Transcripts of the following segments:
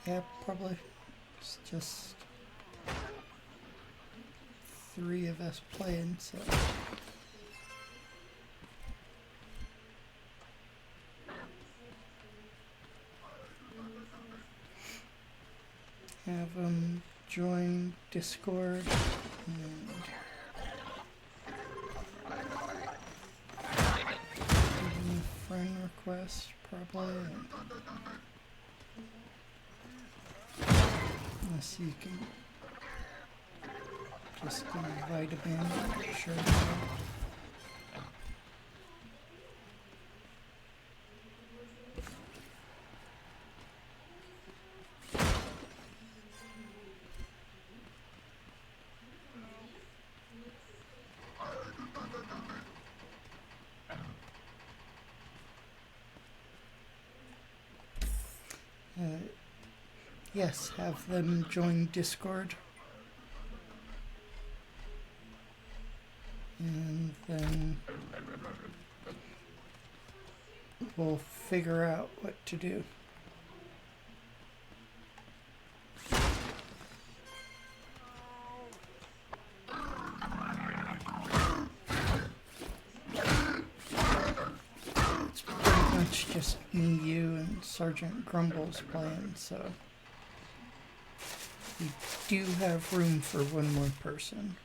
Yeah, probably. It's just three of us playing, so. Have them join Discord and give them a friend request, probably. Unless you can just invite them in, sure. Yes, have them join Discord. And then we'll figure out what to do. It's pretty much just me, you, and Sergeant Grumbles playing, so we do have room for one more person.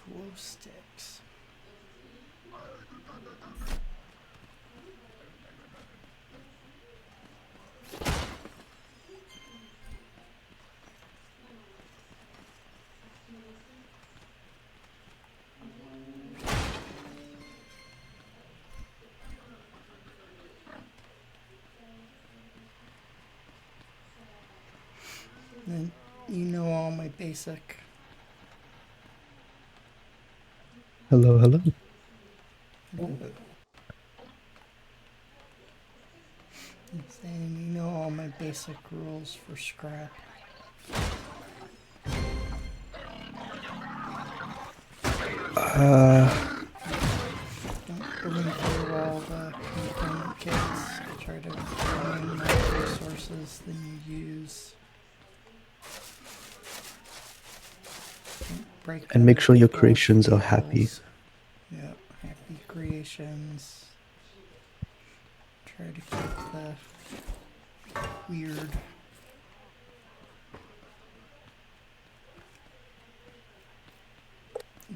Glow sticks. Then you know all my basic. Hello, hello. And you know all my basic rules for scrap. Don't bring through all the component kits. Try to bring in more resources than you use. Don't break And make other sure your people's creations are happy. vehicles. Yeah, happy creations. Try to keep the weird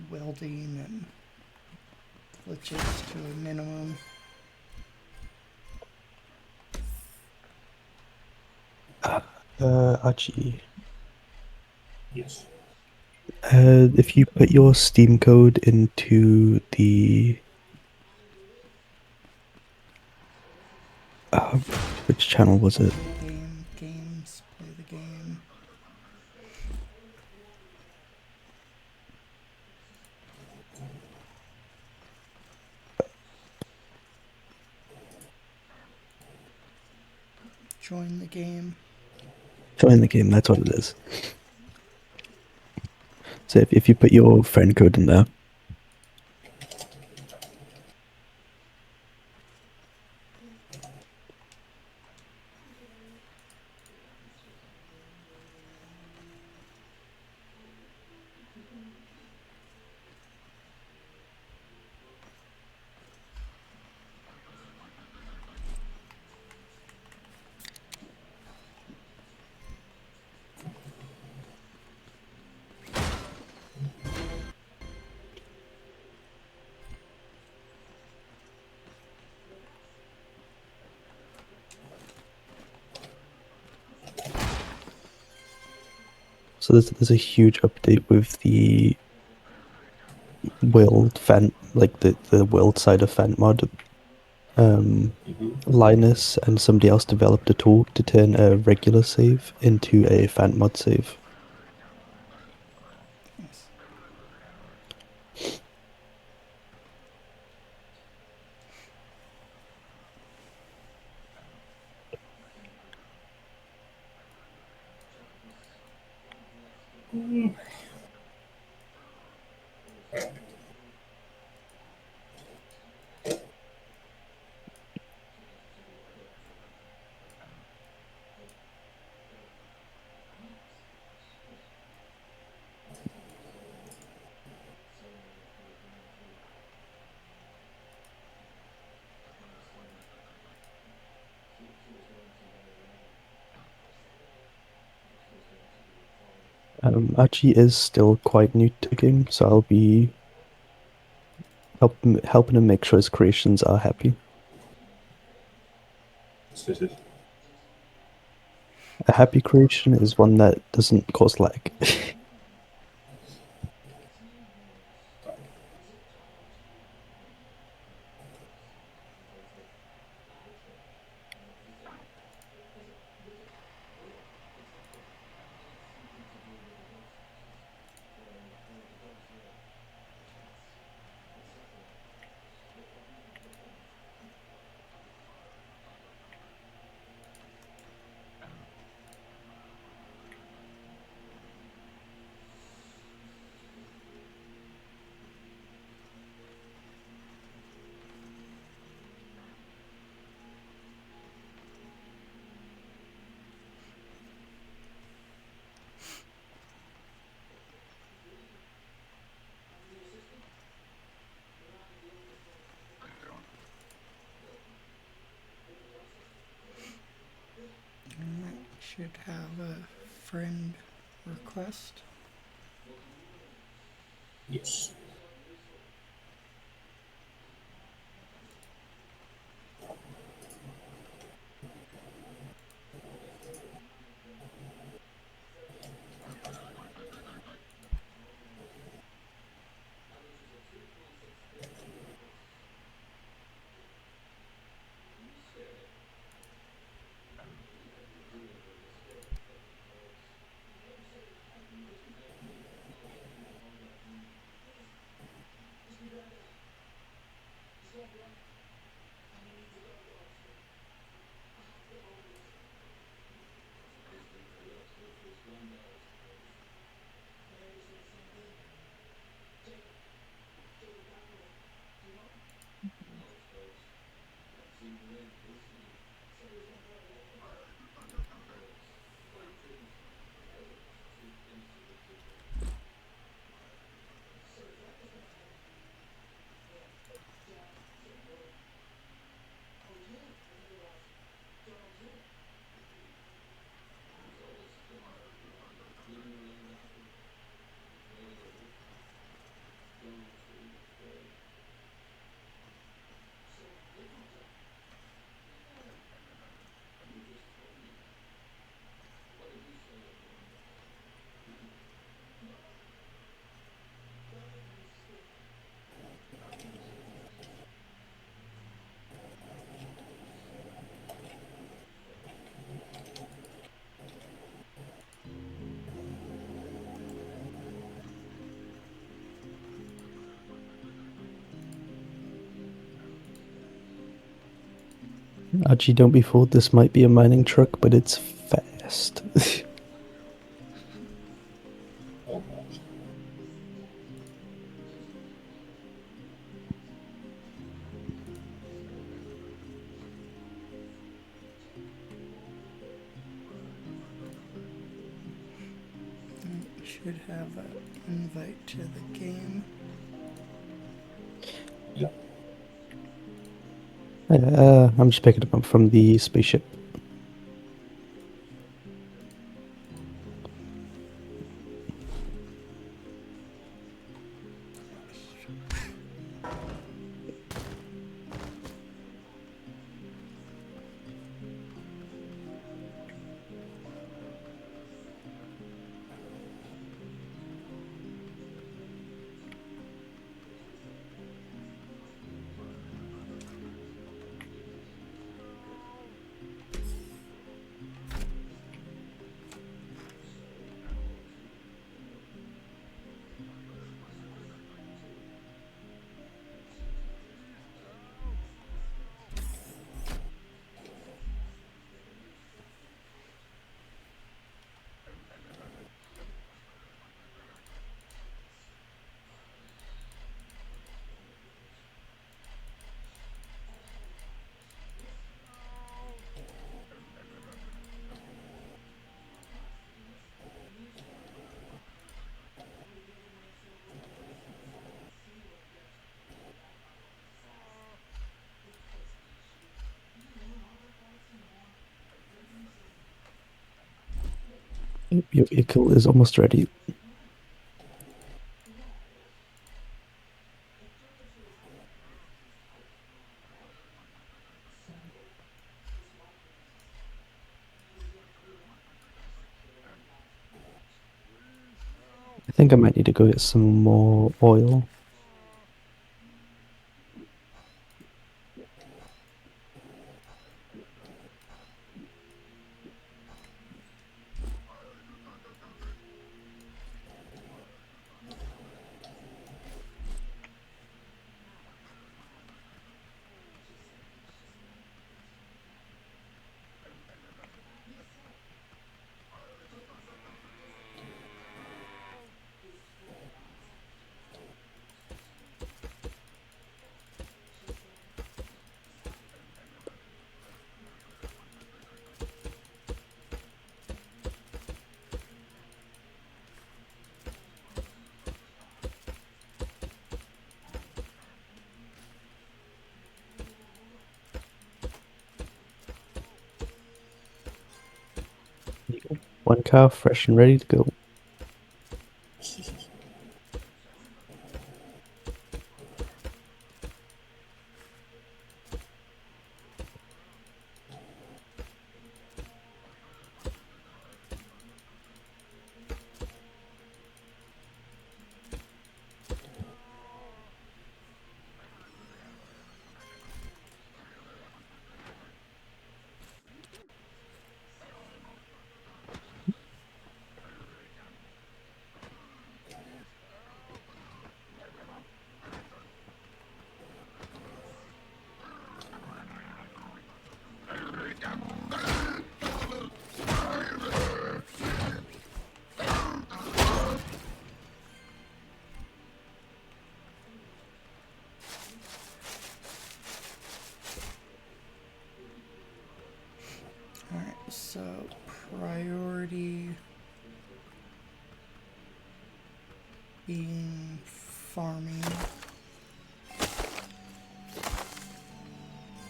welding and glitches to a minimum. Archie, Yes. if you put your Steam code into the which channel was it? Games, play the game. Join the game. Join the game, that's what it is. So if you put your friend code in there, so there's a huge update with the world Fent, like the world side of Fent mod. Linus and somebody else developed a tool to turn a regular save into a Fent mod save. Yes. Archie is still quite new to the game, so I'll be helping him make sure his creations are happy. Stated. A happy creation is one that doesn't cause lag. Alright, should have a friend request. Yes. Archie, don't be fooled. This might be a mining truck, but it's fast. Oh gosh. Should have an invite to the game. Yeah. I'm just picking him up from the spaceship. Your vehicle is almost ready. I think I might need to go get some more oil. There you go. One car fresh and ready to go. Alright, so priority being farming.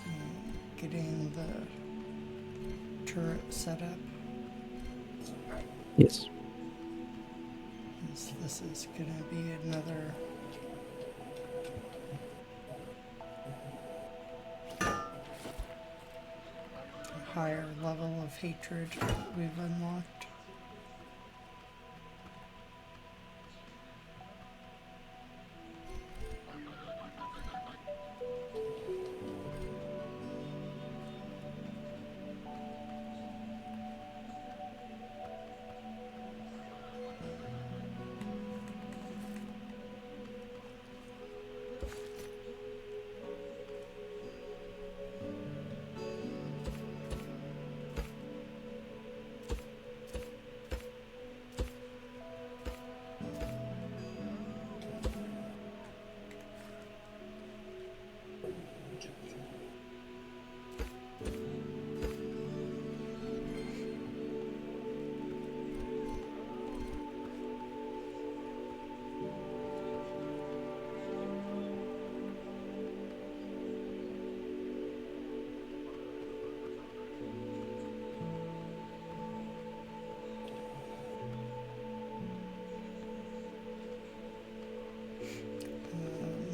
And getting the turret set up. Yes. This is gonna be another higher level of hatred we've unlocked.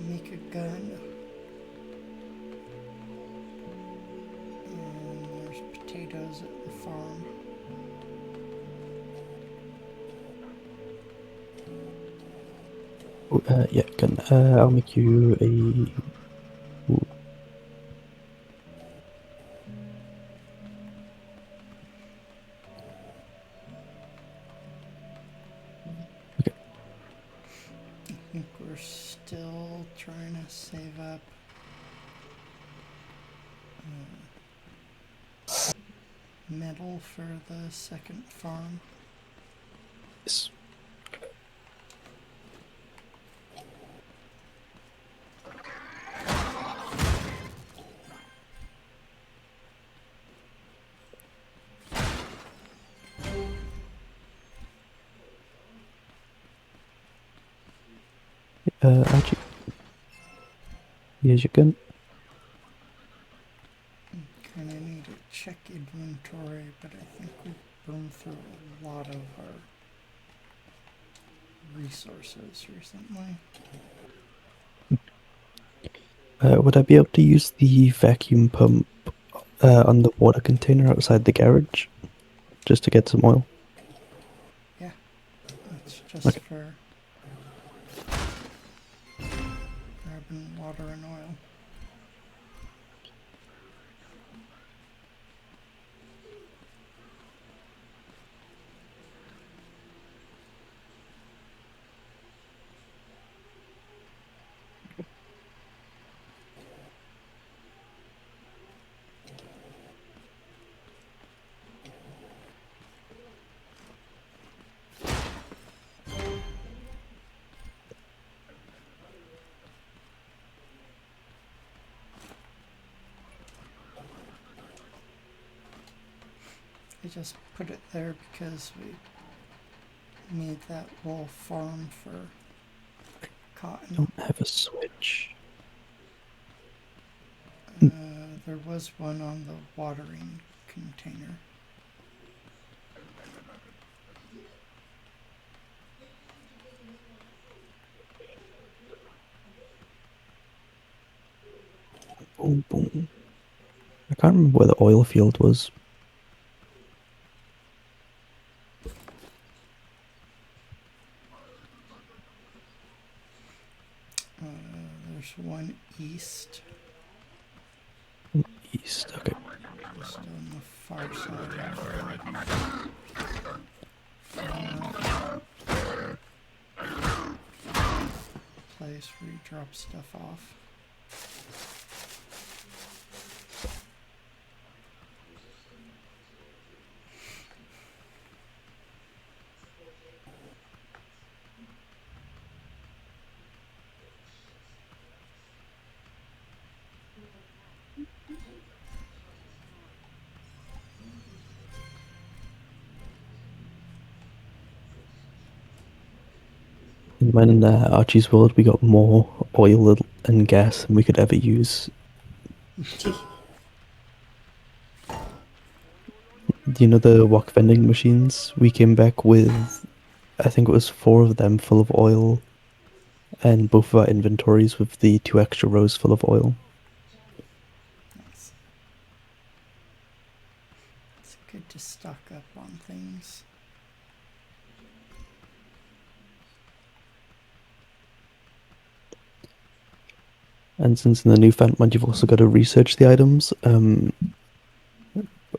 Make a gun. And there's potatoes at the farm. Oh, yeah, can I'll make you a. Ooh, okay. I think we're still trying to save up metal for the second farm. Yes. Archie, here's your gun. Kind of need to check inventory, but I think we've burned through through a lot of our resources recently. Would I be able to use the vacuum pump on the water container outside the garage just to get some oil? Yeah, it's just Okay. for grabbing water and oil. I just put it there because we made that wool farm for cotton. Don't have a switch. There was one on the watering container. Boom, boom. I can't remember where the oil field was. There's one east, East, okay. just on the far side place where you drop stuff off. In Archie's world, we got more oil and gas than we could ever use. Just Do you know the wok vending machines? We came back with, I think it was 4 of them full of oil, and both of our inventories with the 2 extra rows full of oil. Nice. It's good to stock up on things. And since in the new Fant mod you've also got to research the items,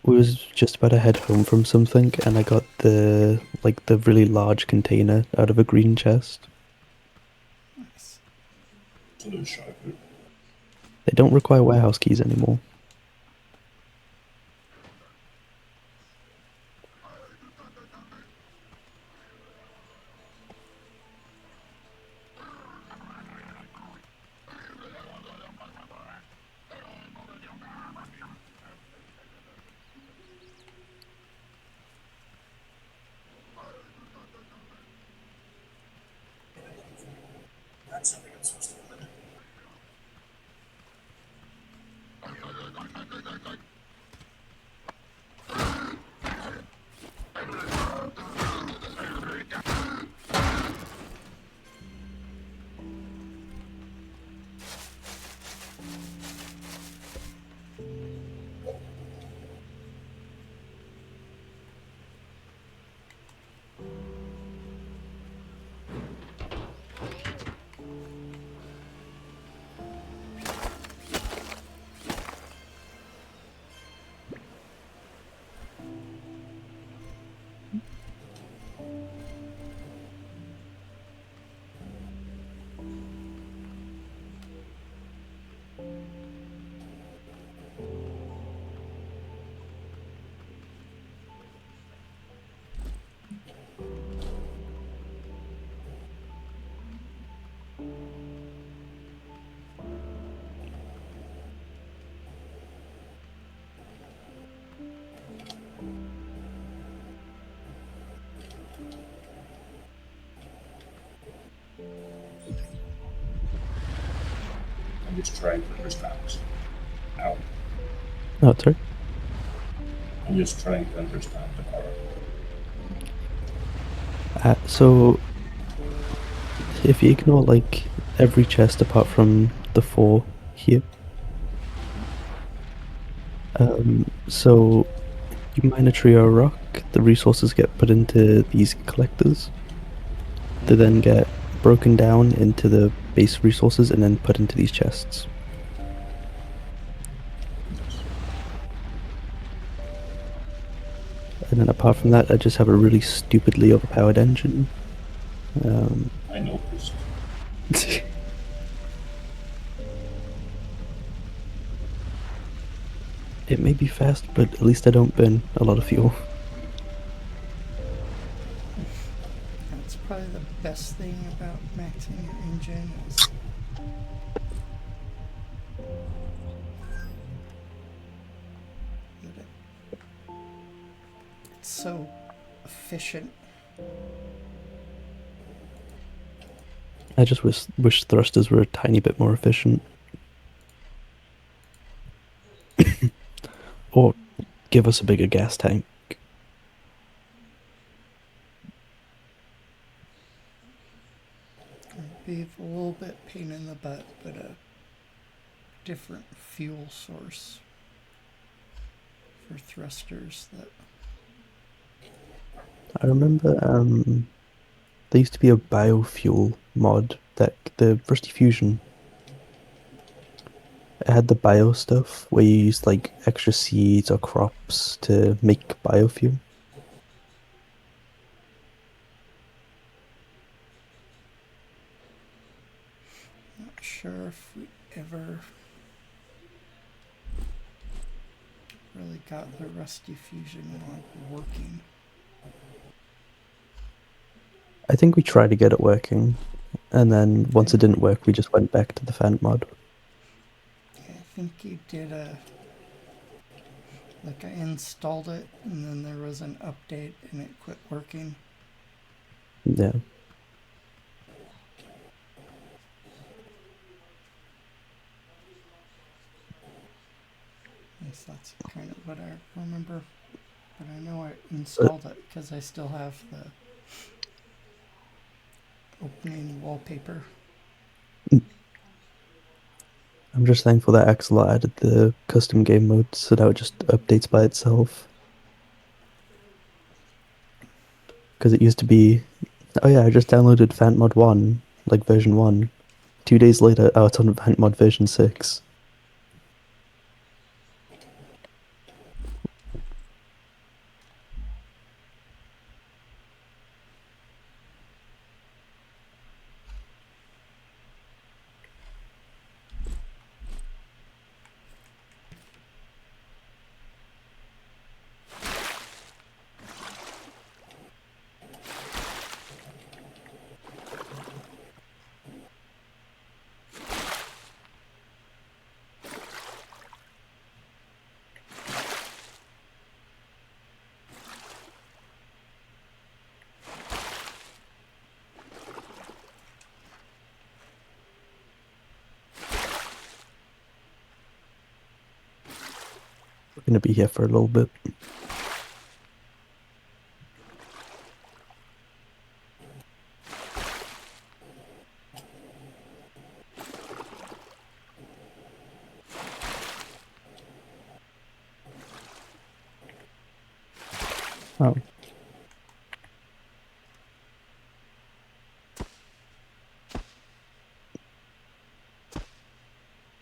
we was just about to head home from something, and I got the really large container out of a green chest. Nice. to the shop. They don't require warehouse keys anymore. That's something I'm supposed to do. I'm just trying to understand. Ow. Oh, sorry. I'm just trying to understand the horror. So if you ignore like every chest apart from the 4 here, so you mine a tree or a rock, the resources get put into these collectors. They then get broken down into the base resources and then put into these chests. And then apart from that, I just have a really stupidly overpowered engine. I noticed. It may be fast, but at least I don't burn a lot of fuel. That's probably the best thing about maxing your engine is that it's so efficient. I just wish thrusters were a tiny bit more efficient. Or give us a bigger gas tank. It'd be a little bit pain in the butt, but a different fuel source for thrusters that I remember there used to be a biofuel mod that the Rusty Fusion. It had the bio stuff where you used like extra seeds or crops to make biofuel. not sure if we ever really got the Rusty Fusion mod working. I think we tried to get it working, and then once it didn't work, we just went back to the Fant mod. Yeah, I think you did like I installed it and then there was an update and it quit working. Yeah. Yes, that's kind of what I remember. But I know I installed it because I still have the opening wallpaper. I'm just thankful that Axelot added the custom game mode so now it just updates by itself. Because it used to be, oh yeah, I just downloaded FantMod 1, like version 1. 2 days later, oh, it's on FantMod version 6. We're going to be here for a little bit. Oh.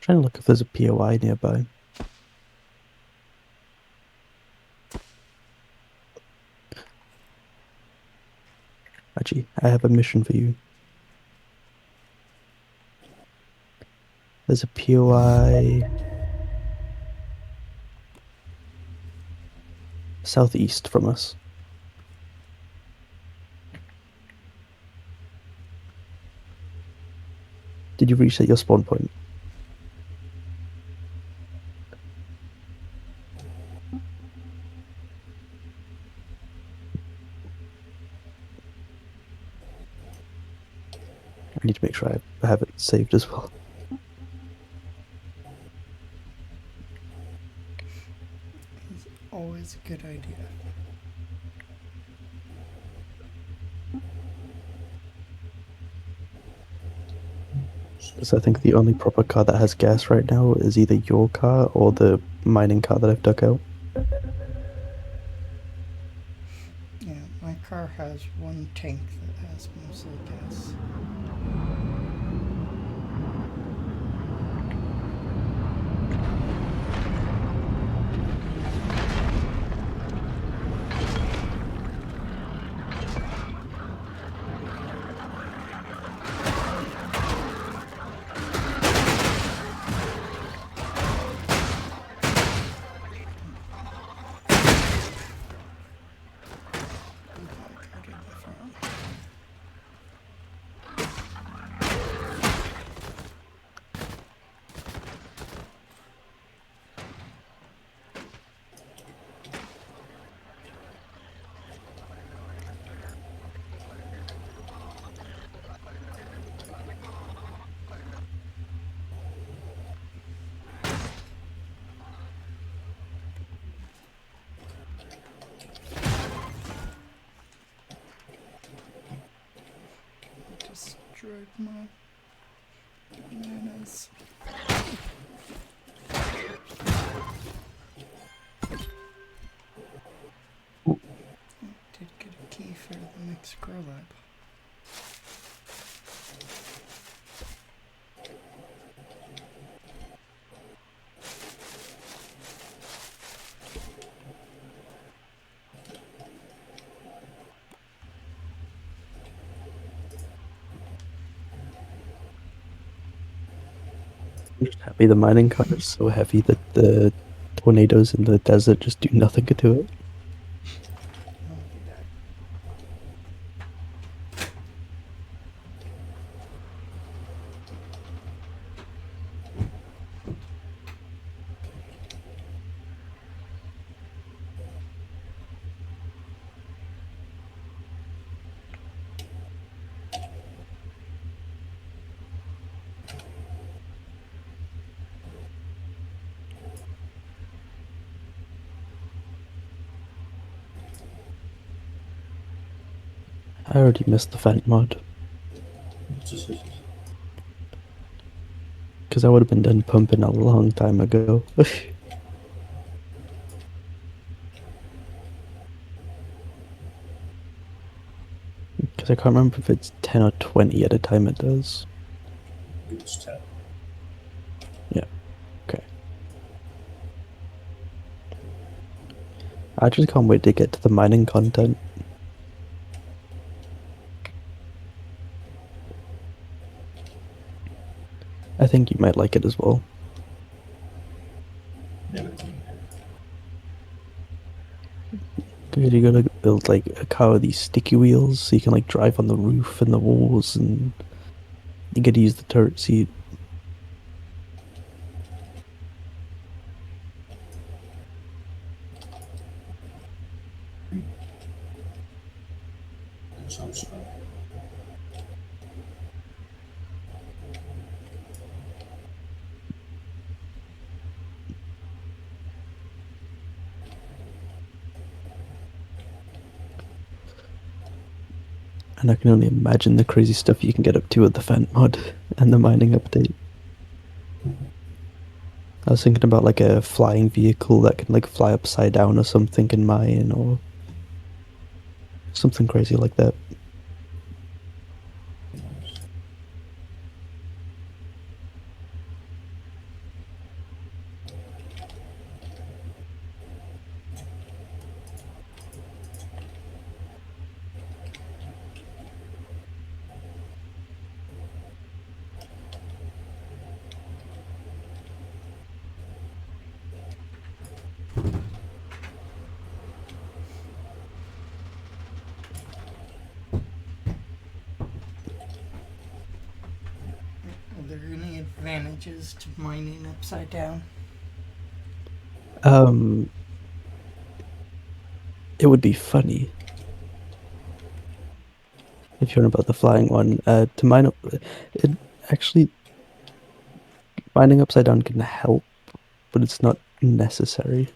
Trying to look if there's a POI nearby. Actually, I have a mission for you. There's a POI southeast from us. Did you reset your spawn point? I need to make sure I have it saved as well. It's always a good idea. Because I think the only proper car that has gas right now is either your car or the mining car that I've dug out. Yeah, my car has one tank that has mostly gas. We gotta go to the farm. Destroyed my bananas. Did get a key for the next grow lab. I'm just happy the mining car is so heavy that the tornadoes in the desert just do nothing to it. I already missed the vent mod, because I would have been done pumping a long time ago. Because I can't remember if it's 10 or 20 at a time it does. It's 10. Yeah, okay. I just can't wait to get to the mining content. I think you might like it as well. Never. Because you gotta build like a car with these sticky wheels so you can like drive on the roof and the walls, and you gotta use the turret seat. Sounds fun. And I can only imagine the crazy stuff you can get up to with the vent mod and the mining update. I was thinking about like a flying vehicle that can like fly upside down or something in mine, or something crazy like that. Are there any advantages to mining upside down? It would be funny if you're on about the flying one. To mine up, it actually mining upside down can help, but it's not necessary.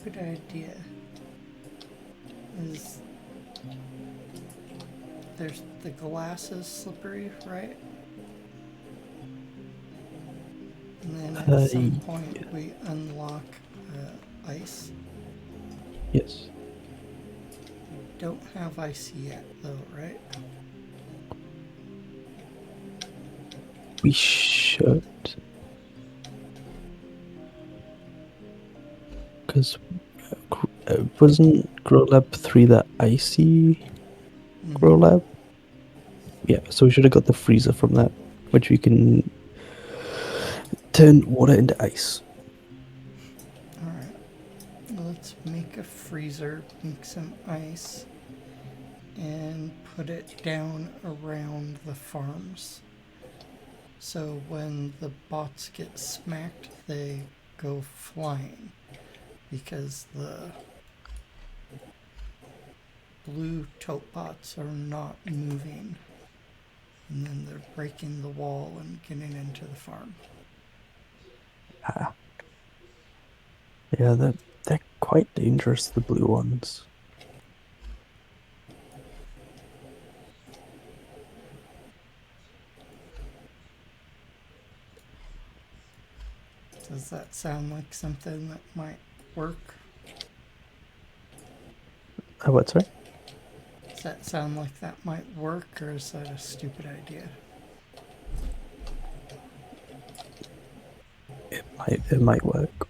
stupid idea. Is there's the glass is slippery, right? And then at some point we unlock ice. Yes. Don't have ice yet, though, right? We should. Because wasn't Grow Lab 3 that icy Grow Lab? Yeah, so we should have got the freezer from that, which we can turn water into ice. Alright. Let's make a freezer, make some ice, and put it down around the farms. So when the bots get smacked, they go flying. Because the blue tote bots are not moving. And then they're breaking the wall and getting into the farm. Ah. Yeah, they're quite dangerous, the blue ones. Does that sound like something that might work? What, sorry? Does that sound like that might work, or is that a stupid idea? It might work.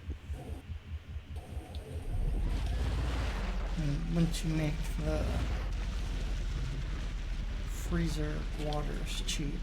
And once you make the freezer waters cheap,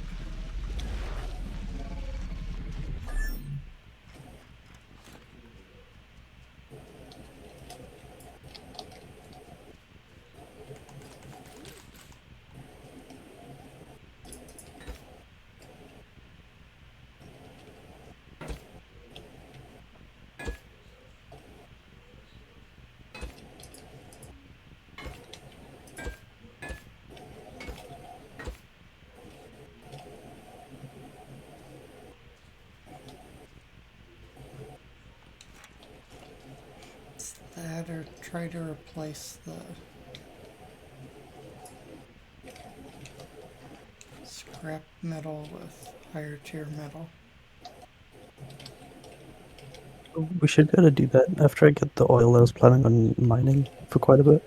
it's that or try to replace the scrap metal with higher tier metal. We should be able to do that after I get the oil I was planning on mining for quite a bit.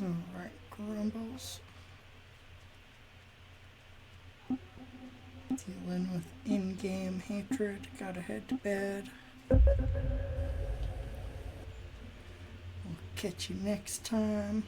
Alright, Grumbles. Dealing with in-game hatred, gotta head to bed. We'll catch you next time.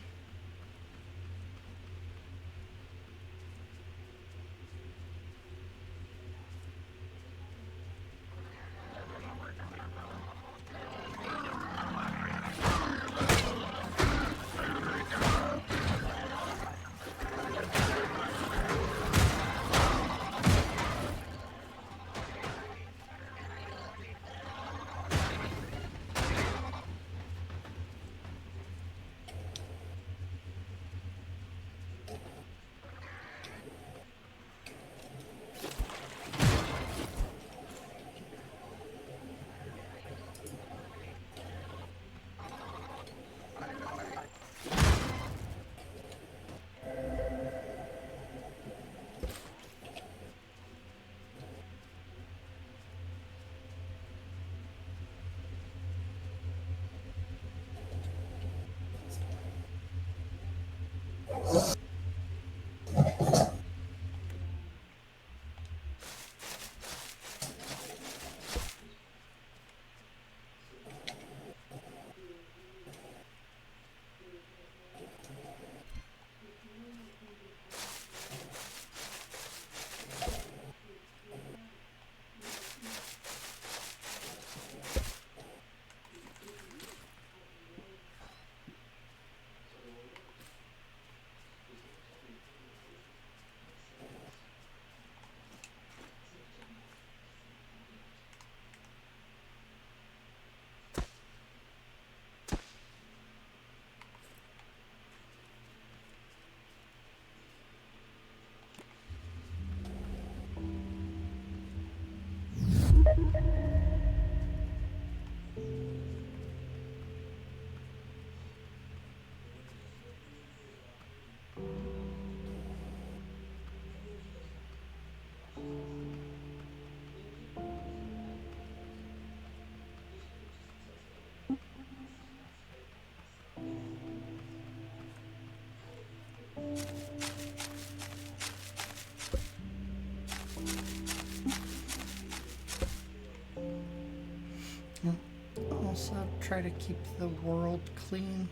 try to keep the world clean.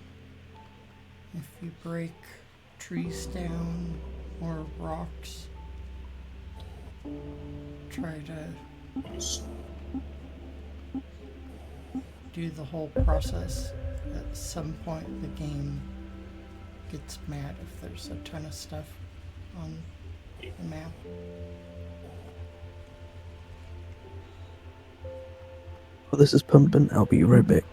If you break trees down or rocks, try to Nice. do the whole process. At some point, the game gets mad if there's a ton of stuff on the map. Oh, this is Pumpkin. I'll be right back.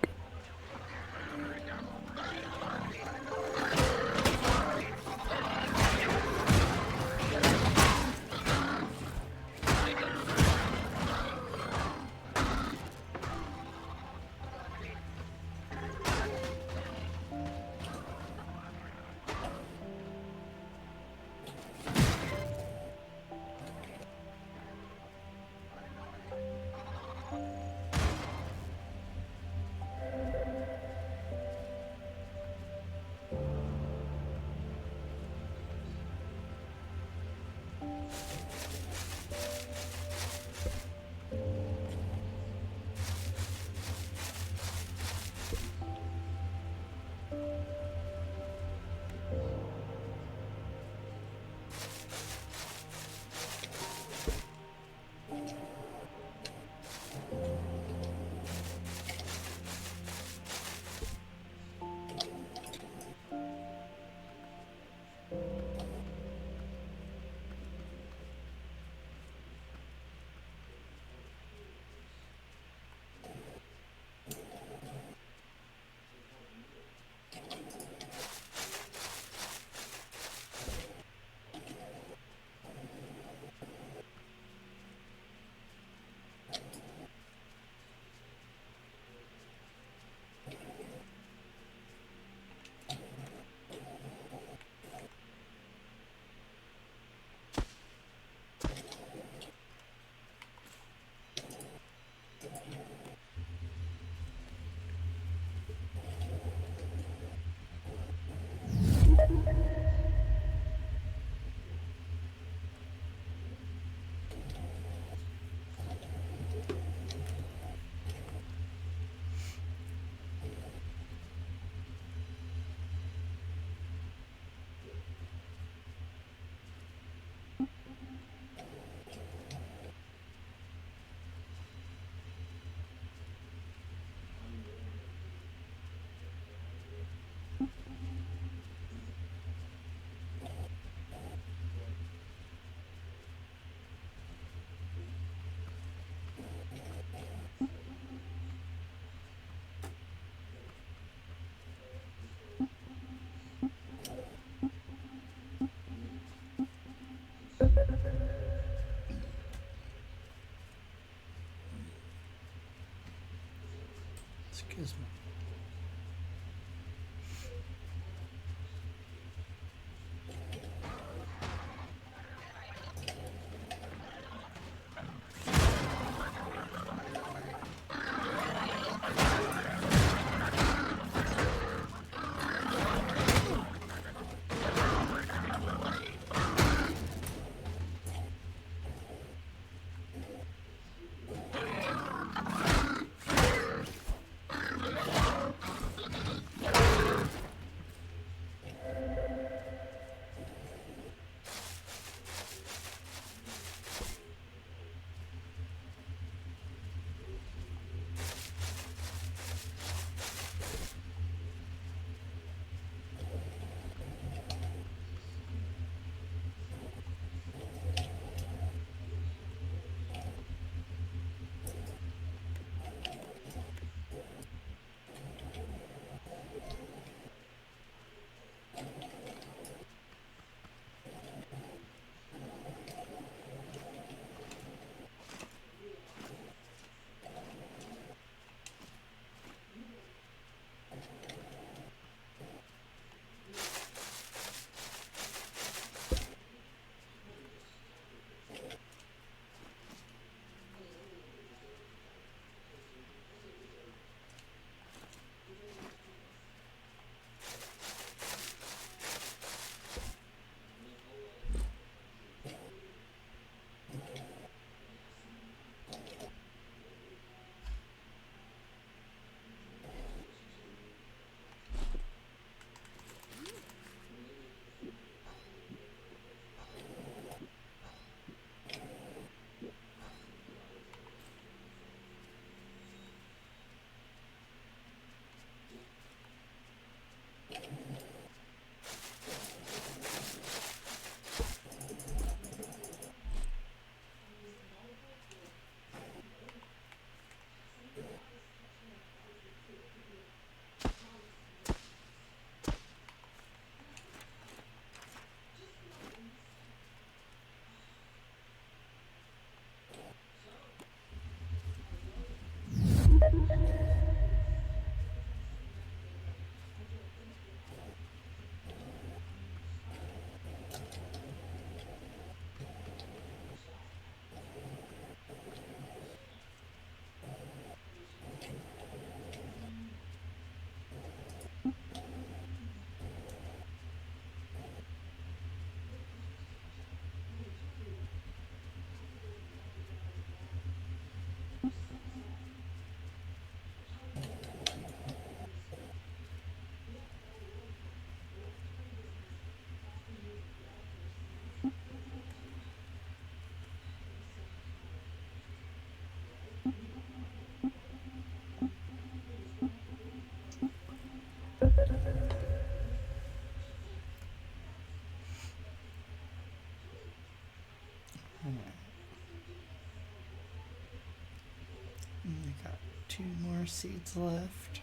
Excuse me. Got 2 more seeds left.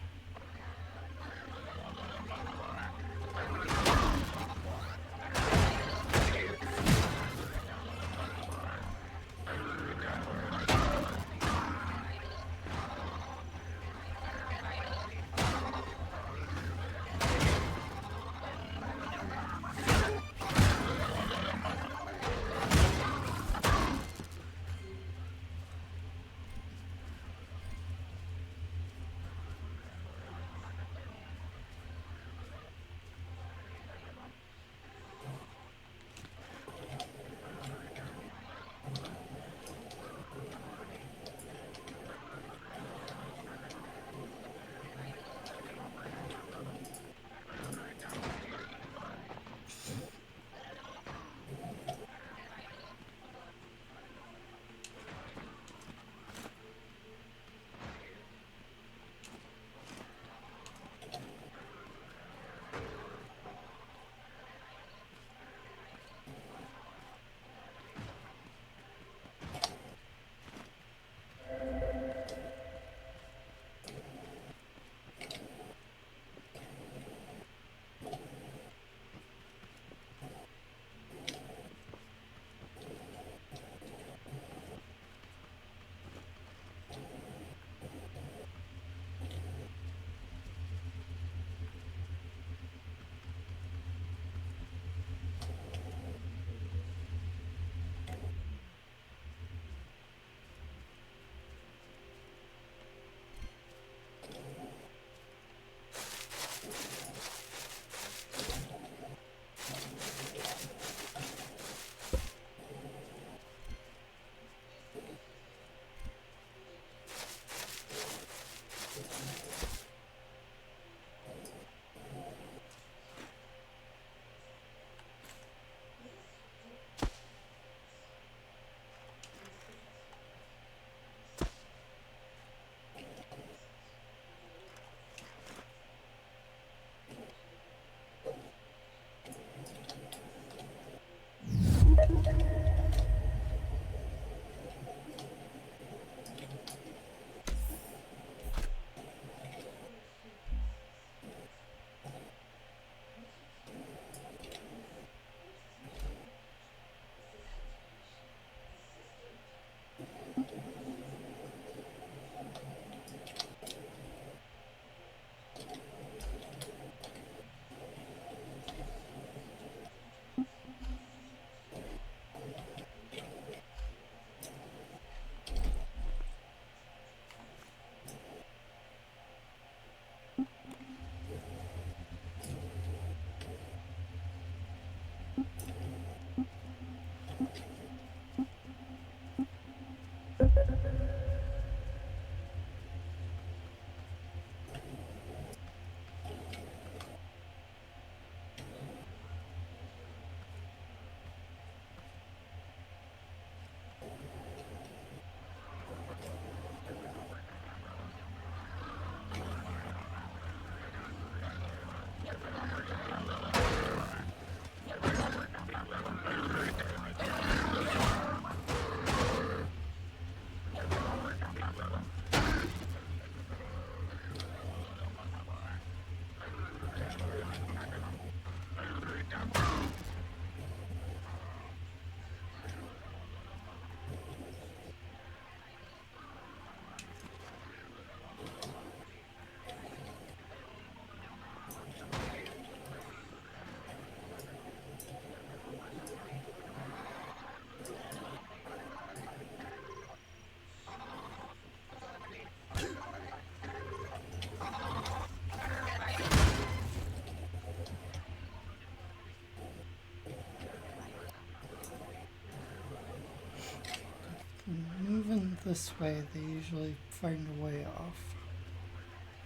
Moving this way, they usually find a way off.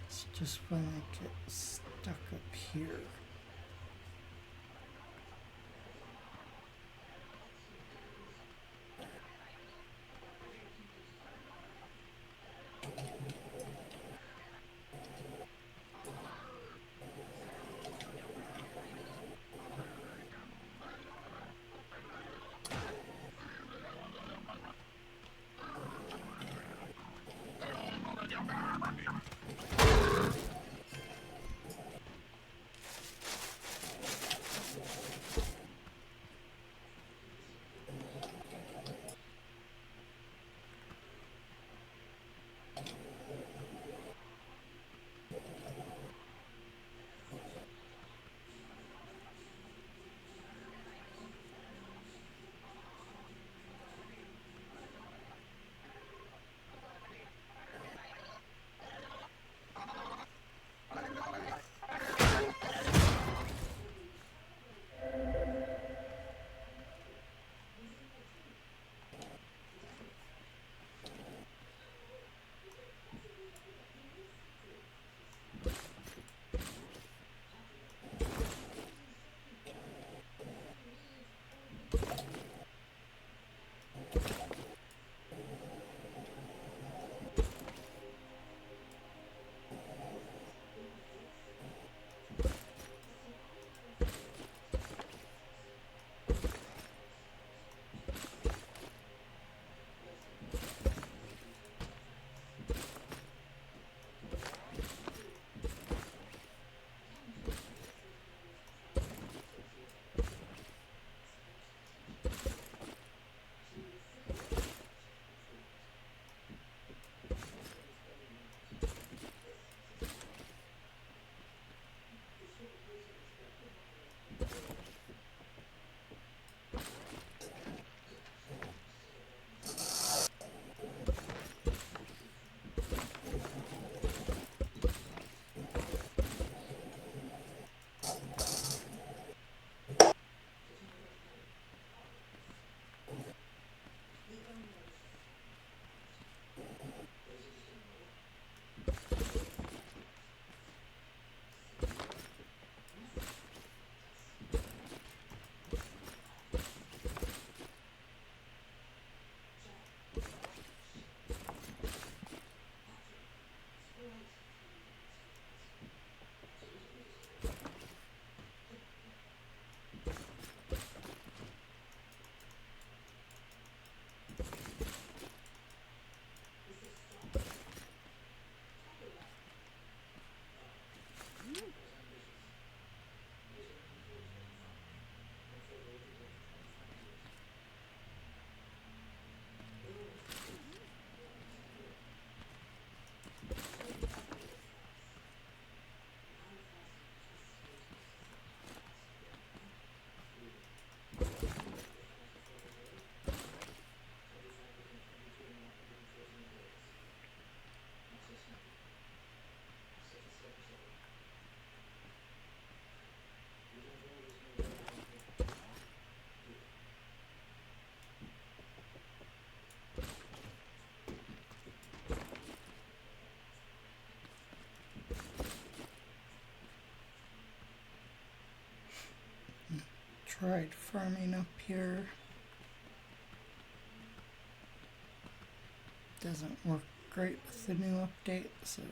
It's just when I get stuck up here. tried farming up here. Doesn't work great with the new update, so.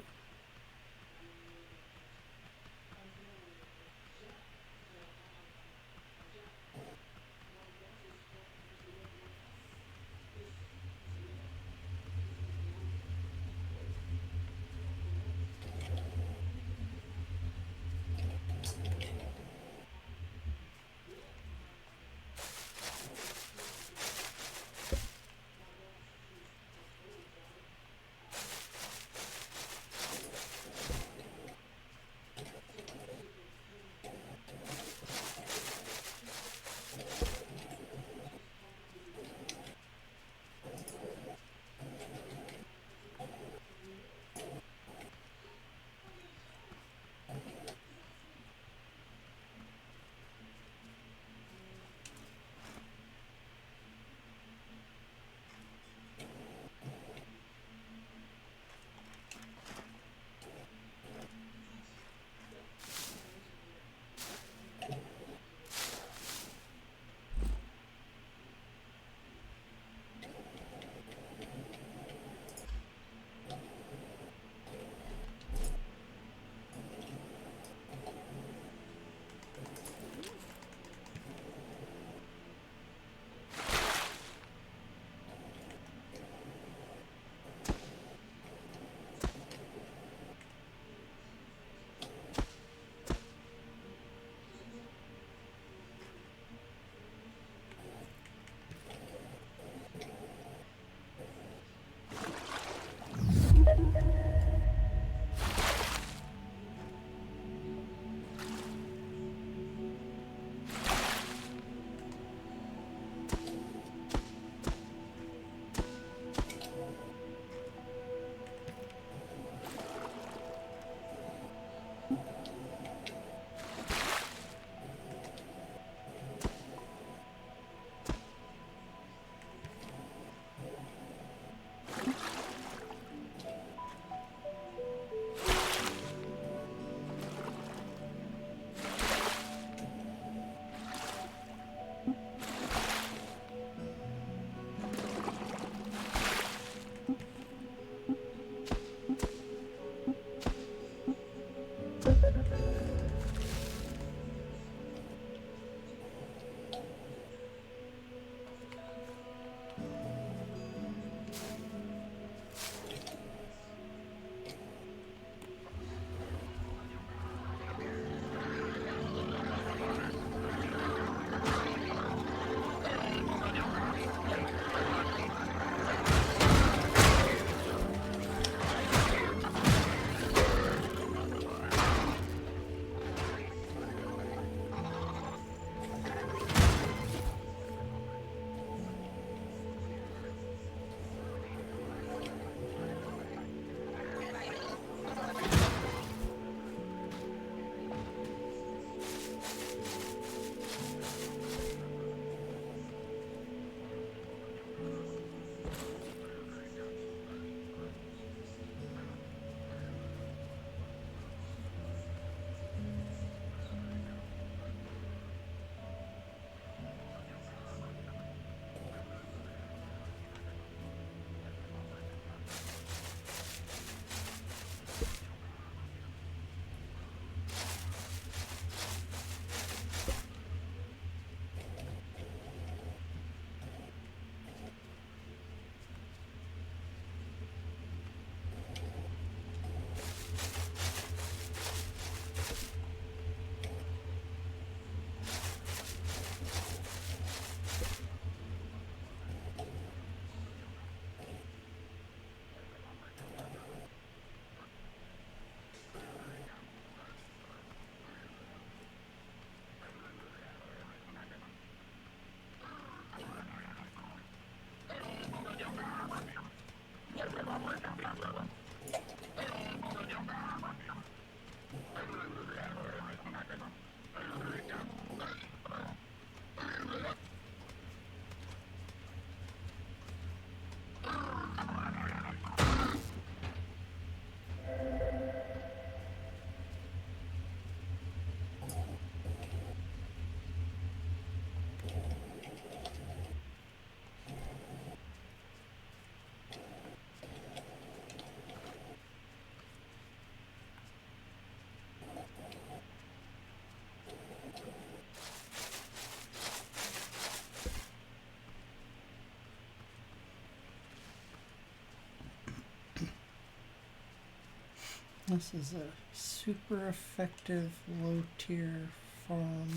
This is a super effective low tier farm.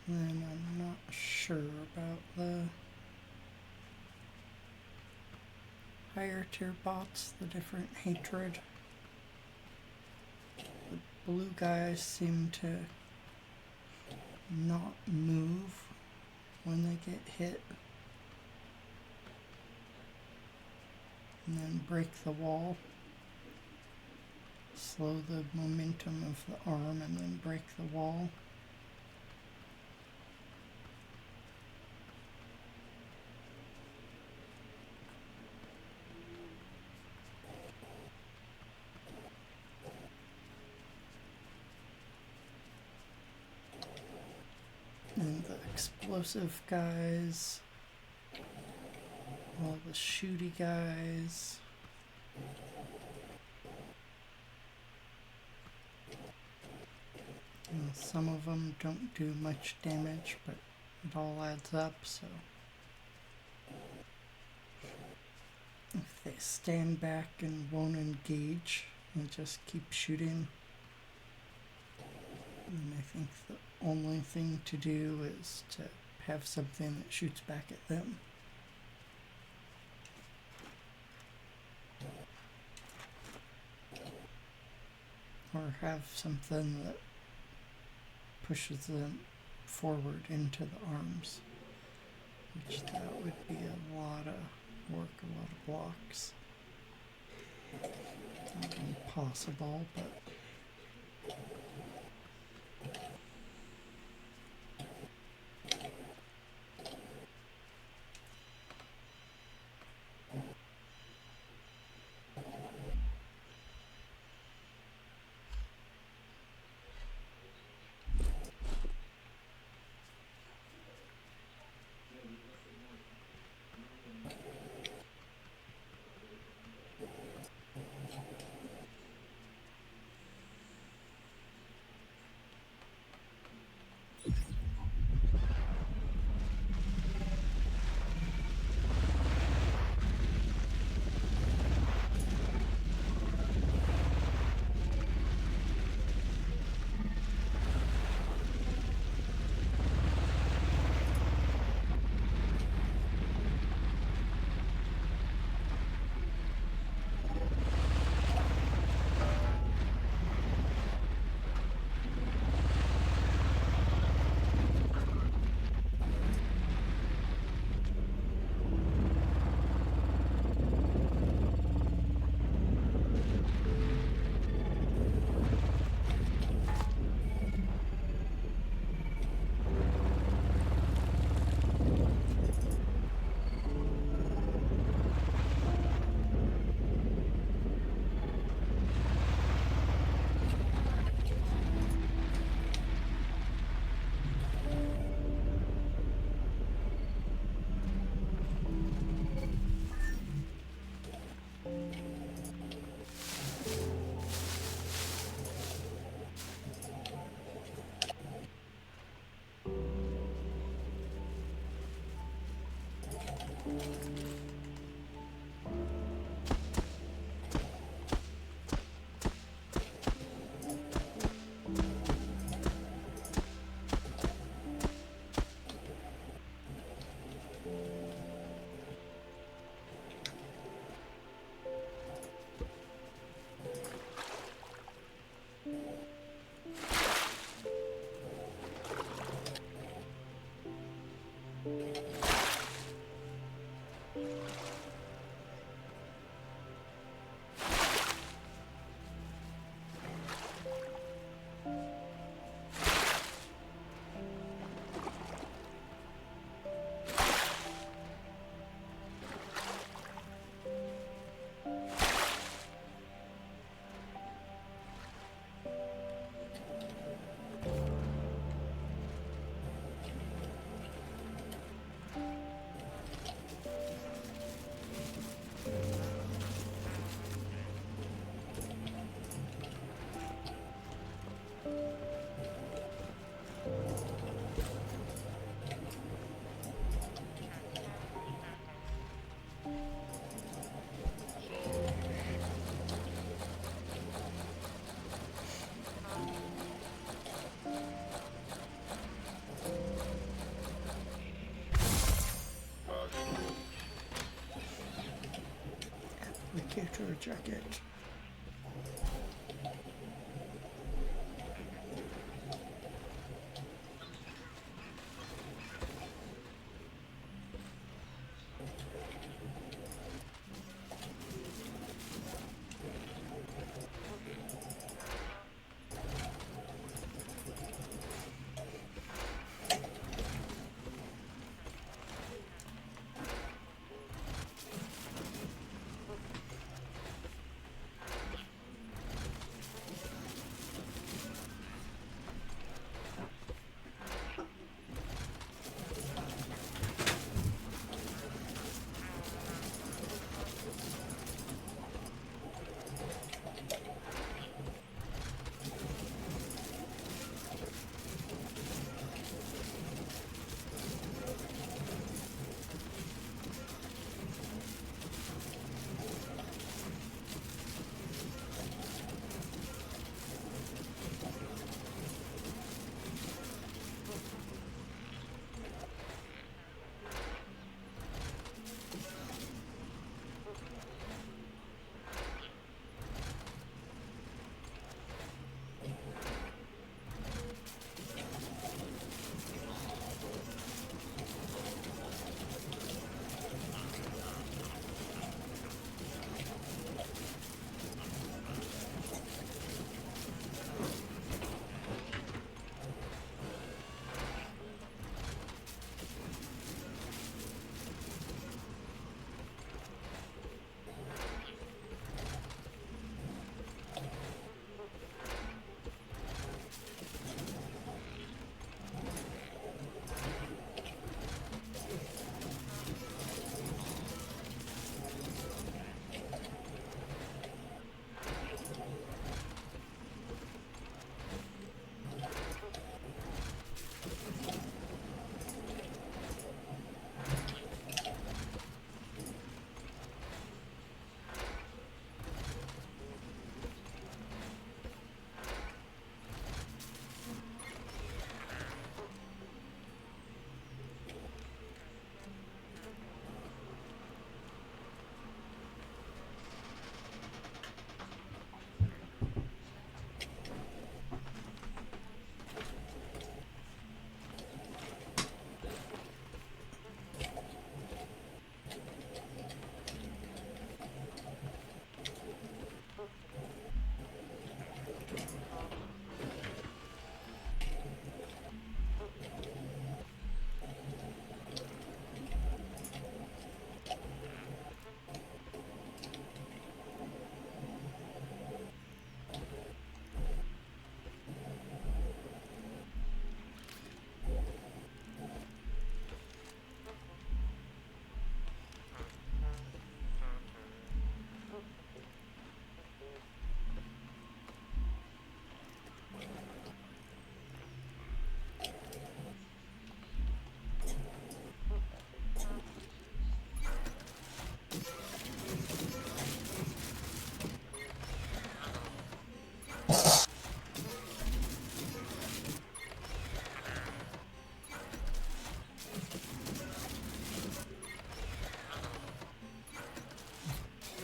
And I'm not sure about the higher tier bots, the different hatred. The blue guys seem to not move when they get hit. And then break the wall. Slow the momentum of the arm and then break the wall. And the explosive guys, all the shooty guys. And some of them don't do much damage, but it all adds up, so. If they stand back and won't engage and just keep shooting, then I think the only thing to do is to have something that shoots back at them. Or have something that pushes them forward into the arms, which that would be a lot of work, a lot of blocks. Not impossible, but Motor jacket.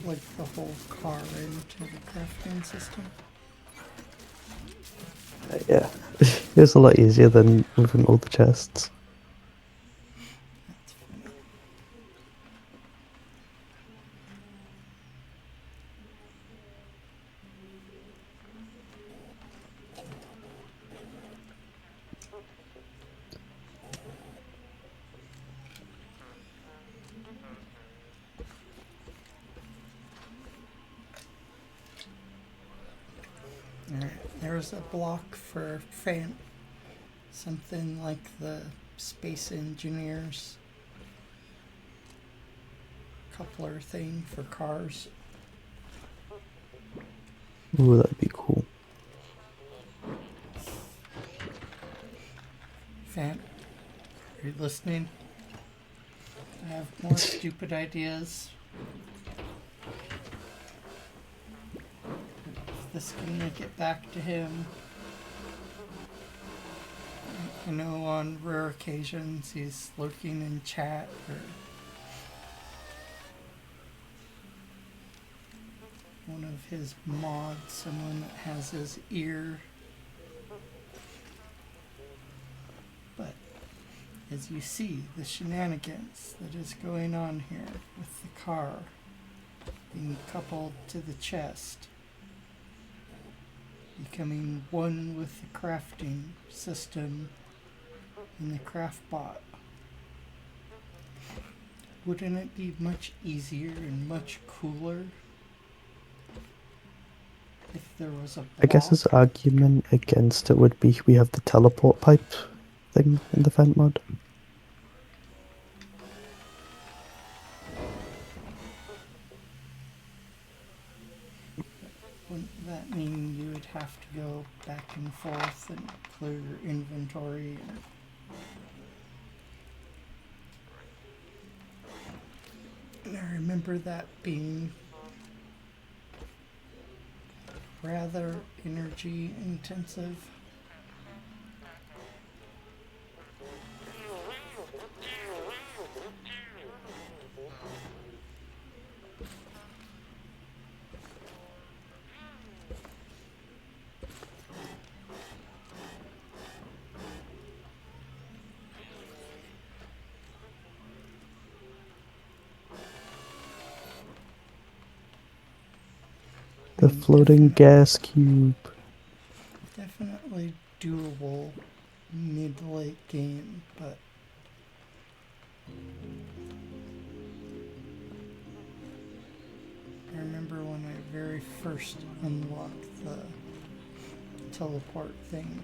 Plug the whole car into the crafting system. Yeah, it was a lot easier than moving all the chests. That's funny. Alright, there's a block for fan. Something like the Space Engineers coupler thing for cars. Ooh, that'd be cool. Fan, are you listening? I have more stupid ideas. If this can make it back to him. I know on rare occasions he's lurking in chat or one of his mods, someone that has his ear. But as you see, the shenanigans that is going on here with the car being coupled to the chest, becoming one with the crafting system in the craft bot. Wouldn't it be much easier and much cooler if there was a block? I guess his argument against it would be we have the teleport pipe thing in the Fent mod. Wouldn't that mean you would have to go back and forth and clear your inventory? And I remember that being rather energy intensive. The floating gas cube. Definitely doable mid-late game, but I remember when I very first unlocked the teleport thing,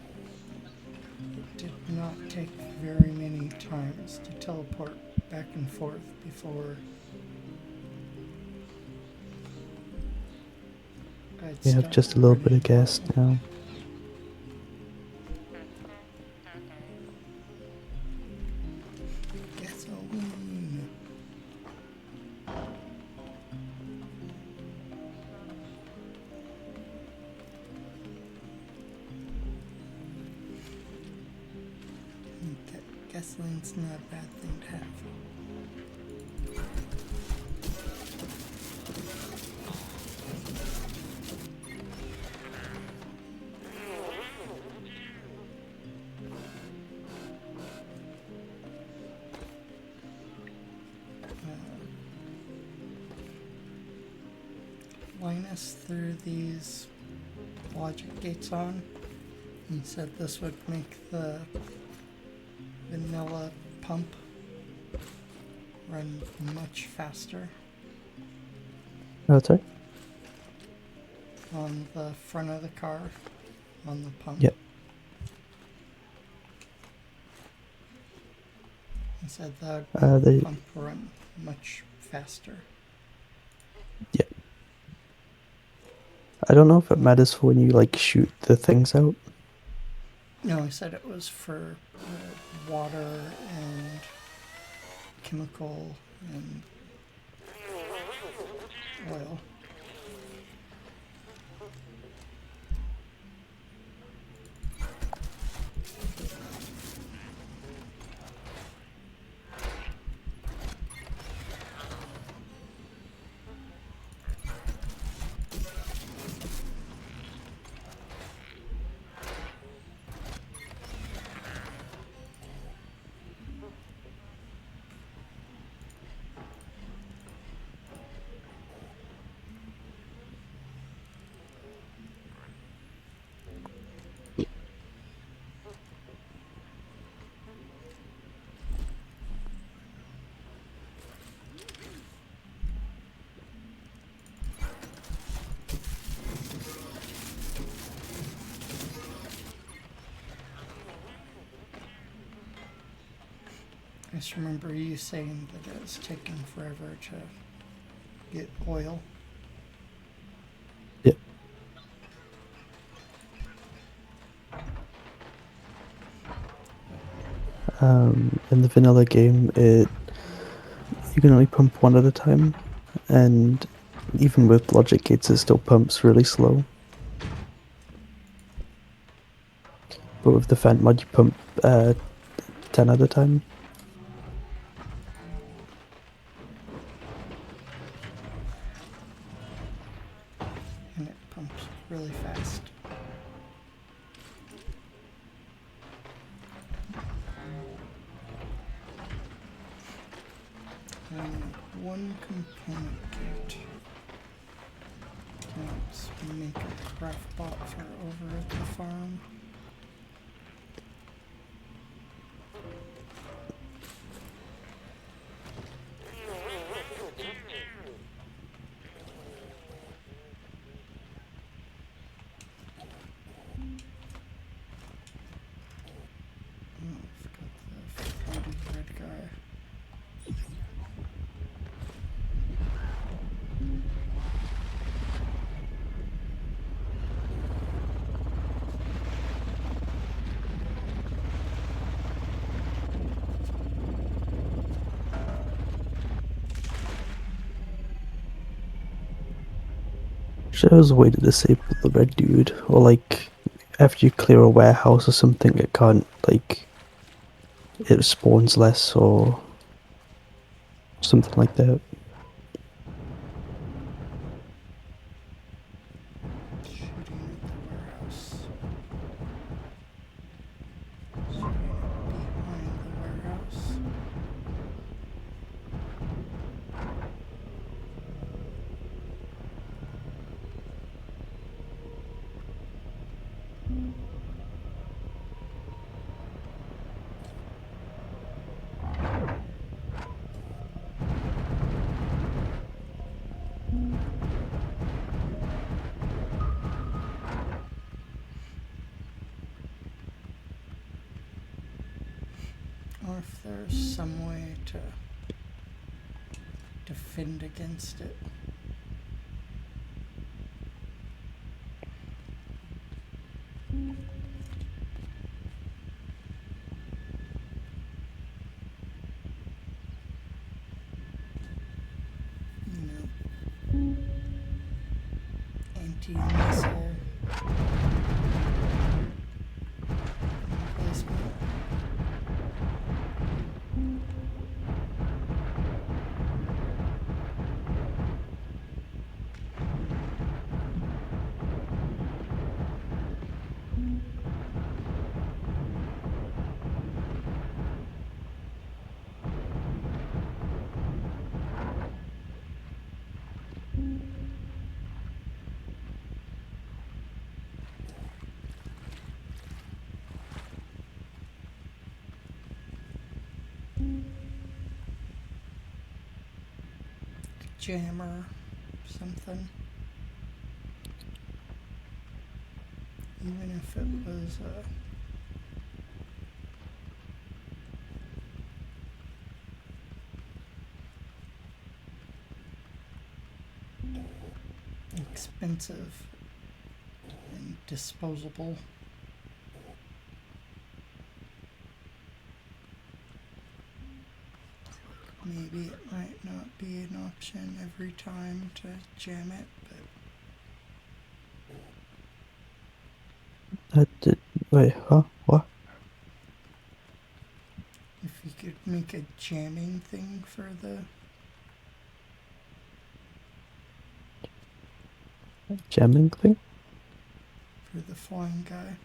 it did not take very many times to teleport back and forth before I'd We have stop just a little bit running. of gas now. Gasoline. Gasoline's not a bad thing to have. Linus threw these logic gates on and said this would make the vanilla pump run much faster Oh, sorry? on the front of the car, on the pump. Yep. He said that would make the They- pump run much faster. I don't know if it matters for when you like shoot the things out. No, he said it was for water and chemical and oil. I just remember you saying that it was taking forever to get oil. Yep. In the vanilla game, you can only pump one at a time, and even with logic gates, it still pumps really slow. But with the Fent mod, you pump 10 at a time. need one component kit. Let's make a craft bot for over at the farm. I've got the 40 red guy. Sure, there's a way to disable the red dude, or like after you clear a warehouse or something, it can't like it spawns less or something like that. Shooting at the warehouse. Shooting behind the warehouse. Or if there's some way to defend against it. You know, anti-missile replacement. Jammer, something. Even if it was expensive and disposable. Maybe it might not be an option every time to jam it, but Wait, huh? What? if you could make a jamming thing for the Jamming thing? flying guy.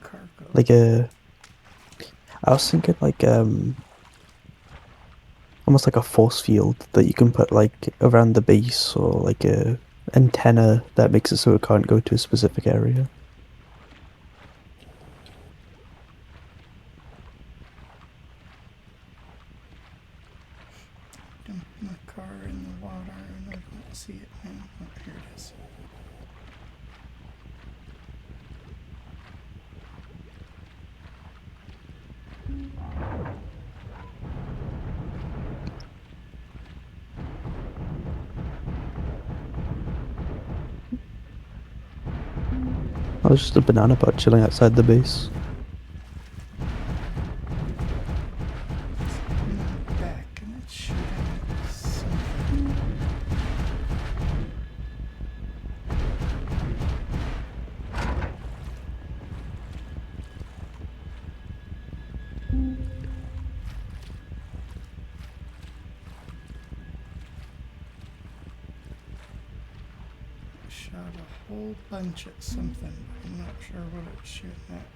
Cargo. Like a. I was thinking like almost like a force field that you can put like around the base, or like a antenna that makes it so it can't go to a specific area. Dump my car in the water and I don't see it now. Oh, here it is. I was just a banana butt chilling outside the base. It's coming back and it's shooting at something. Shot a whole bunch at something. I'm not sure what it's shooting at.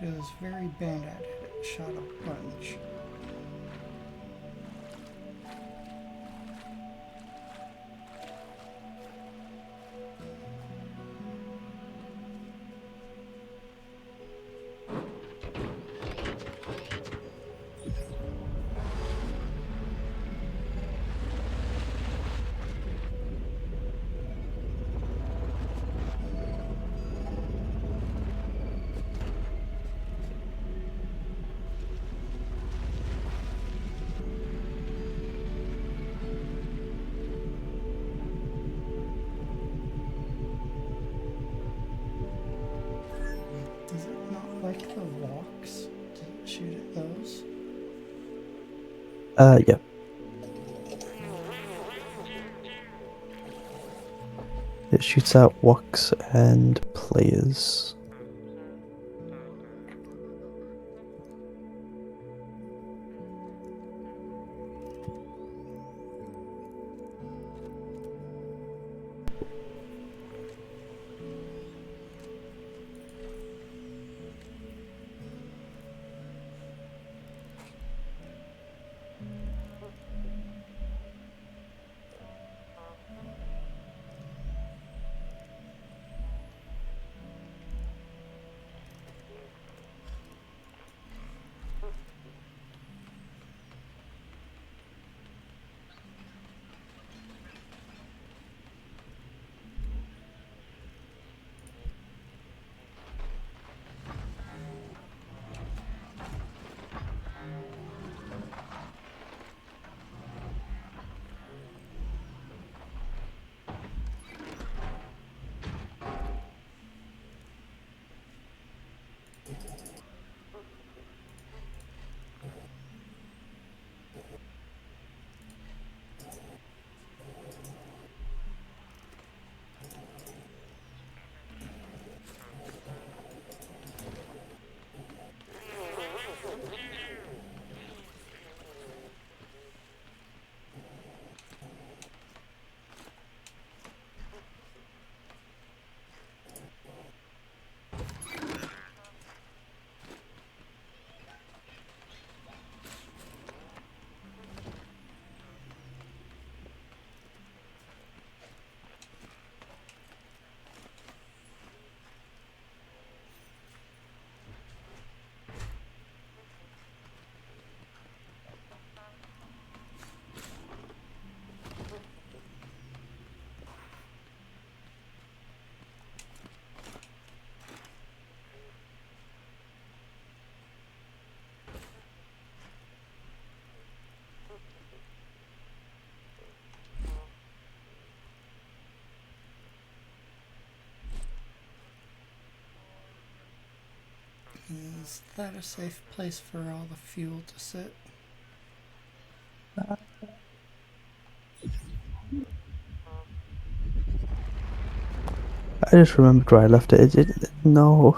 It was very bad at it. It shot a bunch. Does it not like the walks? Does it shoot at those? Yeah. It shoots out walks and players. Is that a safe place for all the fuel to sit? I just remembered where I left it. No.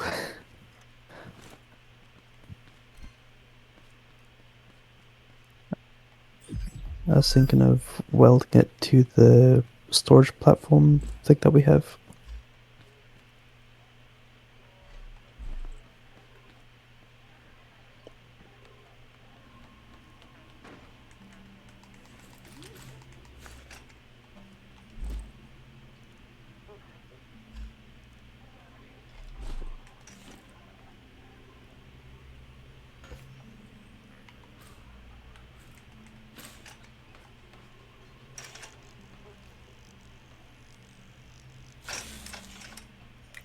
I was thinking of welding it to the storage platform thing that we have.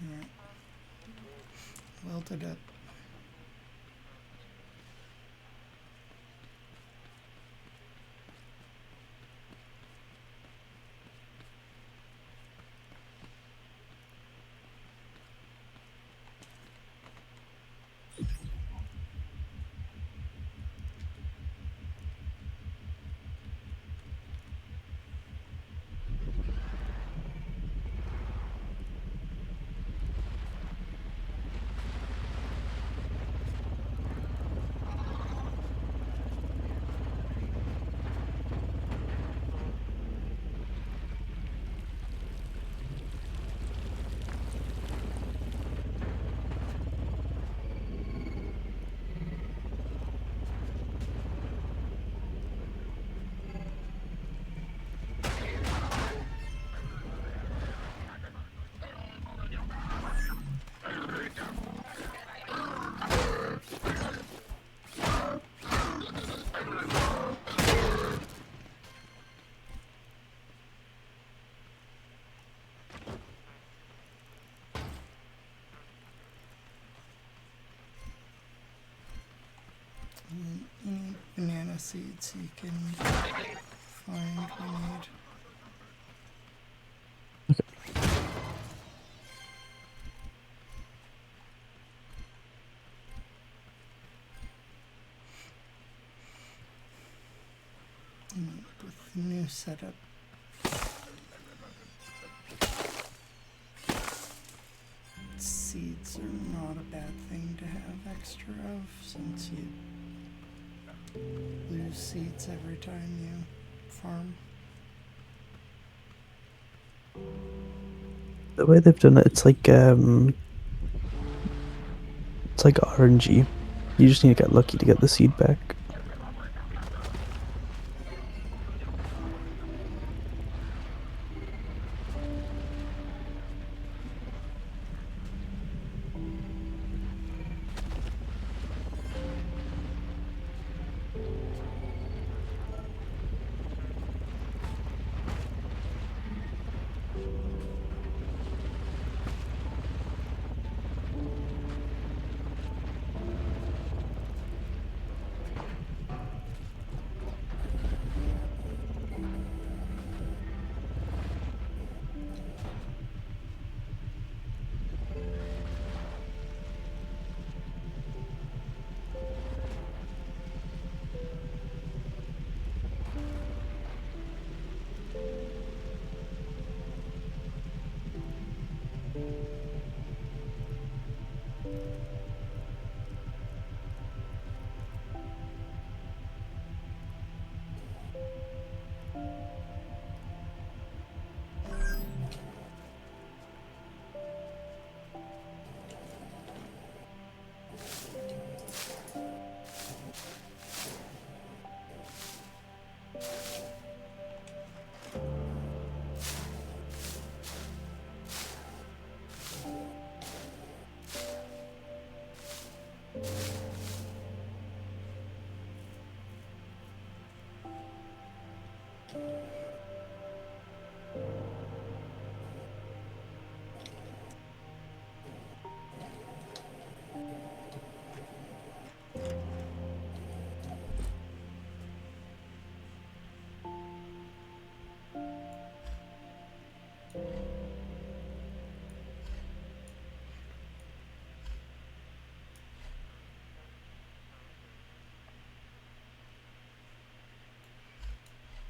Alright. Welded up. of seeds you can find we need. And with the new setup, seeds are not a bad thing to have extra of, since you lose seeds every time you farm. The way they've done it, it's like RNG. You just need to get lucky to get the seed back.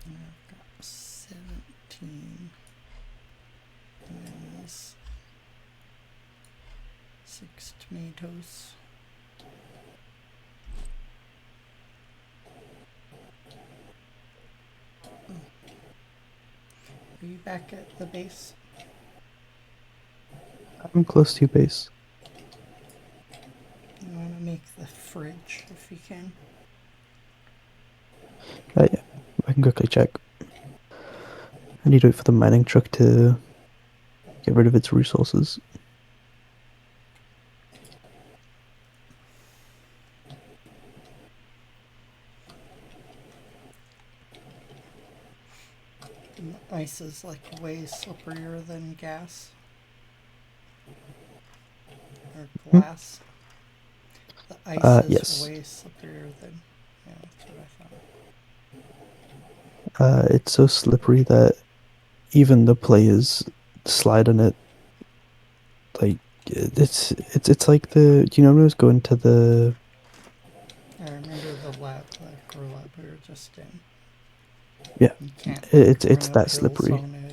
And I've got 17 bananas, 6 tomatoes. Are you back at the base? I'm close to your base. You want to make the fridge if you can. Yeah, I can quickly check. I need to wait for the mining truck to get rid of its resources. And the ice is like way slipperier than gas or glass. The ice is Yes. way slipperier than. Yeah, that's what I thought. It's so slippery that even the players slide on it. Like it's like the. Do you know when I was going to the? I remember the lab, the grow lab we were just in. Yeah, You can't it's run that up hills slippery. on it. And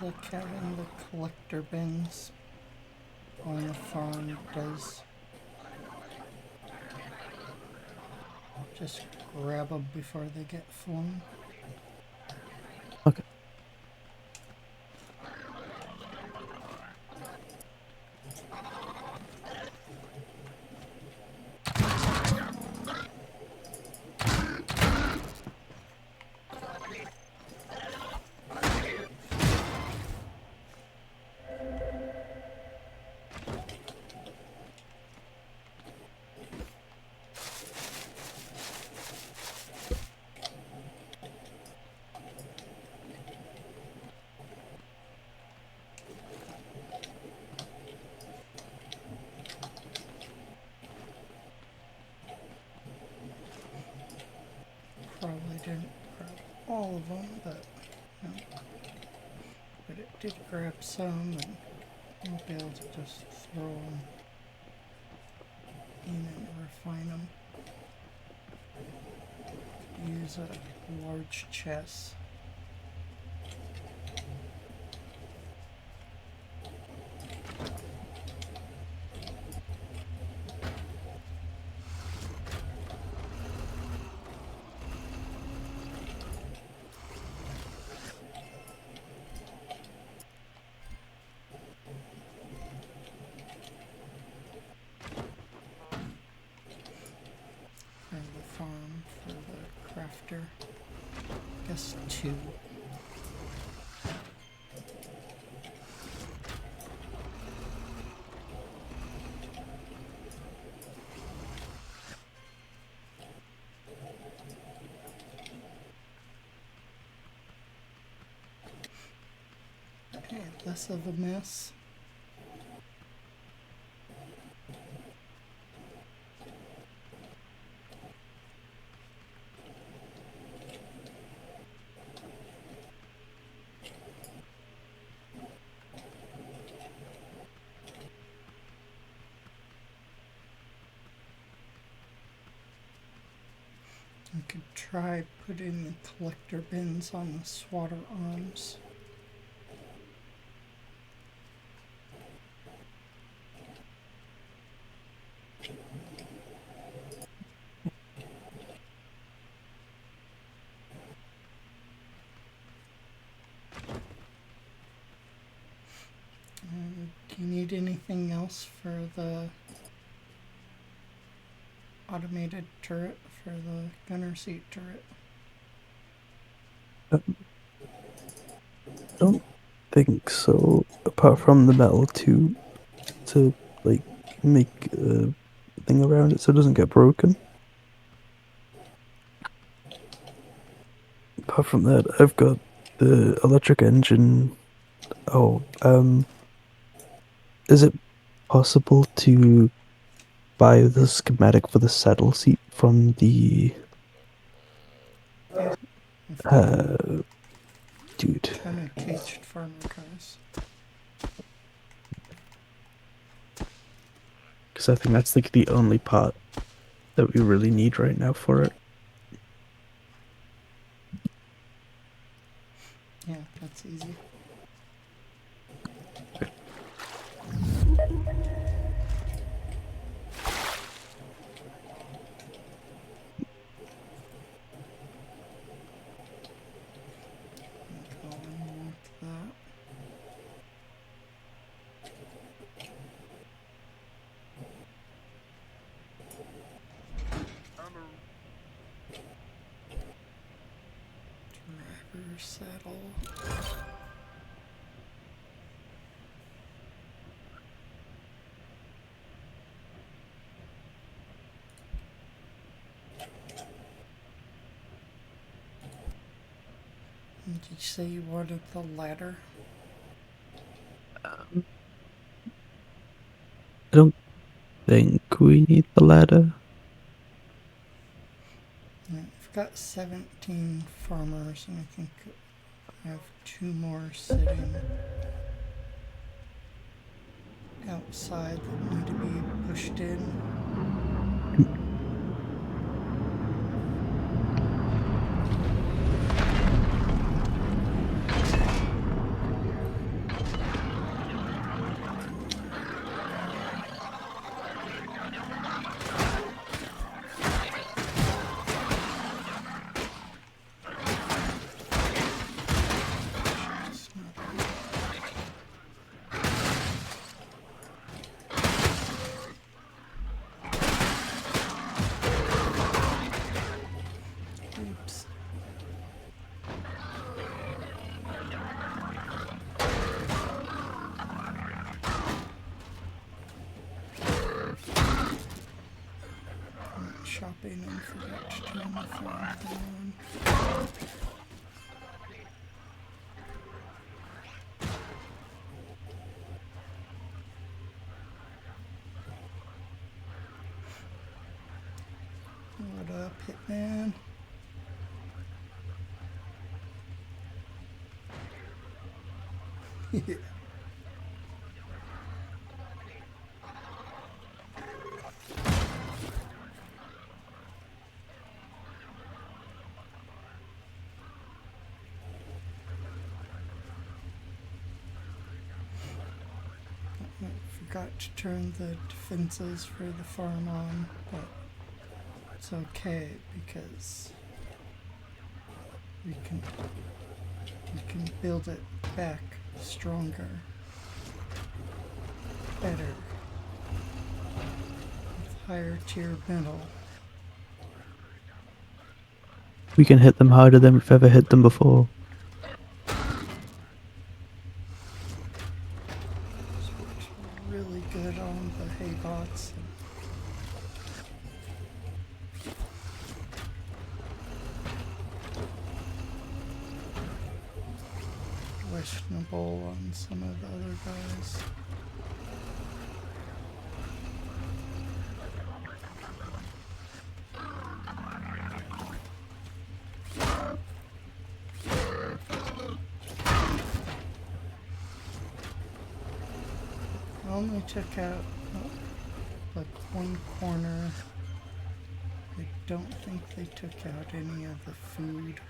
like having the collector bins on the farm does just grab them before they get flung. Okay. Probably didn't grab all of them, but no. But it did grab some, and I'll be able to just throw them in and refine them. Use a large chest. For the farm, for the crafter. Guess 2. Okay, less of a mess. I could try putting the collector bins on the swatter arms. Do you need anything else for the automated turret, for the gunner seat turret? I don't think so. Apart from the metal tube to like make a thing around it so it doesn't get broken. Apart from that, I've got the electric engine. Oh, is it possible to buy the schematic for the saddle seat from the dude? Kind of caged farmer cars. Because I think that's like the only part that we really need right now for it. Yeah, that's easy. Go and mark that. Driver saddle. Did you say you wanted the ladder? I don't think we need the ladder. Yeah, I've got 17 farmers, and I think I have 2 more sitting outside that need to be pushed in. to turn the farm on. What up, Hitman? Yeah. I forgot to turn the defenses for the farm on, but it's okay because we can build it back stronger, better, with higher tier metal. We can hit them harder than we've ever hit them before. So it's really good on the hay bots. Questionable on some of the other guys. I only took out like one corner. I don't think they took out any of the food.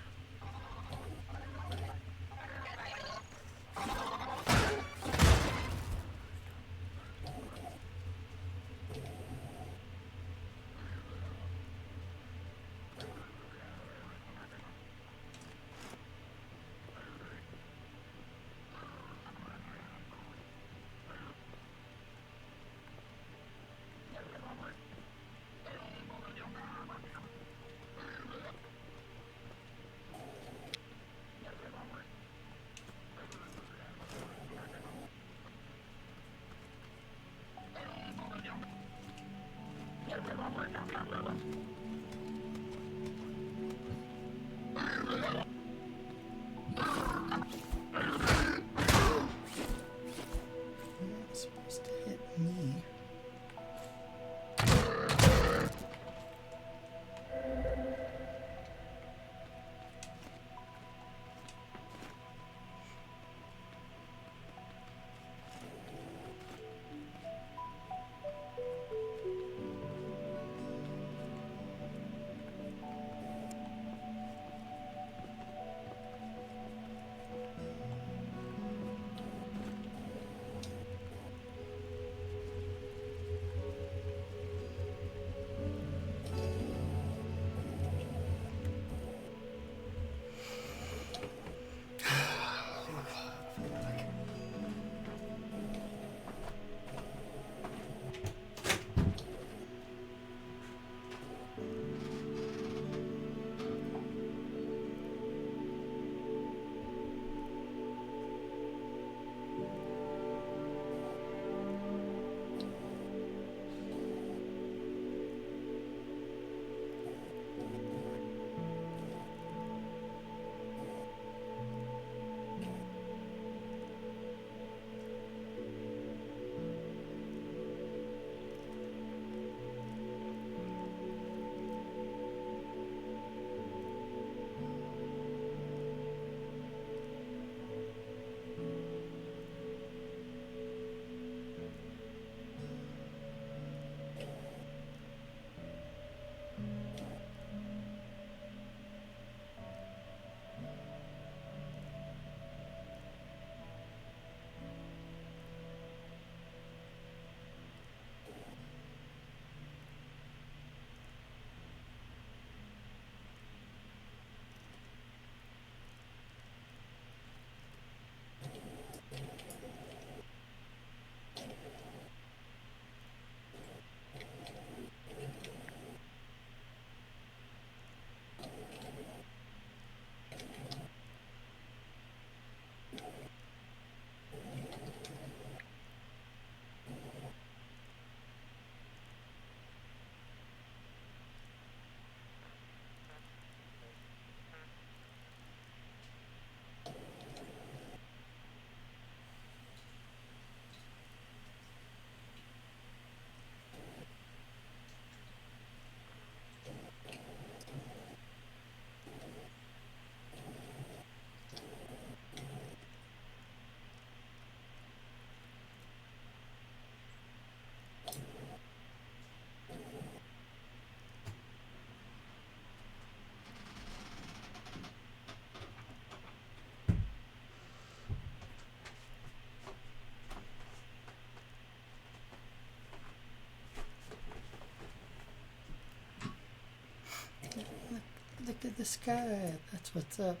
the sky. That's what's up.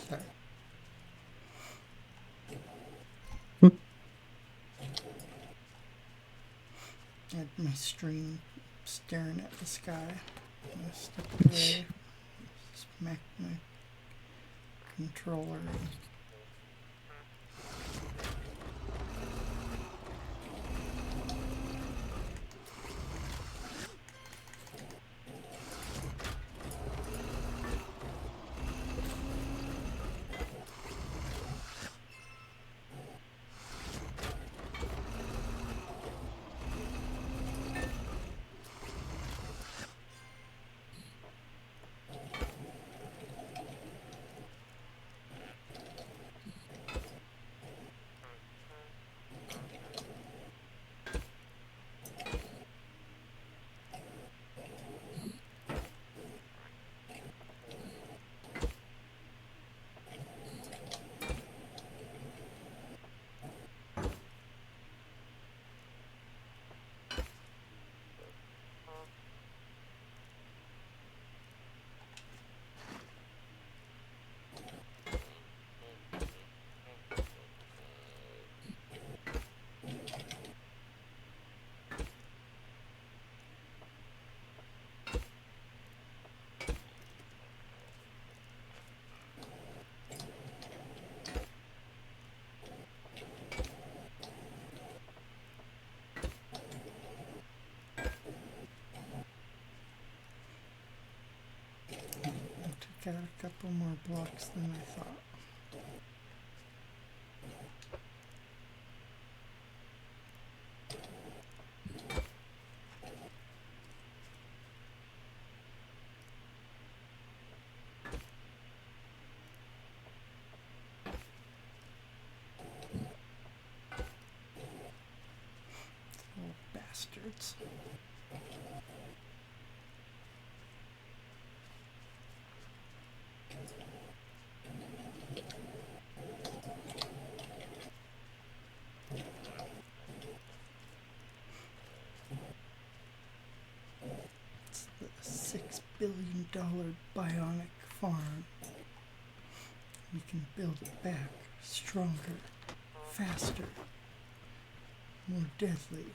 Sorry. I had my stream staring at the sky. I stepped away, smacked my controller. Got a couple more blocks than I thought. Little bastards. $6 billion bionic farm. We can build it back stronger, faster, more deadly.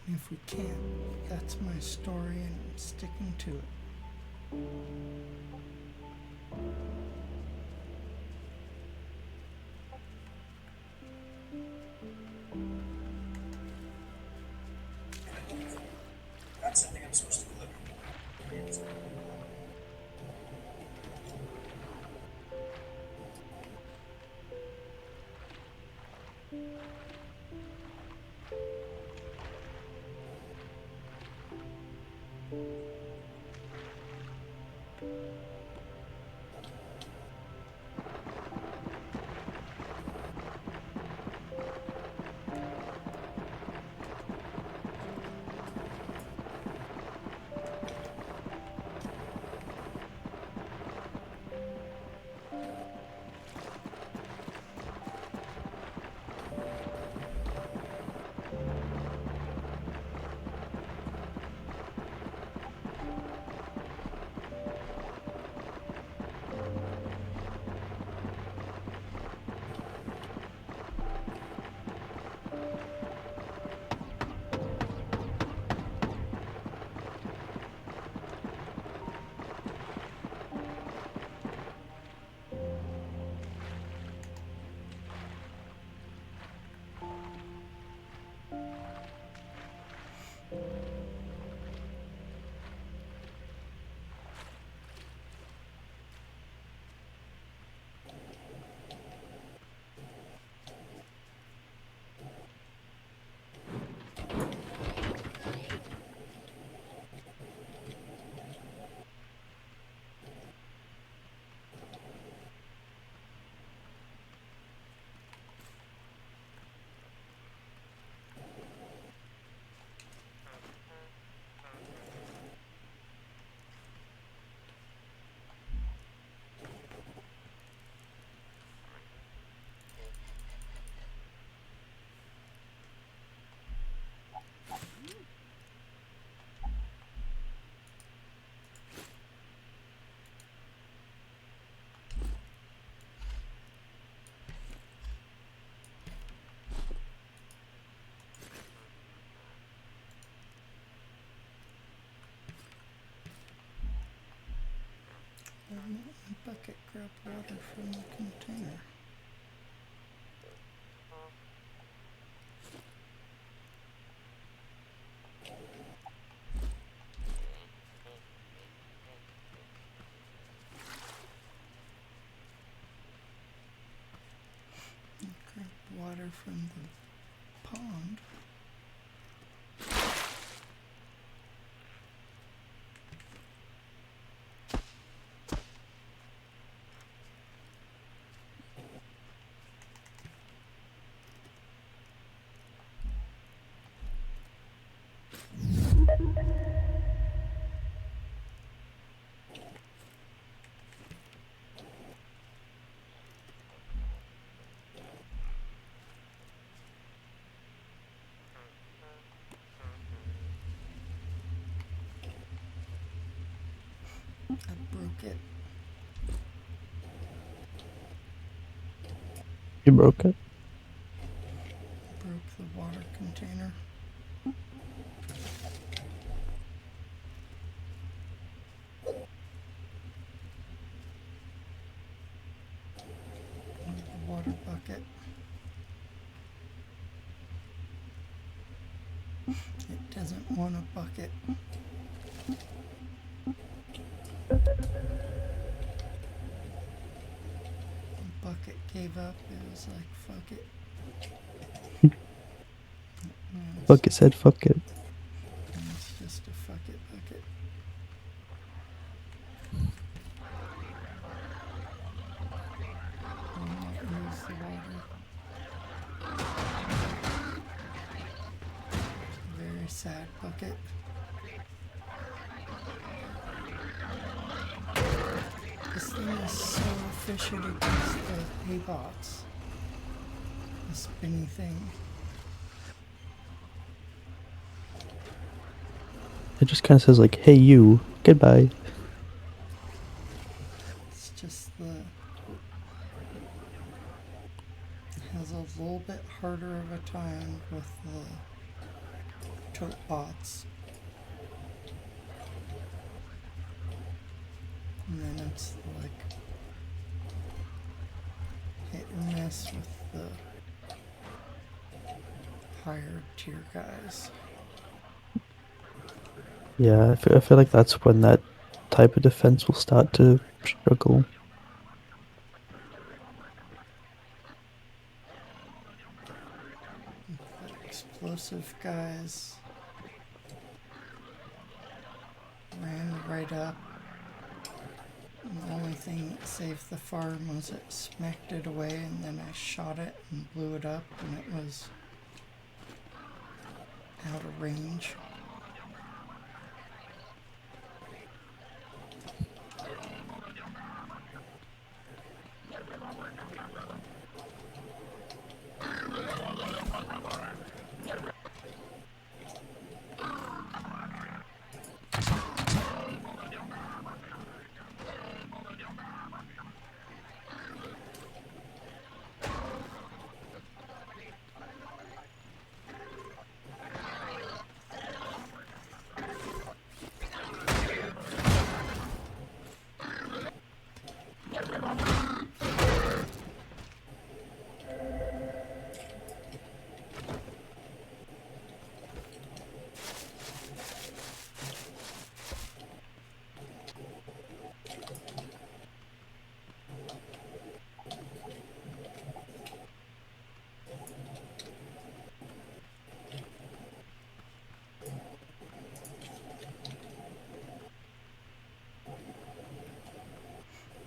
If we can't, that's my story and I'm sticking to it. That's something I'm supposed to deliver. bucket grab water from the container. Grab water from the pond. I broke it. You broke it? Broke the water container. The water bucket. It doesn't want a bucket. The bucket gave up. It was like, fuck it. Now it's- Bucket said fuck it. now it's just a fuck it bucket. Will not use the water. Very sad bucket. This thing is so efficient against the hay bots. The spinny thing. It just kind of says like, "Hey you, goodbye." It's just the has a little bit harder of a time with the tote bots. And then it's like hit or miss with the higher tier guys. Yeah, I feel like that's when that type of defense will start to struggle. The explosive guys ran right up. And the only thing that saved the farm was it smacked it away, and then I shot it and blew it up, and it was out of range.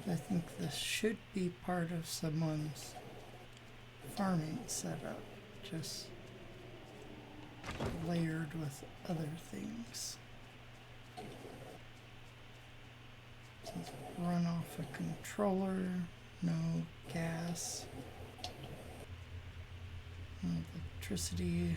I think this should be part of someone's farming setup, just layered with other things. It says run off a controller, no gas, no electricity.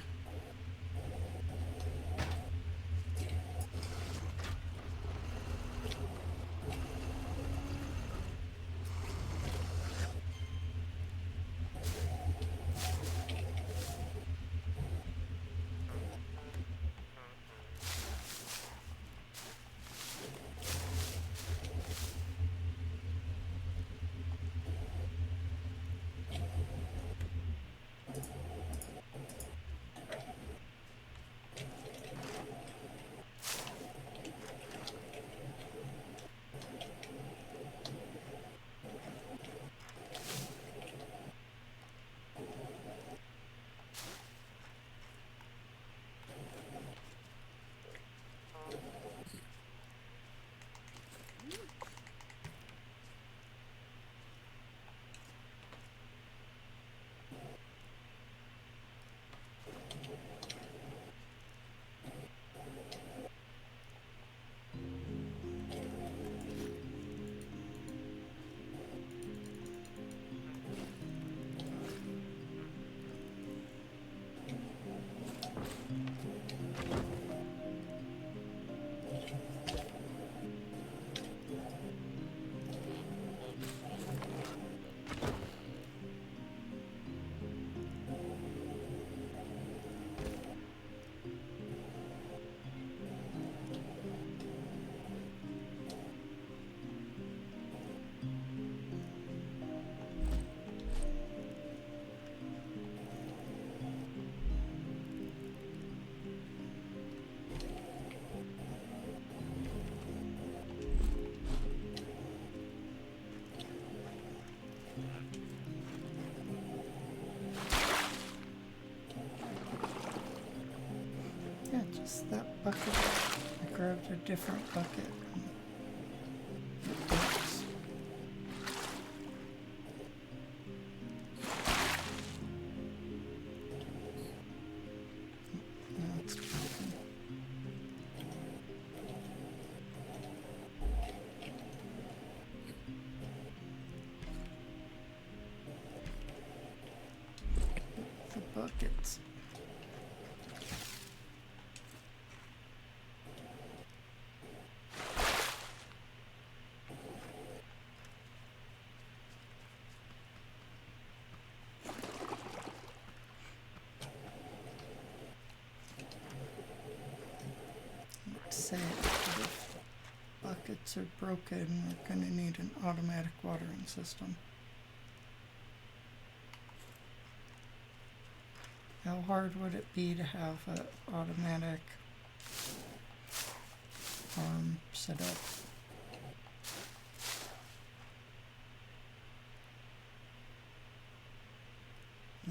use that bucket. I grabbed a different bucket. It works. Now it's broken. The buckets. Say if buckets are broken, we're going to need an automatic watering system. How hard would it be to have an automatic farm set up?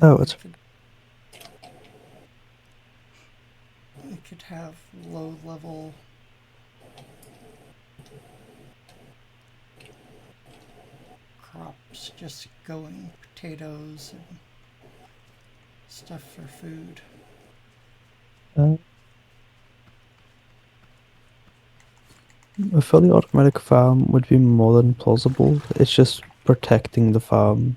Oh, it's We could have low level crops just going, potatoes and stuff for food. A fully automatic farm would be more than plausible. It's just protecting the farm.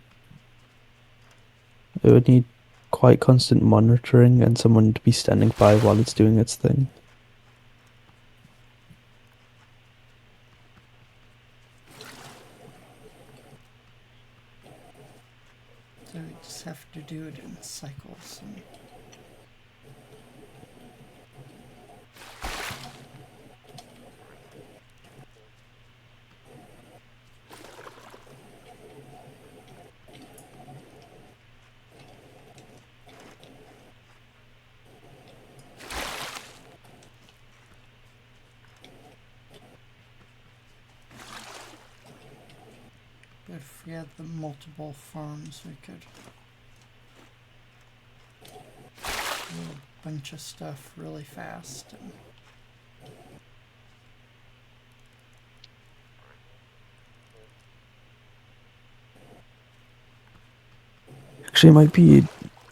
It would need quite constant monitoring and someone to be standing by while it's doing its thing. So we just have to do it in cycles. And but if we had the multiple farms, we could do a bunch of stuff really fast. And Actually, it might be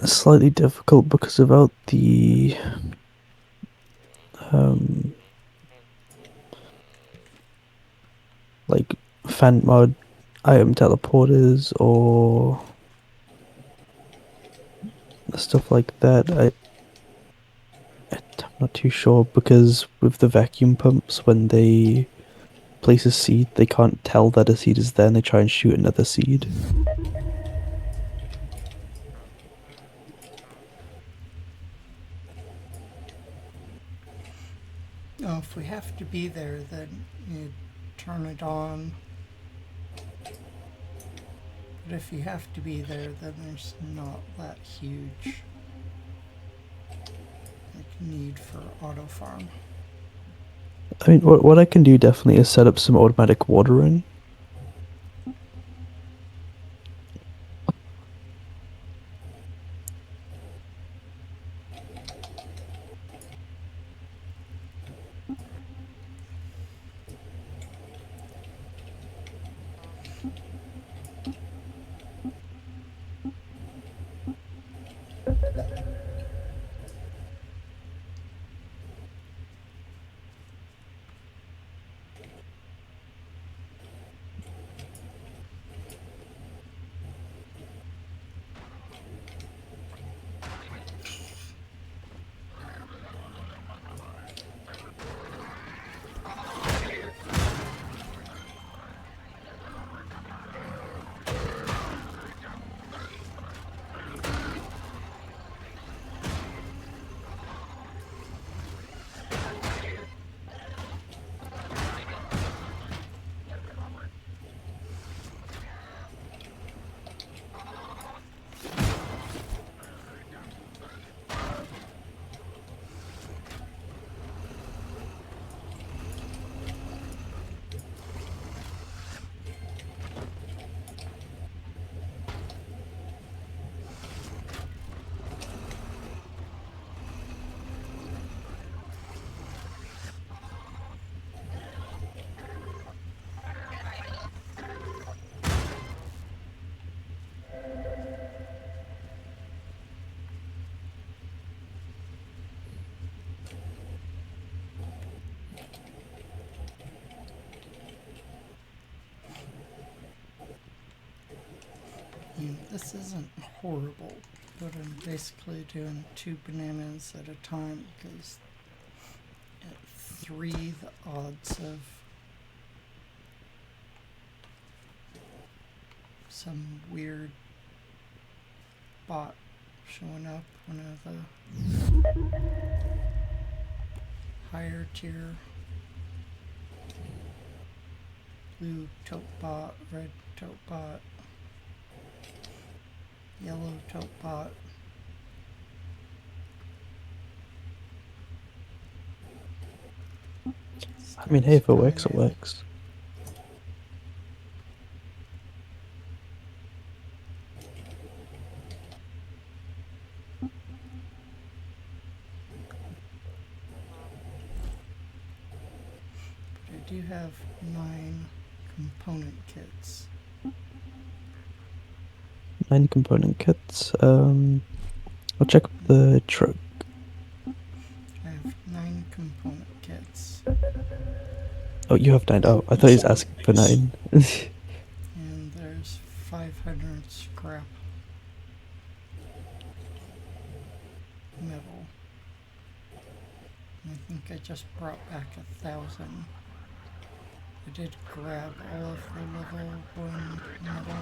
slightly difficult because without the like fan mod item teleporters or stuff like that. I'm not too sure because with the vacuum pumps, when they place a seed, they can't tell that a seed is there and they try and shoot another seed. oh, if we have to be there, then you turn it on. But if you have to be there, then there's not that huge need for auto farm. I mean, what I can do definitely is set up some automatic watering. This isn't horrible, but I'm basically doing 2 bananas at a time because at 3 the odds of some weird bot showing up, one of the higher tier blue tote bot, red tote bot, yellow tote bot. I mean, hey, if it works, it Coming in. works. But I do have 9 component kits. 9 component kits. I'll check the truck. I have 9 component kits, Oh, you have 9. Oh, I thought he was asking for 9. and there's 500 scrap metal. And I think I just brought back 1,000. I did grab all of the level 1 metal.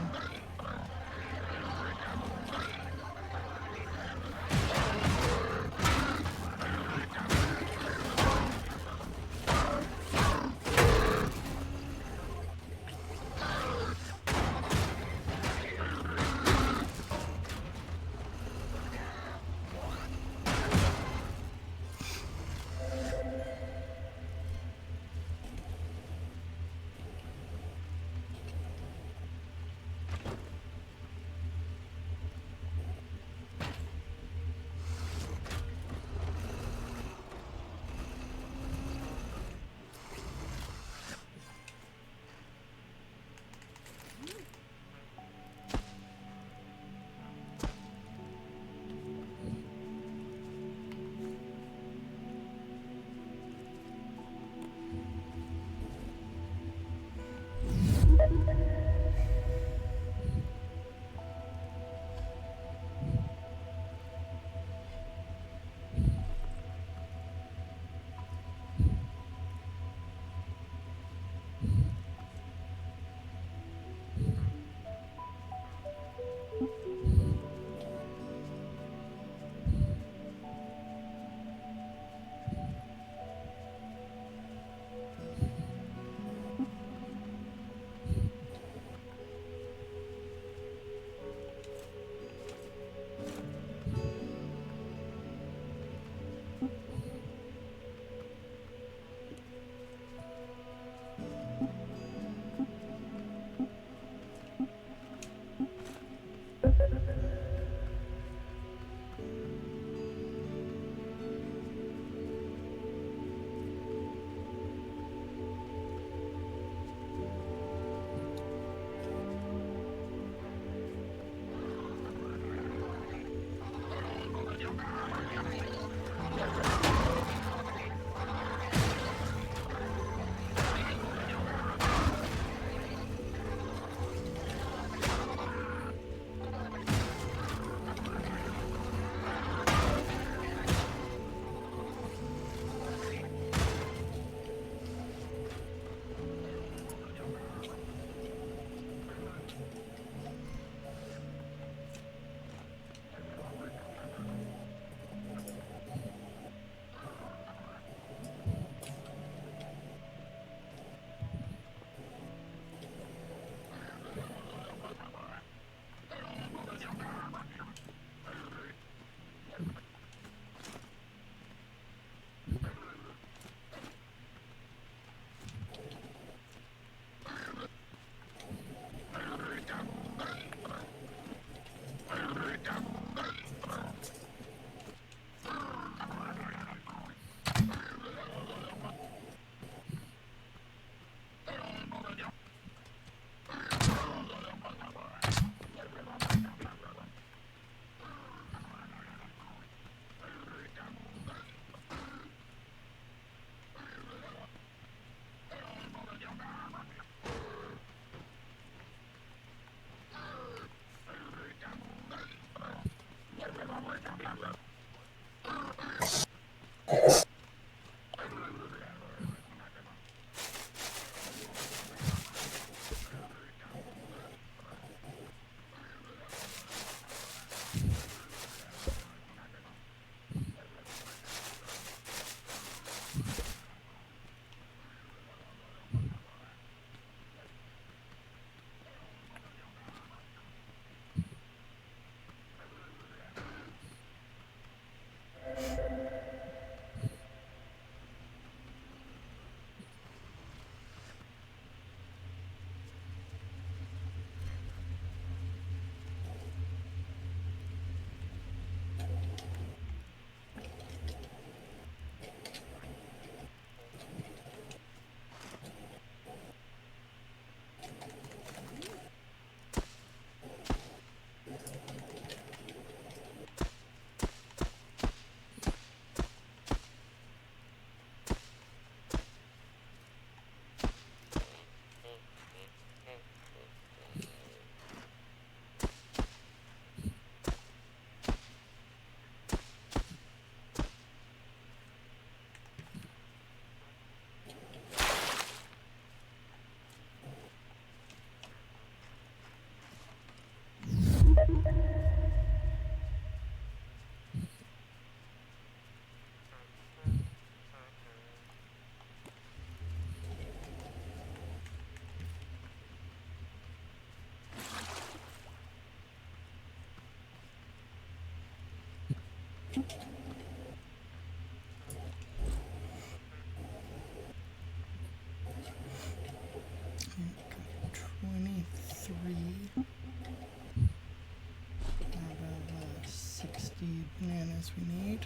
as we need.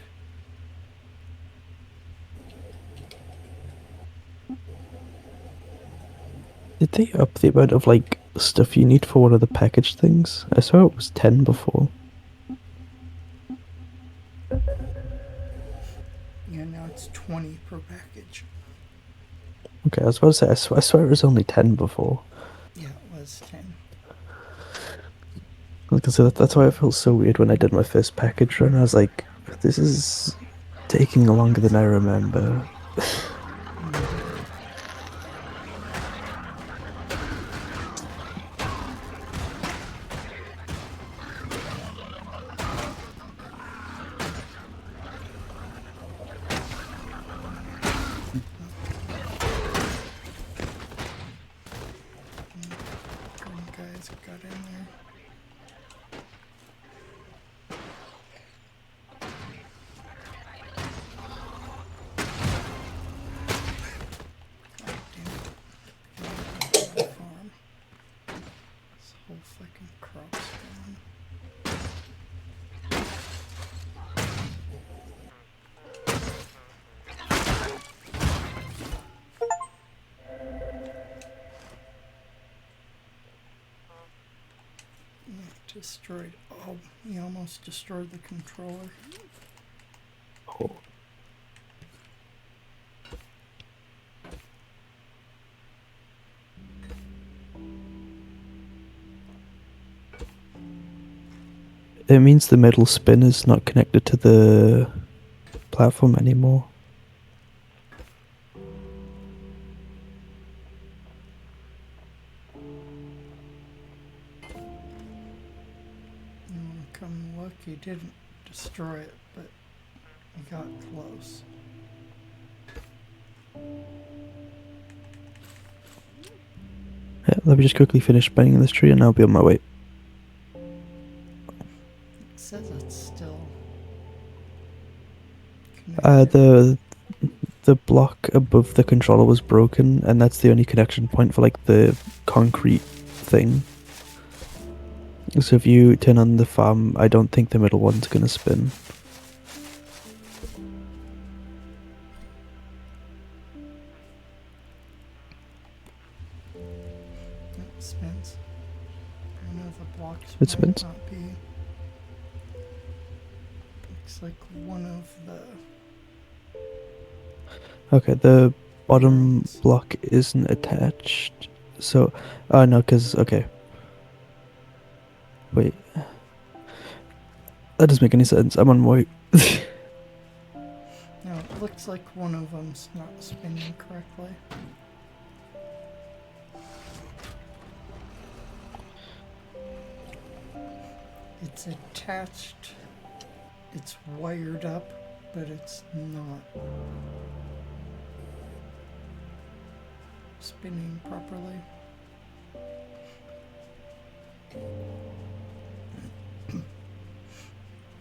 Did they up the amount of like stuff you need for one of the package things? I saw it was 10 before. Yeah, now it's 20 per package. Okay, I was about to say, I swear it was only 10 before. Yeah, it was 10. Like I said, that's why I felt so weird when I did my first package run. I was like, this is taking longer than I remember. Green guys got in there. God damn it. Get out of the farm. This whole fucking crop's gone. Destroyed. Oh, he almost destroyed the controller. Oh. It means the metal spin is not connected to the platform anymore. Come look, he didn't destroy it, but he got close. Yeah, let me just quickly finish banging this tree and I'll be on my way. It says it's still connected. The block above the controller was broken, and that's the only connection point for like the concrete thing. So if you turn on the farm, I don't think the middle one's gonna spin. It spins. I know the blocks It might spins? not be. Looks like one of the Okay, the bottom Right. block isn't attached. So, oh no, cause okay. Wait. That doesn't make any sense. I'm on my way. No, it looks like one of them's not spinning correctly. It's attached, it's wired up, but it's not spinning properly.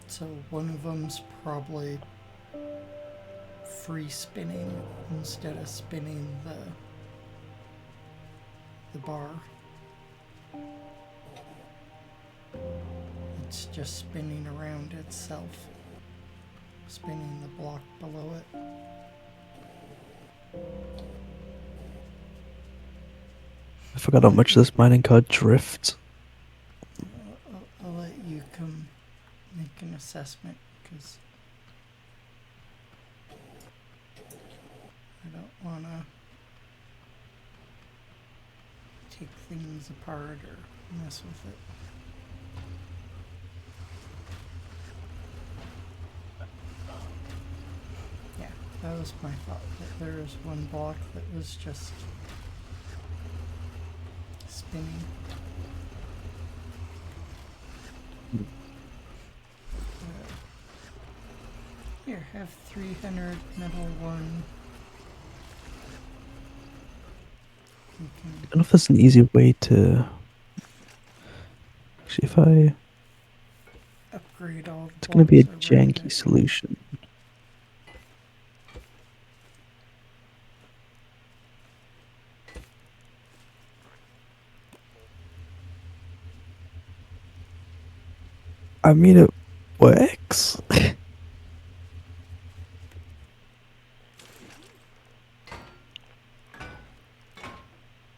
So one of them's probably free spinning instead of spinning the bar. It's just spinning around itself, spinning the block below it. I forgot how much this mining card drifts. I'll let you come make an assessment, because I don't want to take things apart or mess with it. Yeah, that was my thought, that there was one block that was just spinning. Here, have 300 metal one. You I can don't know if there's an easy way to. Actually, if I. upgrade all the It's gonna be a blocks around janky it. solution. I mean, it works.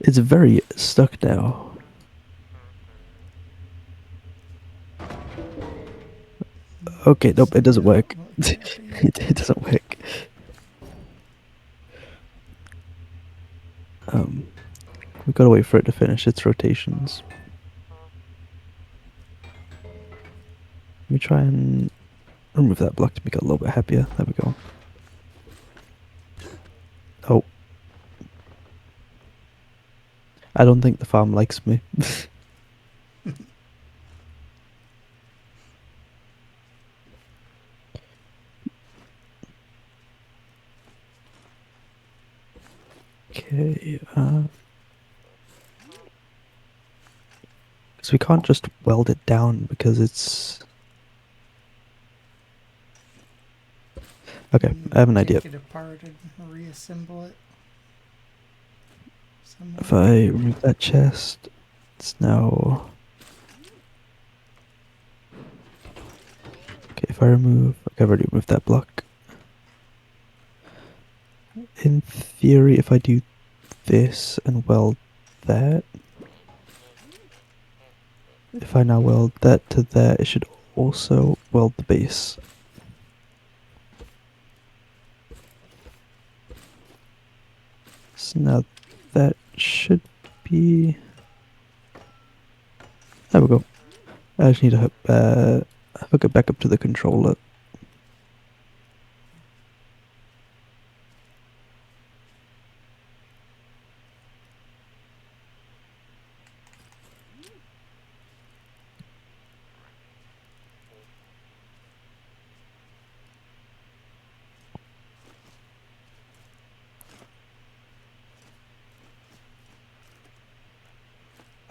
It's very stuck now. Okay, nope, it doesn't work. Well, it can't be. It doesn't work. Um, we've got to wait for it to finish its rotations. Let me try and remove that block to make it a little bit happier. There we go. Oh. I don't think the farm likes me. Okay, so we can't just weld it down because it's... Okay, I have an idea. Take it apart and reassemble it. If Somewhere. I remove that chest, it's now... Okay, if I remove... Okay, I've already removed that block. In theory, if I do this and weld that... If I now weld that to that, it should also weld the base. So now that should be... There we go. I just need to hook it back up to the controller.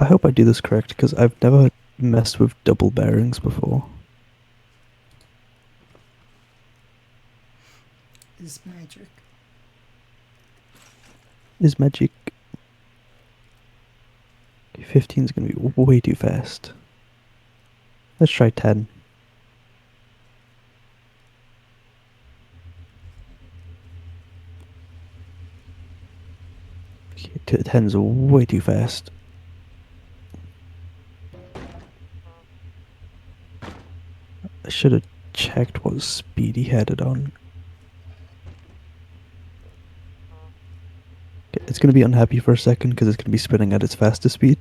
I hope I do this correct, because I've never messed with double bearings before. Is magic. Is magic... 15 is going to be way too fast. Let's try 10. Okay, 10 is way too fast. I should have checked what speed he had it on. Okay, it's going to be unhappy for a second because it's going to be spinning at its fastest speed.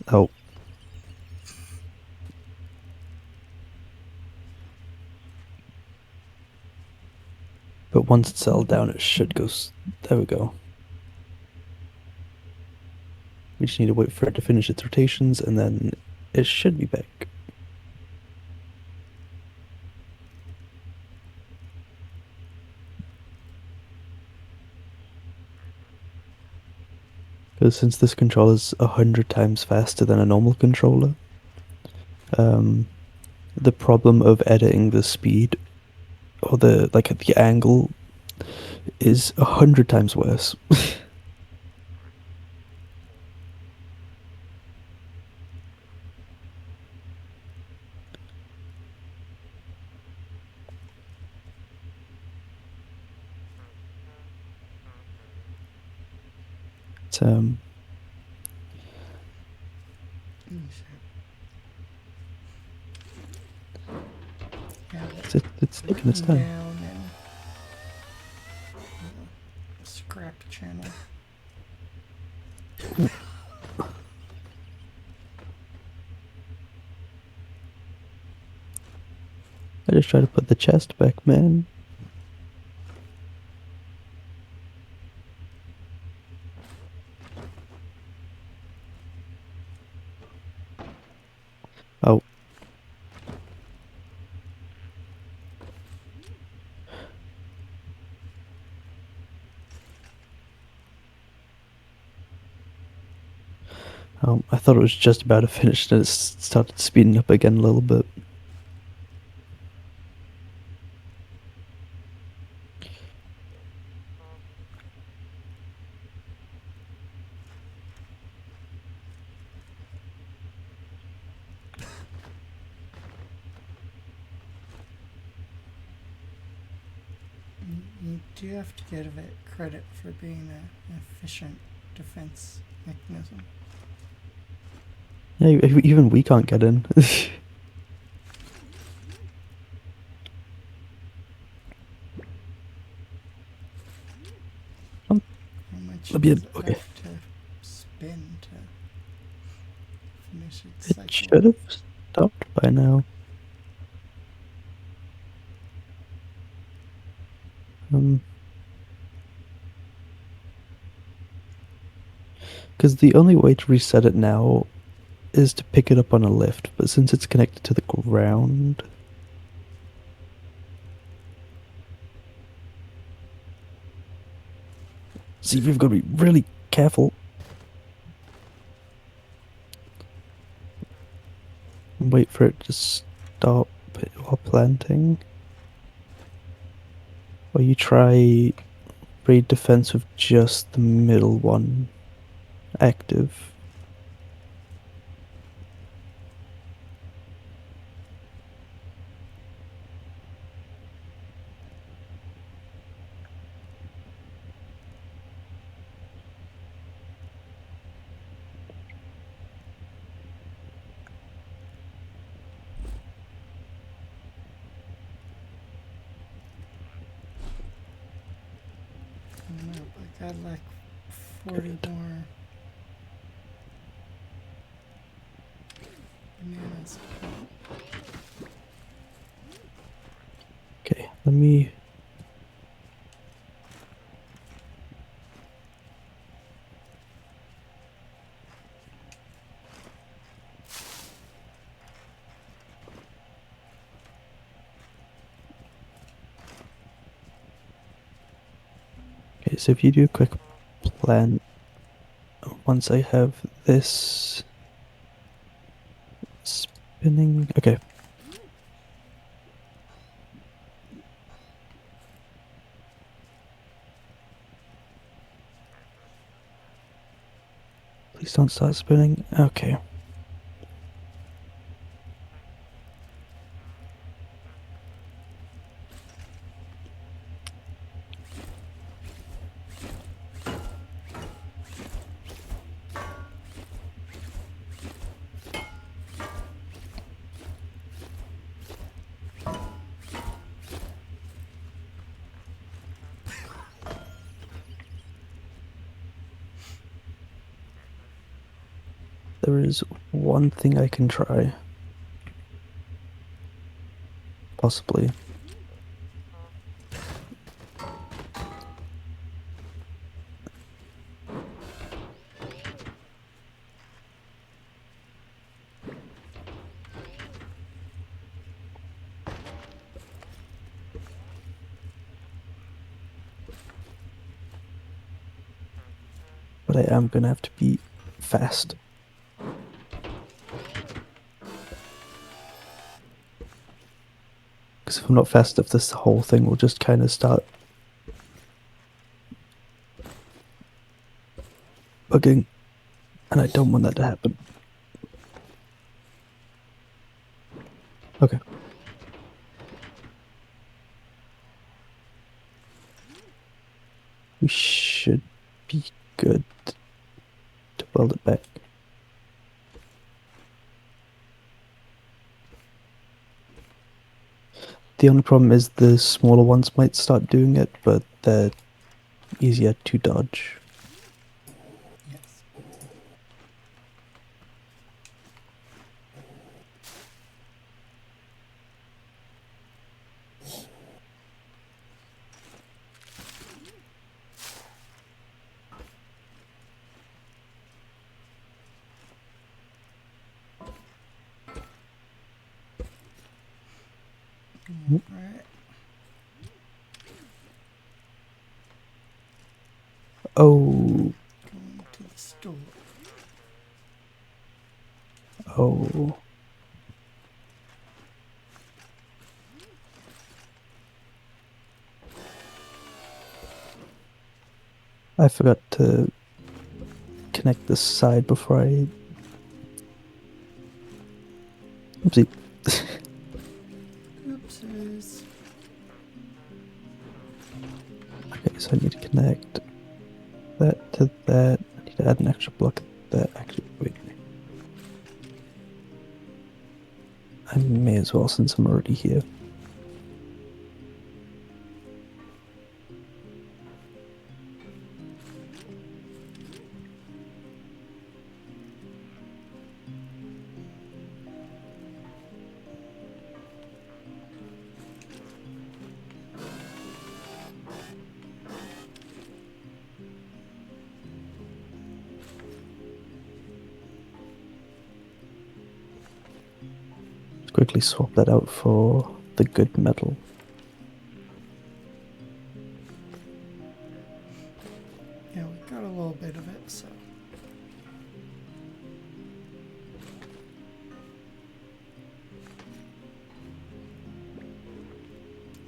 Oh. But once it's settled down, it should go... There we go. We just need to wait for it to finish its rotations, and then it should be back. Because since this controller is 100 times faster than a normal controller, the problem of editing the speed or the angle is 100 times worse. It's, Yeah, it's taking its down time. and scrap channel. I just try to put the chest back, man. Oh. I thought it was just about to finish and it started speeding up again a little bit. You do have to give it credit for being efficient defense mechanism. Yeah, even we can't get in. How much Let me does in. it Okay. have to spin to finish its It cycle? should have stopped by now. Because the only way to reset it now is to pick it up on a lift, but since it's connected to the ground... See, we've got to be really careful. And wait for it to stop it while planting. Or you try raid defense with just the middle one active. Nope, I got like 40 Good. more bananas. Okay, let me... Okay, so if you do a quick plan, once I have this spinning... Okay. Please don't start spinning. Okay. There is one thing I can try. Possibly. But I am gonna have to be fast. Because if I'm not fast enough, this whole thing will just kind of start bugging. And I don't want that to happen. Okay. We should be good to weld it back. The only problem is the smaller ones might start doing it, but they're easier to dodge. Yes. Alright. Oh, Going to the store. oh. I forgot to connect this side before I... Oopsie. Oopsies. Okay, so I need to connect that to that. I need to add an extra block there. Actually, wait. I may as well since I'm already here. Let's quickly swap that out for the good metal. Yeah, we've got a little bit of it, so.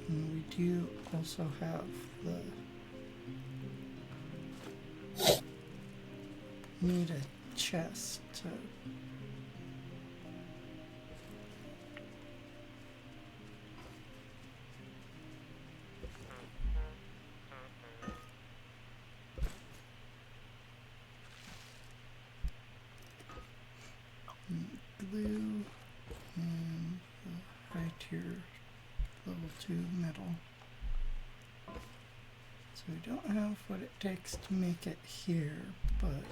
And we do also have the. Need a chest to. Glue and high tier level 2 metal. So we don't have what it takes to make it here, but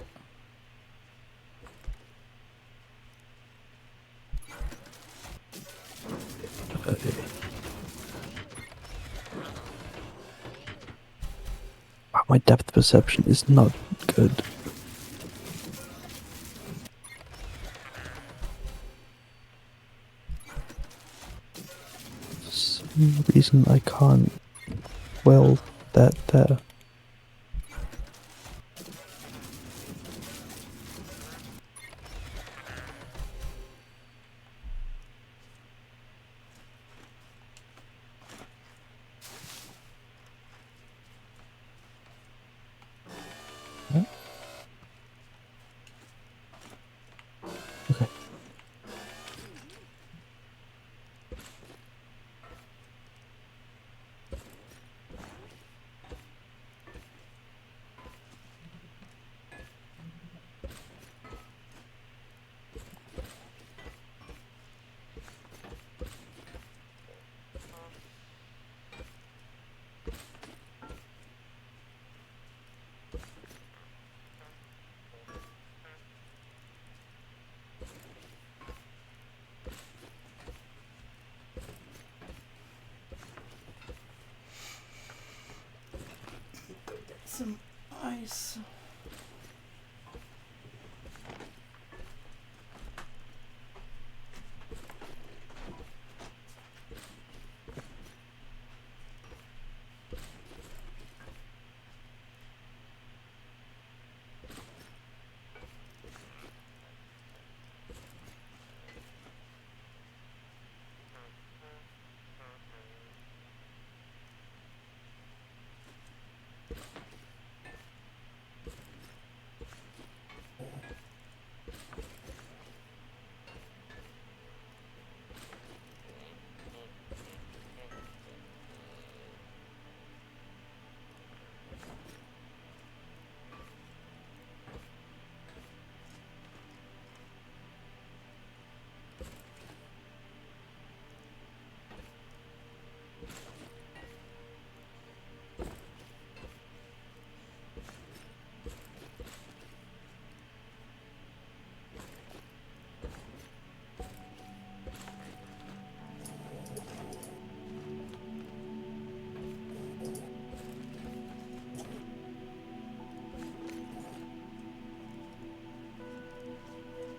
My depth perception is not good. For some reason I can't weld that there. Okay. some ice.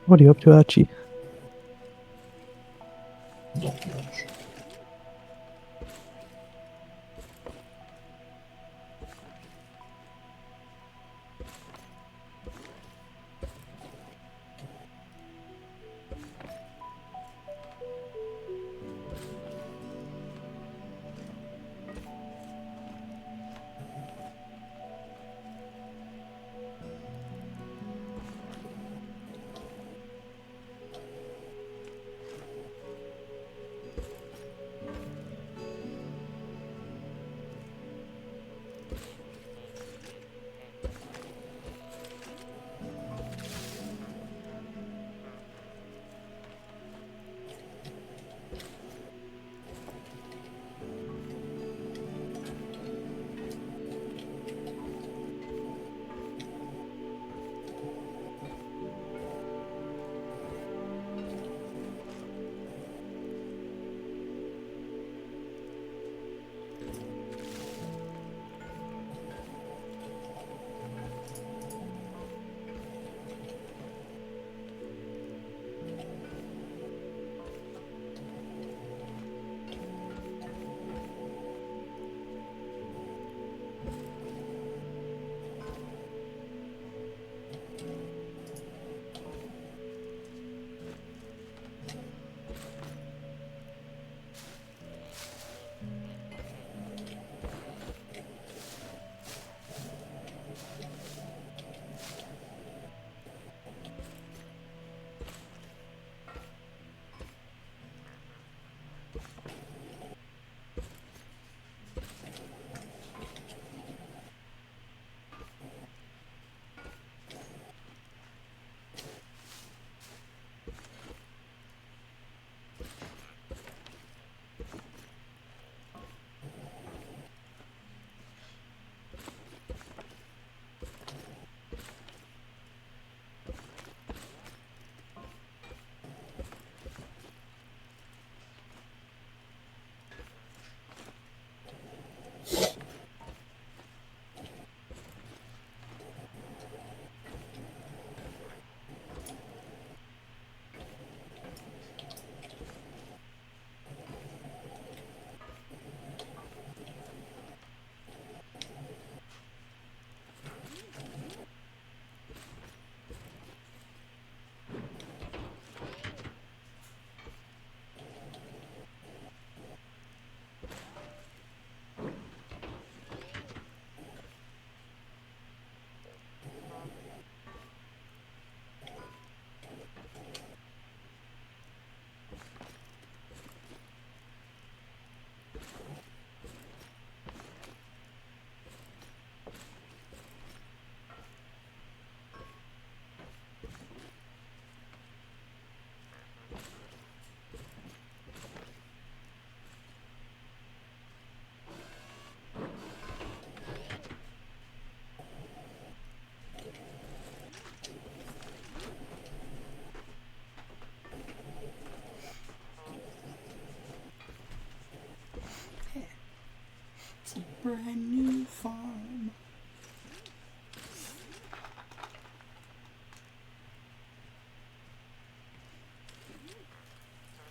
What are you up to, Archie? Not much. brand new farm.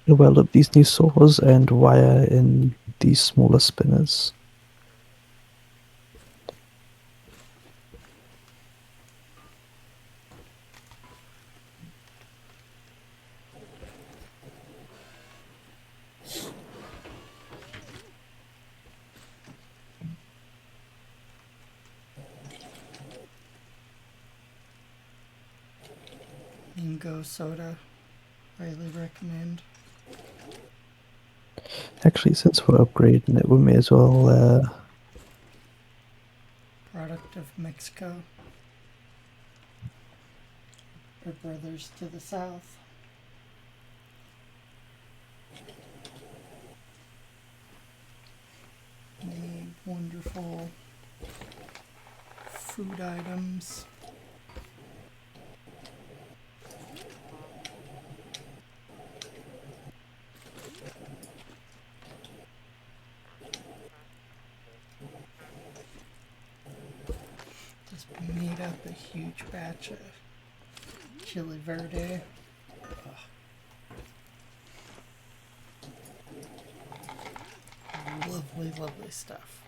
I'll weld up these new saws and wire in these smaller spinners. Mingo soda. Highly recommend. Actually, since we're upgrading it, we may as well. Product of Mexico. Our brothers to the south. Made wonderful food items. Just made up a huge batch of chili verde. Lovely, lovely stuff.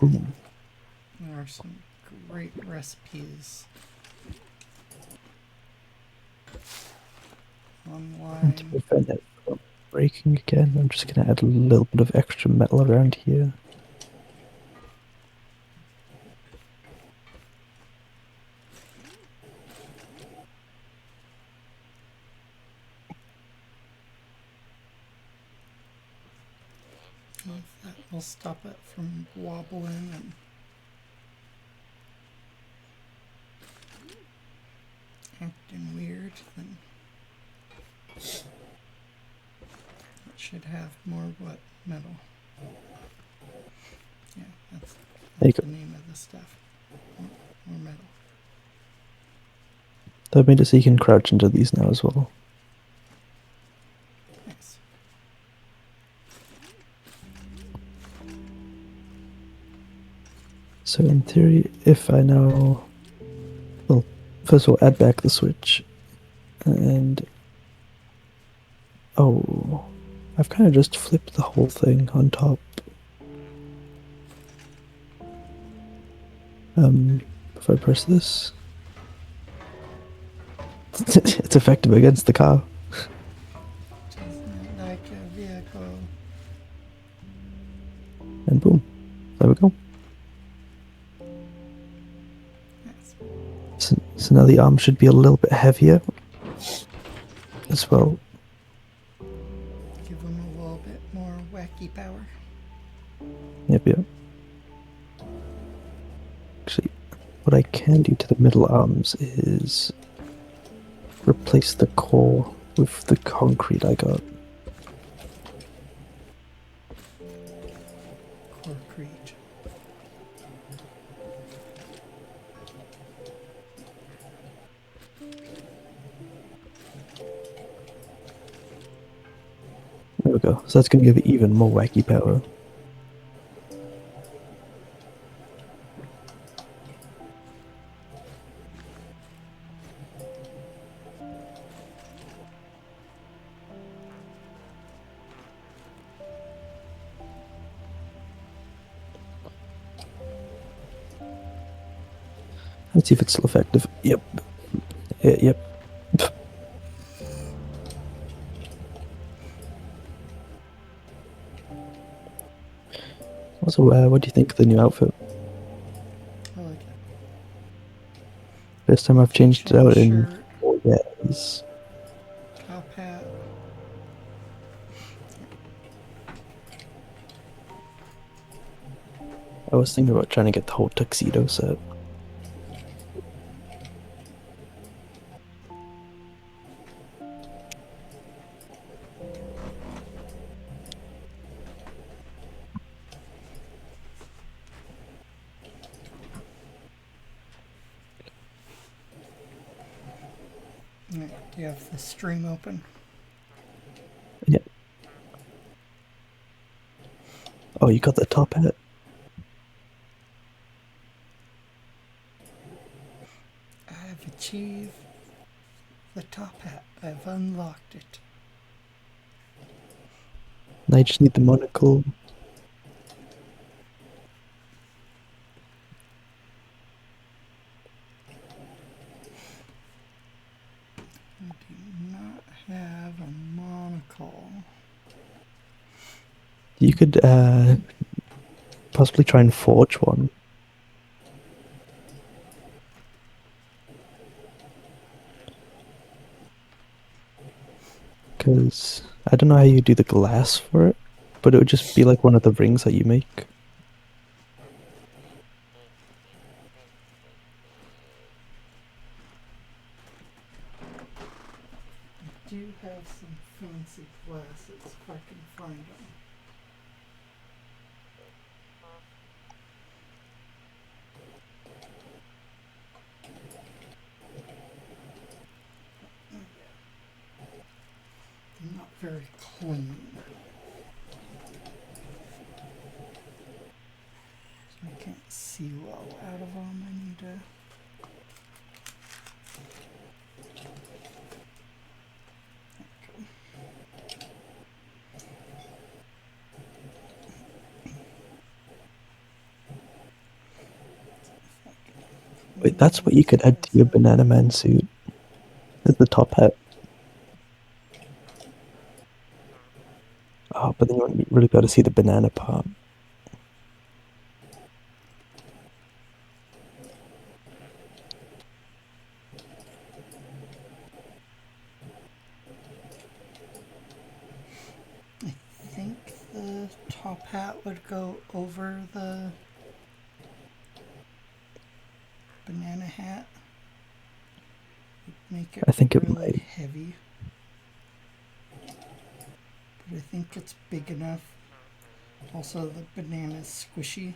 Ooh. There are some great recipes And to online. prevent it from breaking again, I'm just going to add a little bit of extra metal around here. If that will stop it from wobbling and acting weird, then it should have more what metal. Yeah, that's There you the go. name of the stuff. More metal. That made it so you can crouch into these now as well. Nice. So in theory, if I now... Well, first of all, add back the switch. And... Oh... I've kind of just flipped the whole thing on top. If I press this... it's effective against the car. Isn't it like a vehicle? And boom. There we go. Yes. So now the arm should be a little bit heavier as well. Give them a little bit more wacky power. Yep. Actually, what I can do to the middle arms is replace the core with the concrete I got. Concrete. There we go. So that's going to give it even more wacky power. Let's see if it's still effective. Yep. Yep. Also, what do you think of the new outfit? I like it. First time I've changed it out in Shirt, 4 years. top hat. I was thinking about trying to get the whole tuxedo set. Yeah. Do you have the stream open? Yeah. Oh, you got the top hat? I've achieved the top hat. I've unlocked it. I just need the monocle. I do not have a monocle. You could possibly try and forge one. Because I don't know how you do the glass for it, but it would just be like one of the rings that you make. I do have some fancy glasses if I can find them. They're not very clean. So I can't see well out of them. I need to. Wait, that's what you could add to your Banana Man suit. Is the top hat. Oh, but then you wouldn't really be able to see the banana part. I think the top hat would go over the banana hat. It'd make it I think it really might. heavy. But I think it's big enough. Also, the banana's squishy,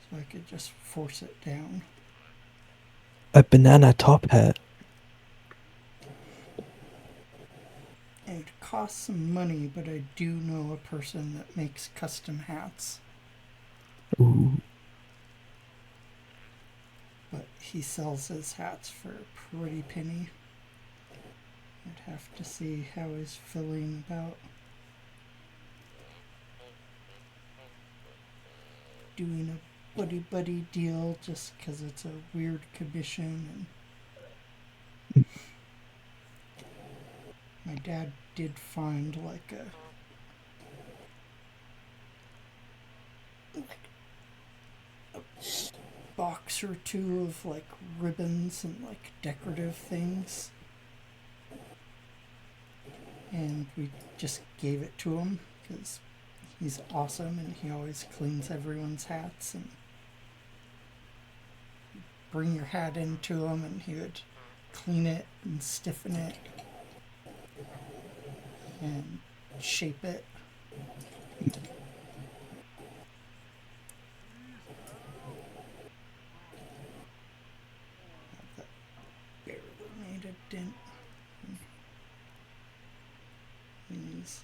so I could just force it down. A banana top hat. It costs some money, but I do know a person that makes custom hats. Ooh. But he sells his hats for a pretty penny. I'd have to see how he's feeling about doing a buddy deal just because it's a weird commission. And my dad did find like a box or two of like ribbons and like decorative things, and we just gave it to him because he's awesome and he always cleans everyone's hats. And bring your hat into him and he would clean it and stiffen it and shape it. That barely made a dent in these.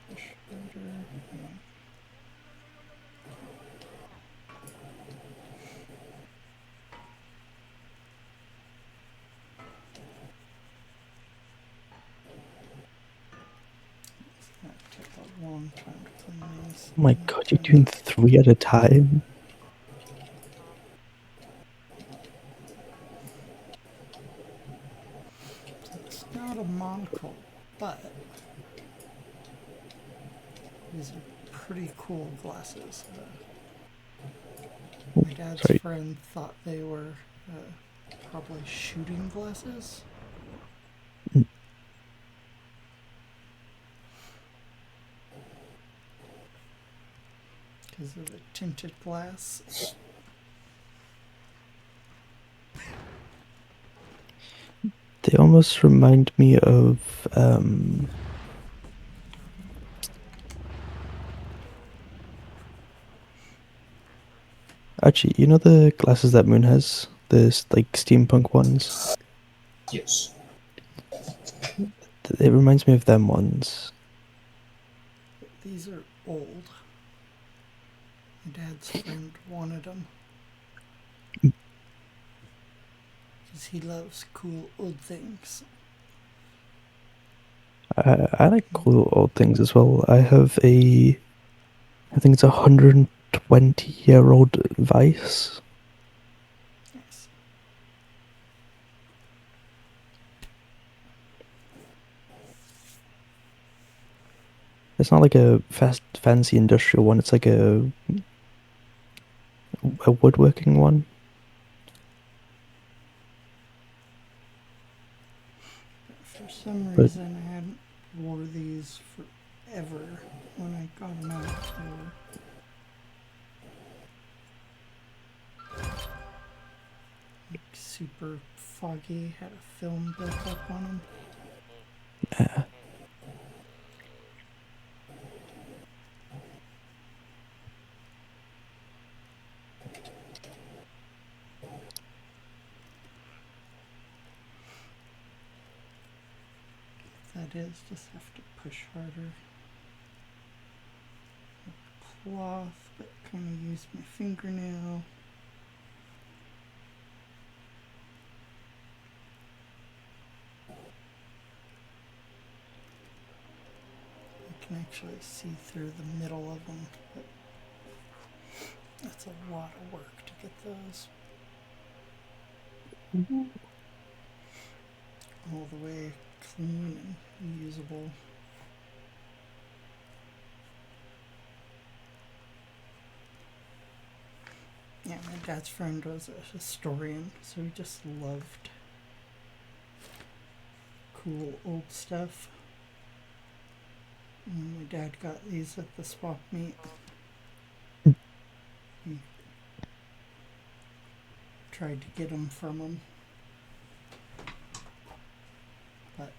Push better. Yeah. That took a long time to clean these. Oh my god, you're doing 3 at a time? It's not a monocle, but these are pretty cool glasses. My dad's Sorry. friend thought they were probably shooting glasses. Mm. Because of the tinted glass. They almost remind me of Actually, you know the glasses that Moon has? The like steampunk ones? Yes. It reminds me of them ones. These are old. My dad's friend wanted them. Because he loves cool old things. I like cool old things as well. I have I think it's a 120-year-old Vice. Yes. It's not like a fancy industrial one. It's like a woodworking one. But for some But reason, I hadn't wore these forever when I got them out. They were like super foggy, had a film built up on them. That is, just have to push harder. Cloth, but kind of use my fingernail. I can actually see through the middle of them, but that's a lot of work to get those all the way clean and usable. Yeah, my dad's friend was a historian, so he just loved cool old stuff. And my dad got these at the swap meet. He tried to get them from him, but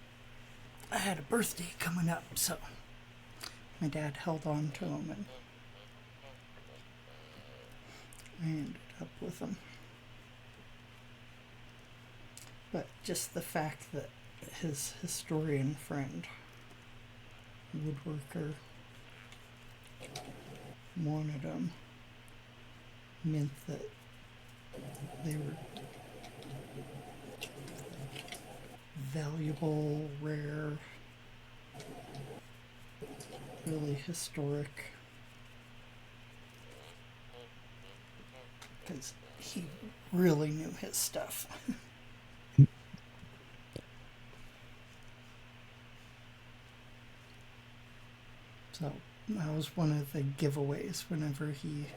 I had a birthday coming up, so my dad held on to them, and I ended up with them. But just the fact that his historian friend, woodworker, wanted them meant that they were valuable, rare, really historic. Because he really knew his stuff. So that was one of the giveaways whenever he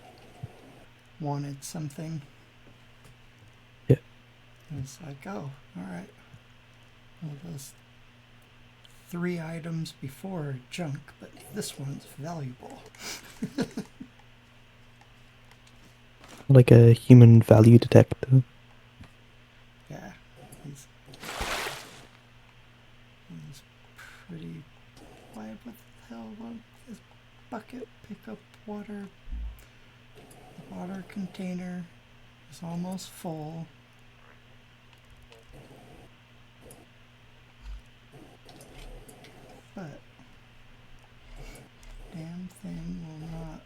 wanted something. Yeah. It was like, oh, all right. Well, those 3 items before are junk, but this one's valuable. like a human value detector. Yeah, he's pretty. Why? What the hell? What? This bucket pick up water. The water container is almost full. But damn thing will not.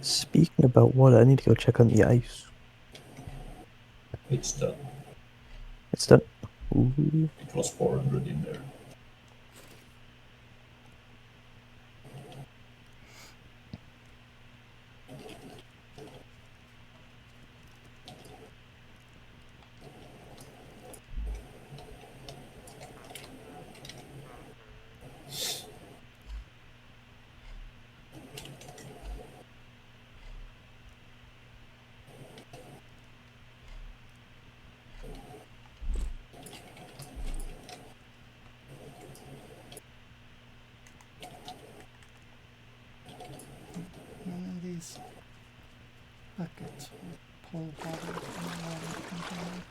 Speaking about water, I need to go check on the ice. It's done. It's done. Ooh. It was 400 in there. None of these buckets will pull water from the water container.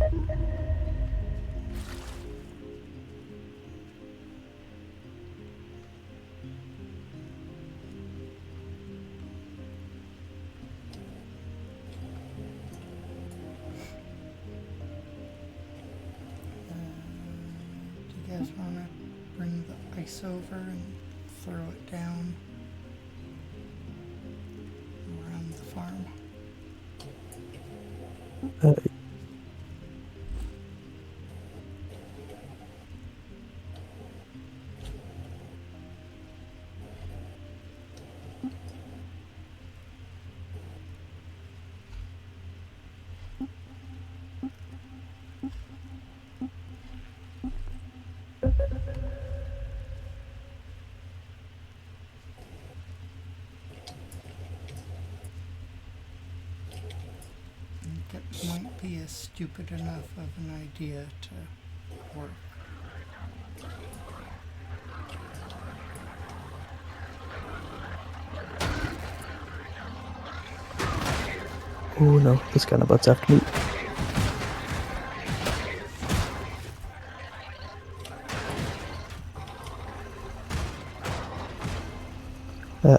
Do you guys want to bring the ice over and throw it down around the farm? Uh, That might be a stupid enough of an idea to work. oh no, the Scanabot's after me.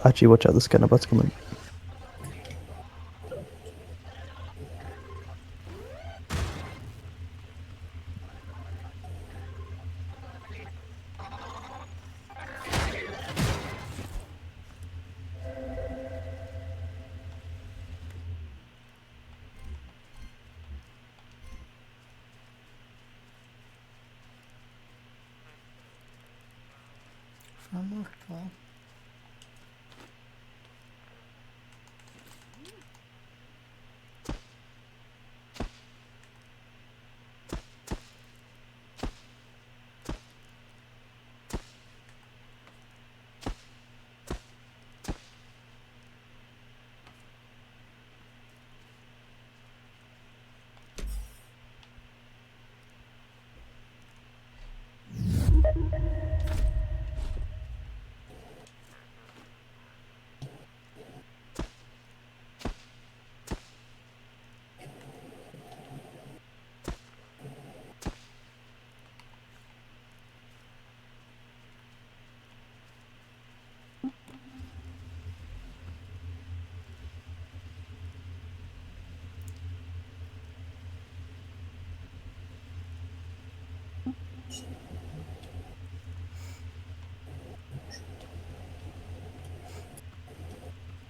Actually, watch out, the Scanabot's coming. Farm worked well.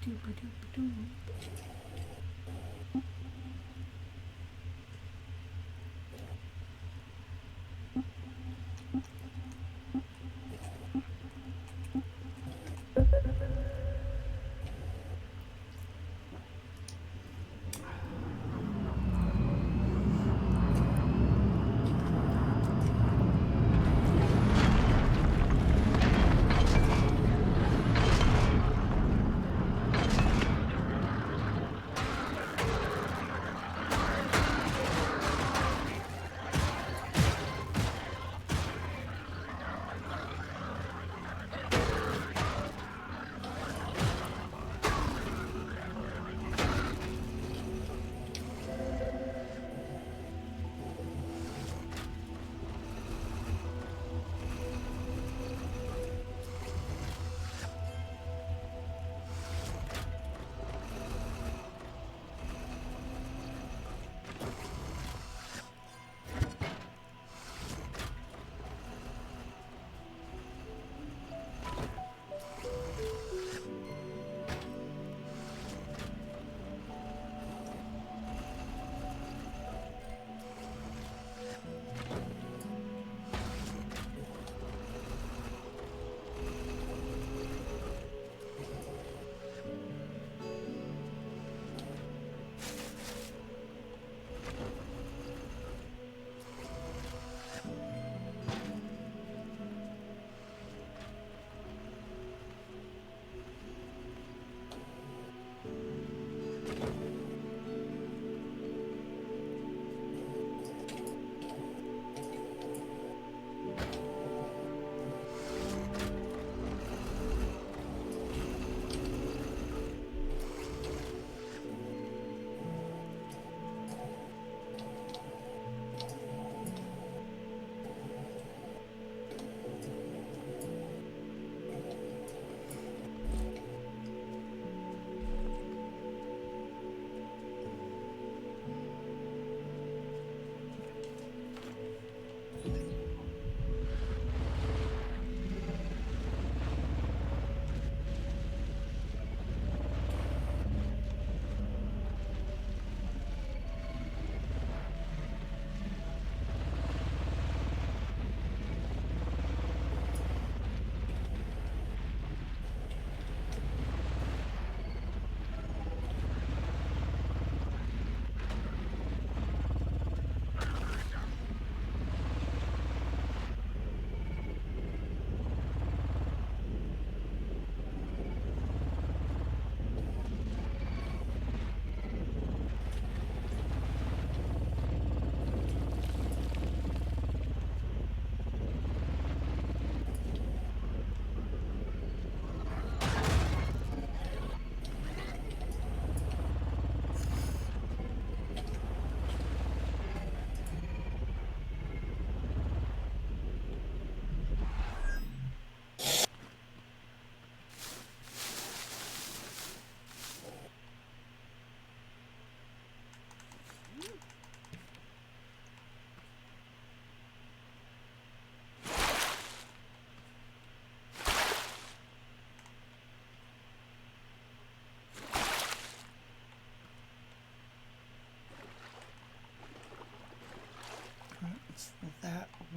Doo-ba-doo-ba-doo.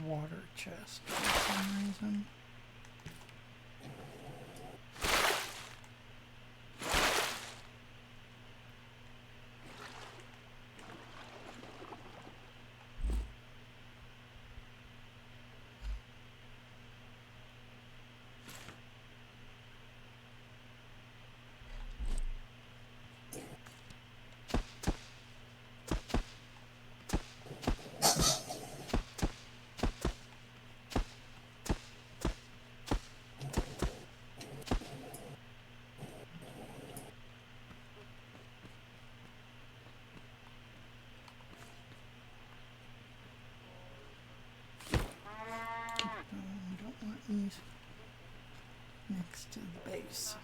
water chest for some reason. We don't want these next to the base.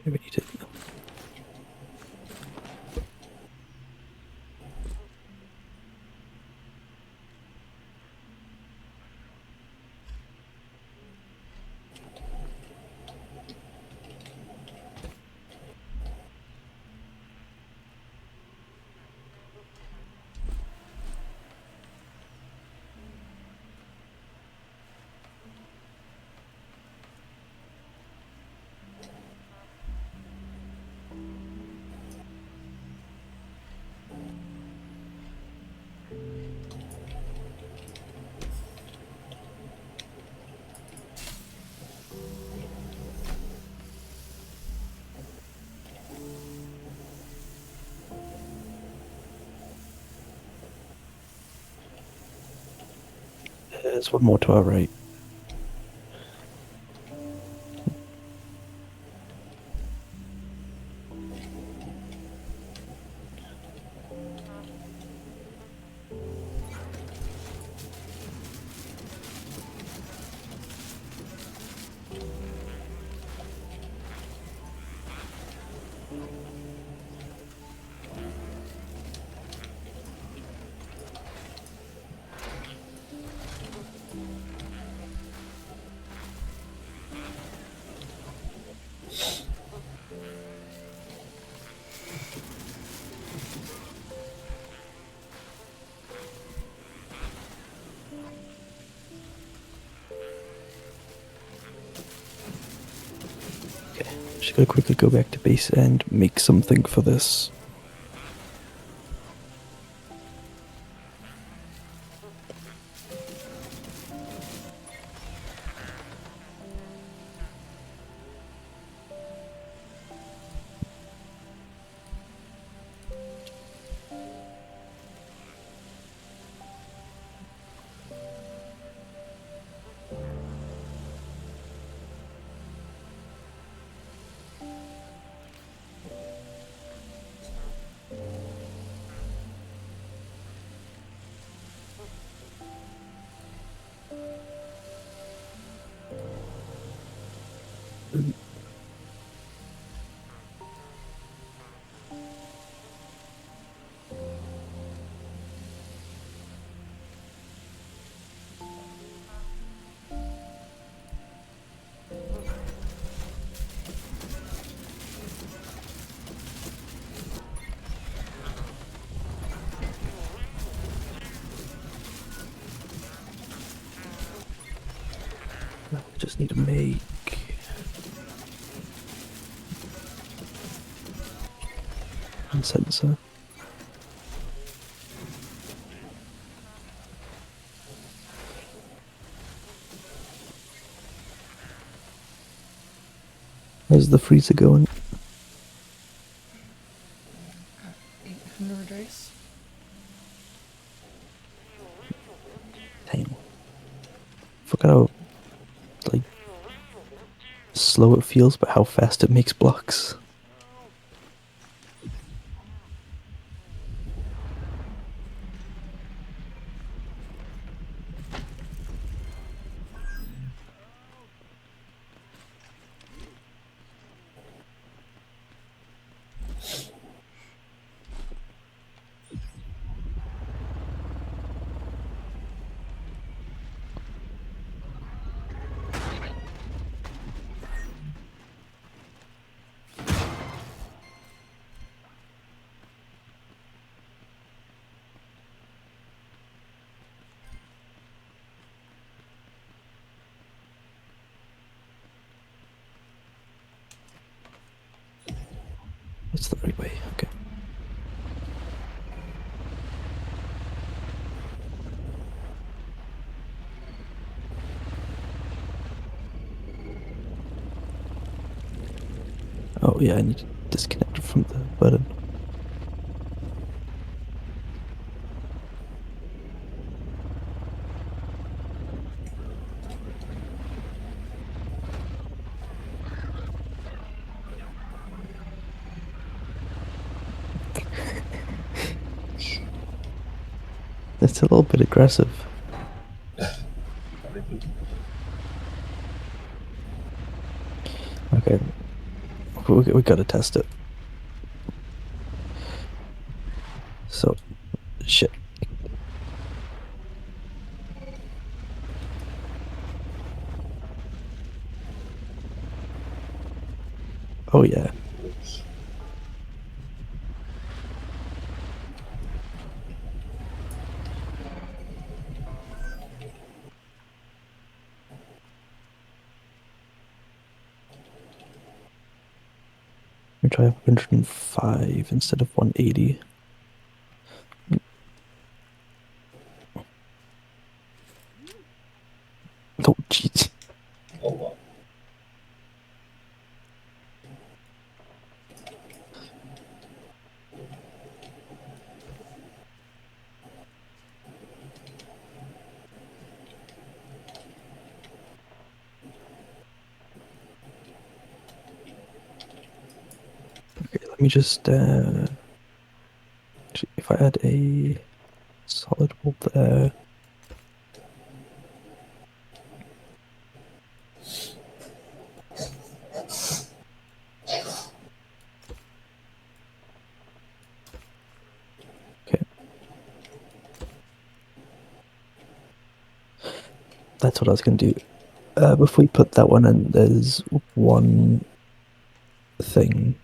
Maybe we need to. There's one more to our right. Okay, just gotta quickly go back to base and make something for this. I just need to make one sensor. How's the freezer going? 800 dice. Damn. Forgot how like slow it feels, but how fast it makes blocks. That's the right way. Okay. Oh yeah, I need to disconnect it from the button. That's a little bit aggressive. Okay, we gotta test it. So, shit. Oh yeah. We try 105 instead of 180. Oh jeez. Oh wow. Okay, let me just if I add a solid wall there. Okay. That's what I was gonna do. Before we put that one in, there's one thing.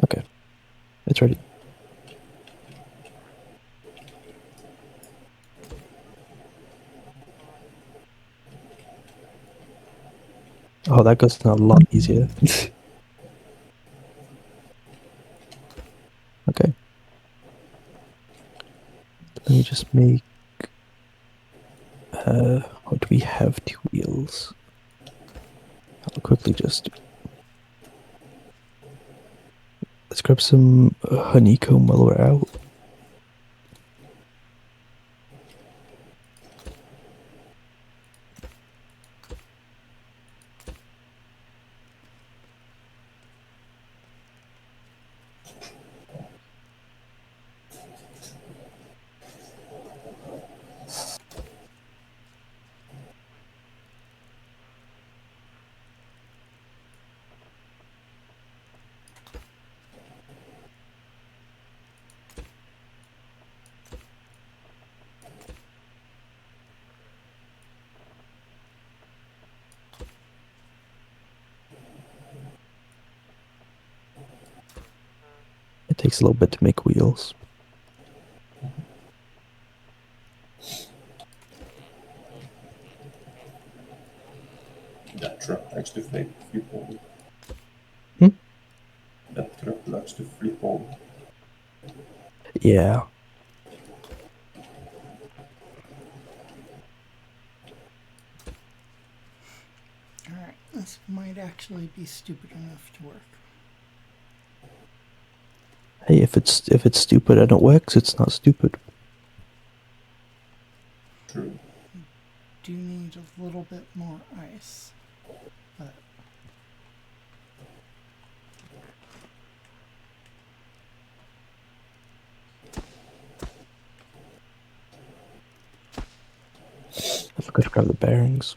Okay, it's ready. Oh, that goes a lot easier. Okay. Let me just make. What do we have? 2 wheels. I'll quickly just. Let's grab some honeycomb while we're out. takes a little bit to make wheels. That truck likes to flip over. Hmm? That truck likes to flip over. Yeah. Alright, this might actually be stupid enough to work. Hey, if it's stupid and it works, it's not stupid. True. Do need a little bit more ice, but I forgot to grab the bearings.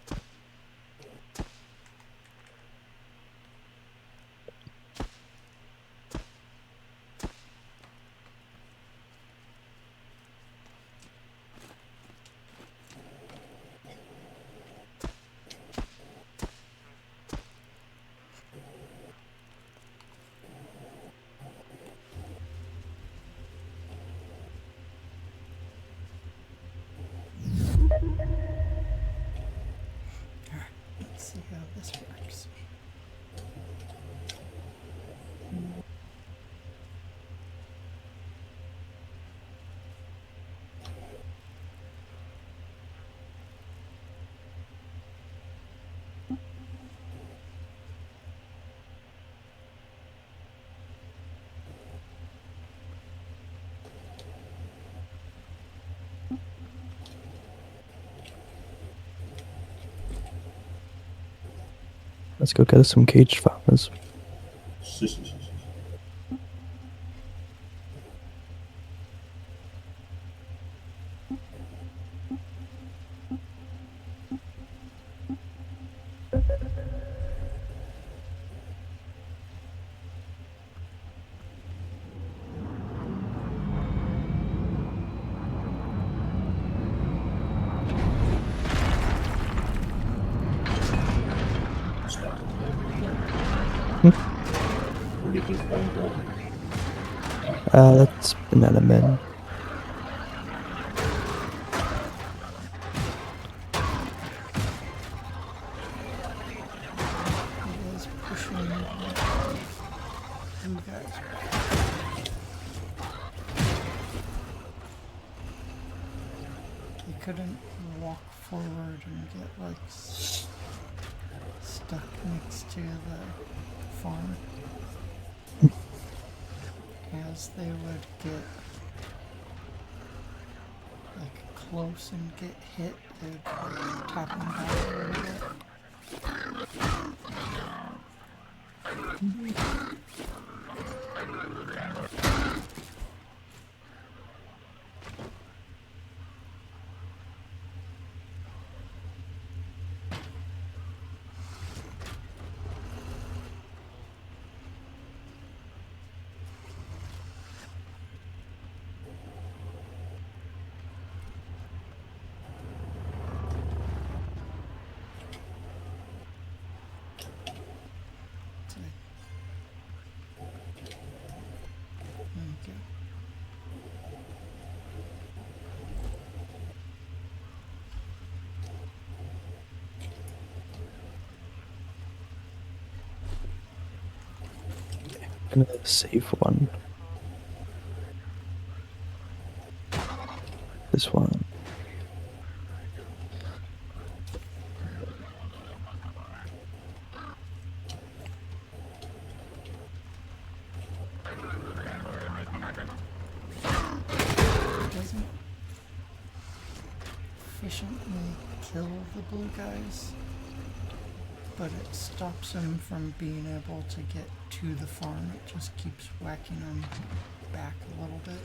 let's see how this works. Let's go get us some caged farmers. That's Banana Men. He is pushing you guys. You couldn't walk forward and get like stuck next to the farm. As they would get like close and get hit, it would like, tap them back a little bit. Okay. I'm gonna save one. This one. Doesn't efficiently kill the blue guys, but it stops them from being able to get to the farm. It just keeps whacking them back a little bit.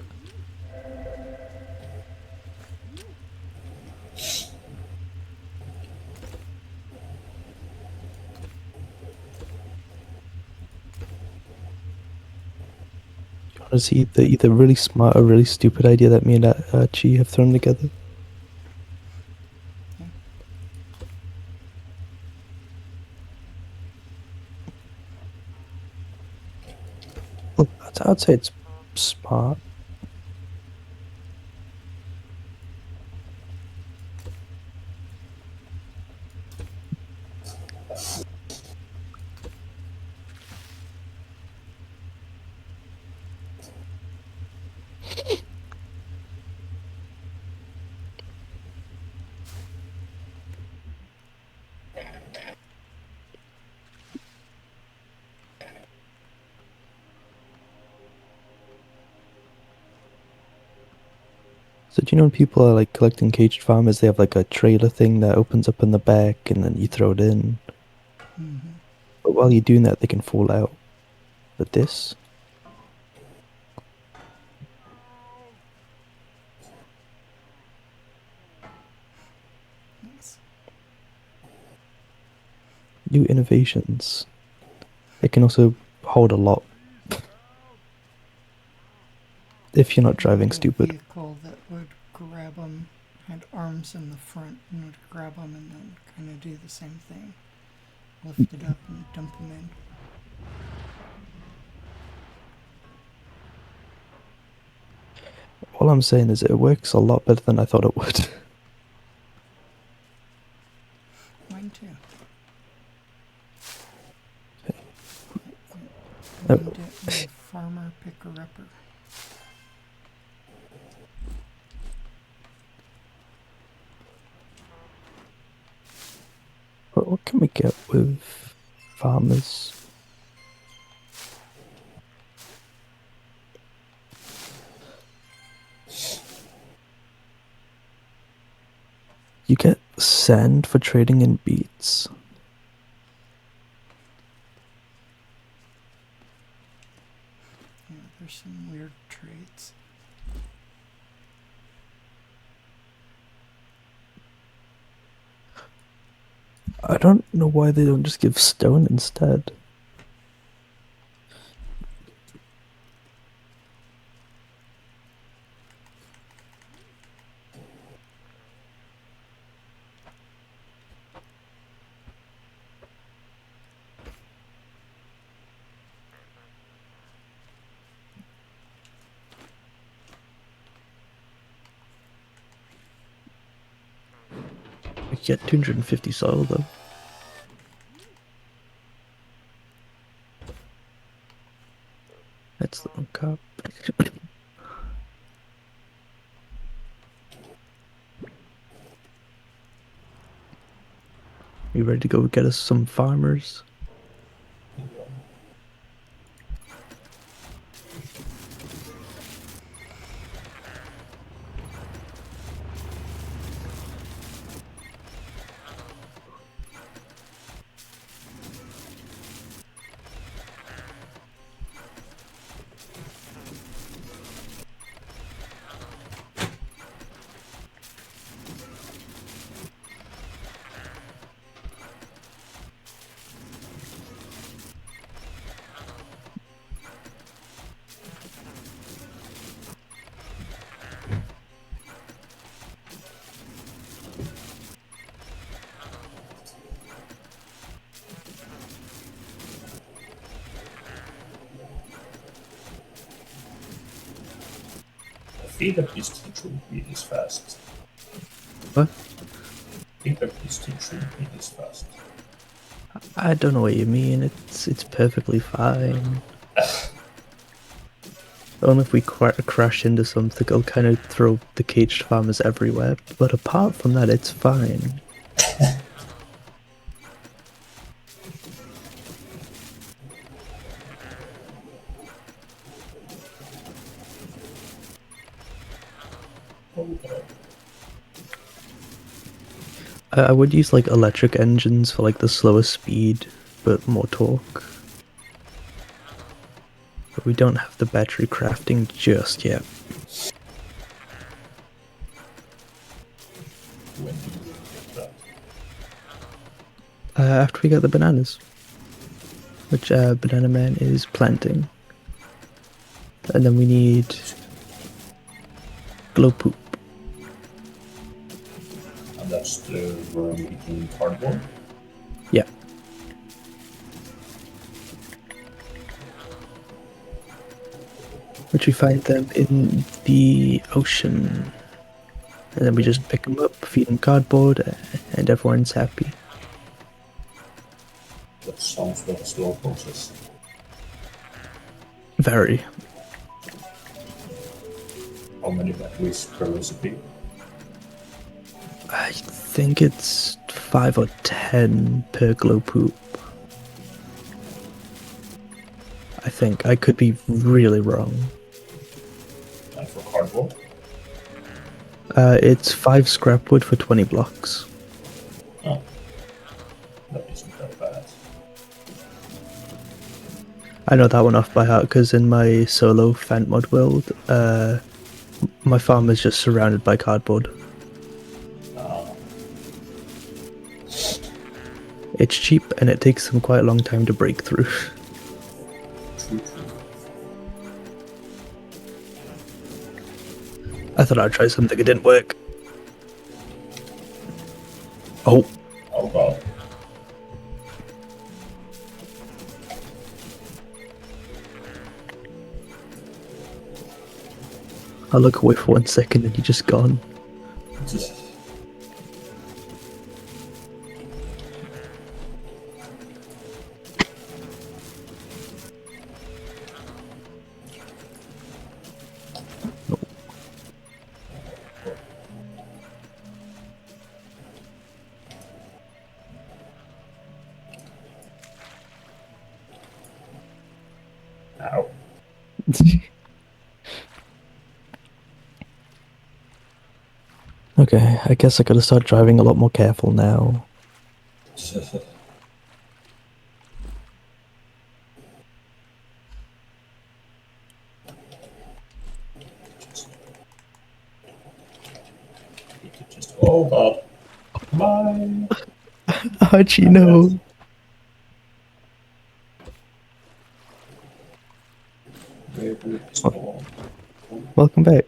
You wanna see the either really smart or really stupid idea that me and Chi have thrown together? Yeah. Well, I'd say it's smart. So do you know when people are like collecting caged farmers, they have like a trailer thing that opens up in the back and then you throw it in. Mm-hmm. But while you're doing that, they can fall out. But this, Nice. new innovations. It can also hold a lot. If you're not driving A stupid. vehicle that would grab them, had arms in the front, and would grab them and then kind of do the same thing. Lift it up and dump them in. All I'm saying is it works a lot better than I thought it would. Mine too. Oh. Named it my farmer picker-upper. What can we get with farmers? You get sand for trading in beets. Yeah, there's some weird traits. I don't know why they don't just give stone instead. We get 250 soil though. That's the wrong cup. You ready to go get us some farmers? I feel that this team shouldn't be this fast. What? I think that this team shouldn't be this fast. I don't know what you mean. It's perfectly fine. Only if we crash into something, I'll kind of throw the caged farmers everywhere. But apart from that, it's fine. Okay. I would use like electric engines for like the slower speed, but more torque. But we don't have the battery crafting just yet. When do you get that? After we get the bananas, which Banana Man is planting. And then we need glow poop. And that's the worm eating cardboard. Yeah. which we find them in the ocean. And then we just pick them up, feed them cardboard, and everyone's happy. That sounds like a slow process. Very. How many batteries per recipe? I think it's 5 or 10 per glow poop. I think. I could be really wrong. And for cardboard? It's 5 scrap wood for 20 blocks. Oh. That isn't that bad. I know that one off by heart because in my solo Fant mod world, my farm is just surrounded by cardboard. It's cheap and it takes them quite a long time to break through. True. I thought I'd try something, it didn't work. Oh, Oh god. I look away for 1 second and you're just gone. Ow. Okay, I guess I gotta start driving a lot more careful now. Oh god. Bye. How'd you know? Welcome back.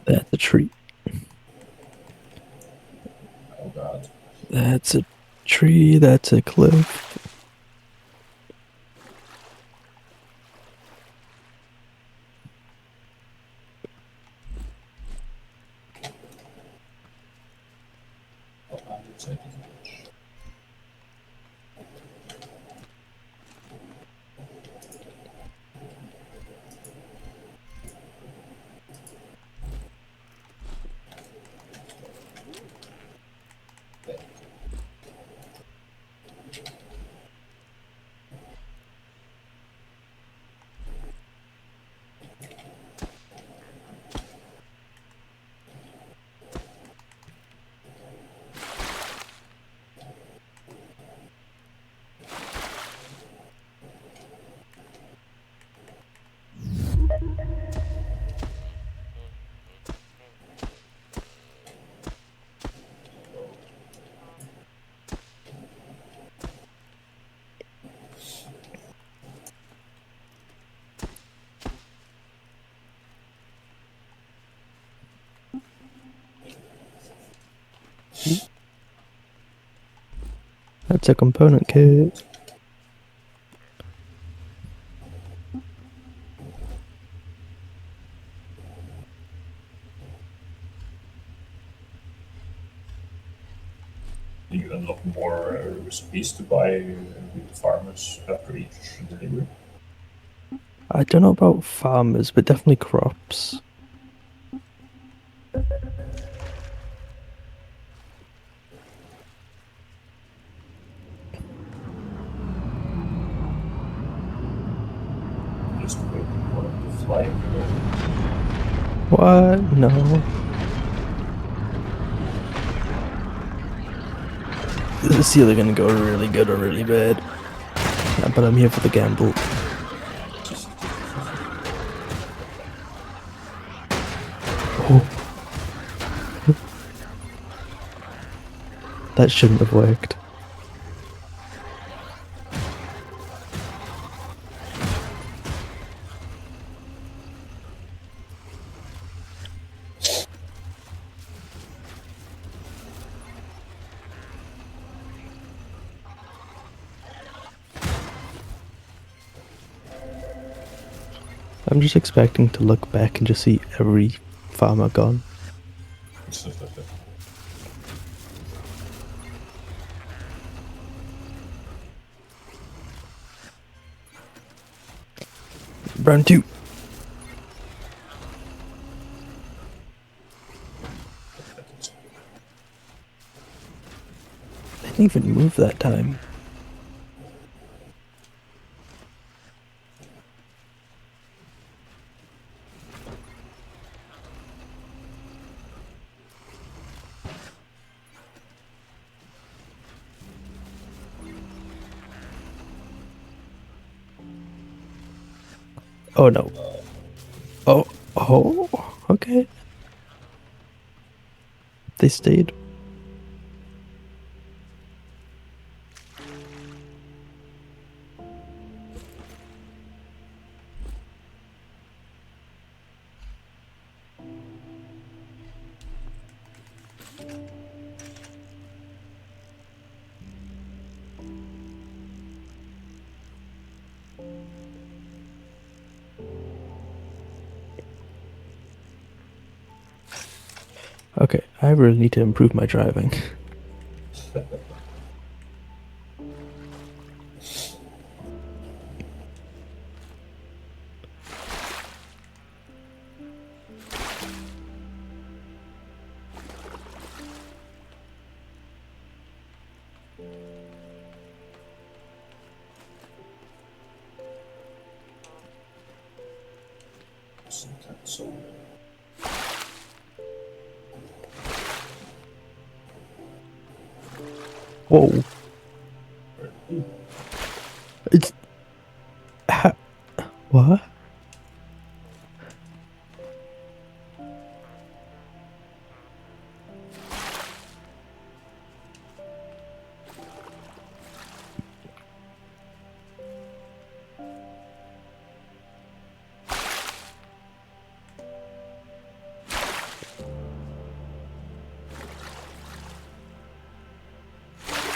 That's a tree. Oh god. That's a tree, that's a cliff. Oh, I'm excited. That's a component kit. You unlock more recipes to buy with the farmers after each delivery. I don't know about farmers, but definitely crops. Just waiting for them to fly. What? No. This is either gonna go really good or really bad. I'm but I'm here for the gamble. Oh. That shouldn't have worked. I'm just expecting to look back and just see every farmer gone. Round 2. I didn't even move that time. Oh no. Oh, okay. They stayed. Okay, I really need to improve my driving. So, Whoa. It's... What?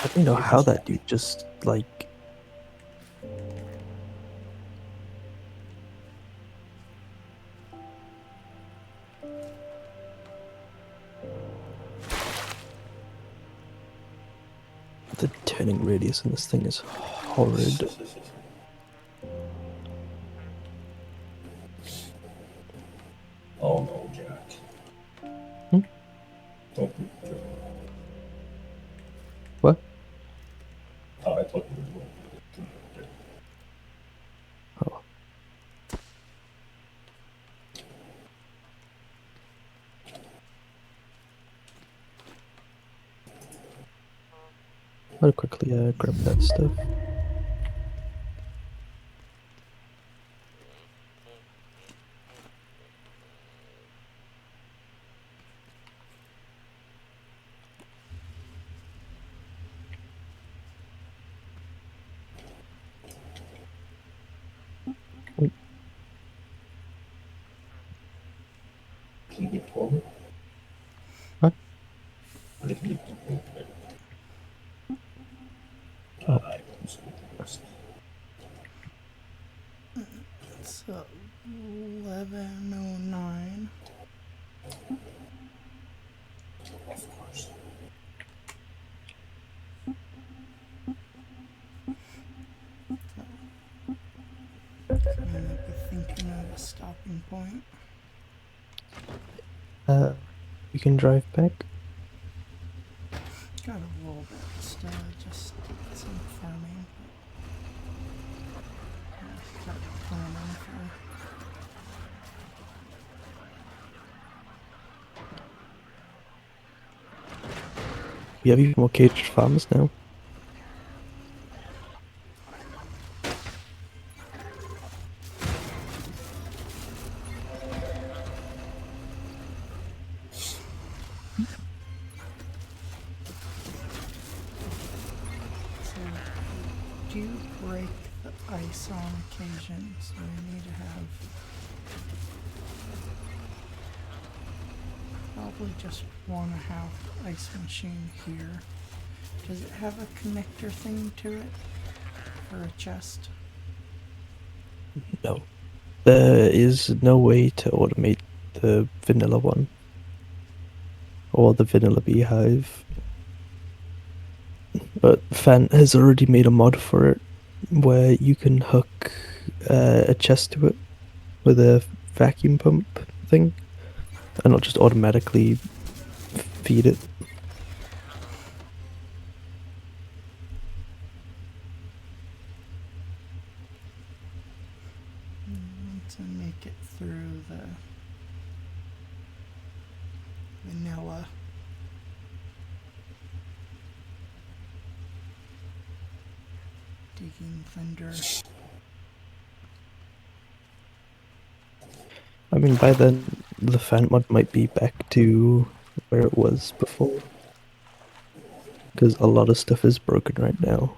I don't know how that dude just, like... The turning radius in this thing is horrid. oh no, Jack. Hmm? Don't be. What? Oh, I thought you were going to. Oh. I'll quickly grab that stuff. Can you get forward? What? Or can you get forward? Oh. I don't see it. It's 11:09. Of course. I might be thinking of a stopping point. You can drive back. Got a little bit still, just some farming. I'll start planning for. We have even more caged farms now. break the ice on occasion, so we need to have probably just one half ice machine here. Does it have a connector thing to it for a chest? No. There is no way to automate the vanilla one. Or the vanilla beehive. But Fant has already made a mod for it where you can hook a chest to it with a vacuum pump thing and not just automatically feed it. To make it through the vanilla. Digging thunder. I mean, by then, the Fant mod might be back to where it was before. Because a lot of stuff is broken right now.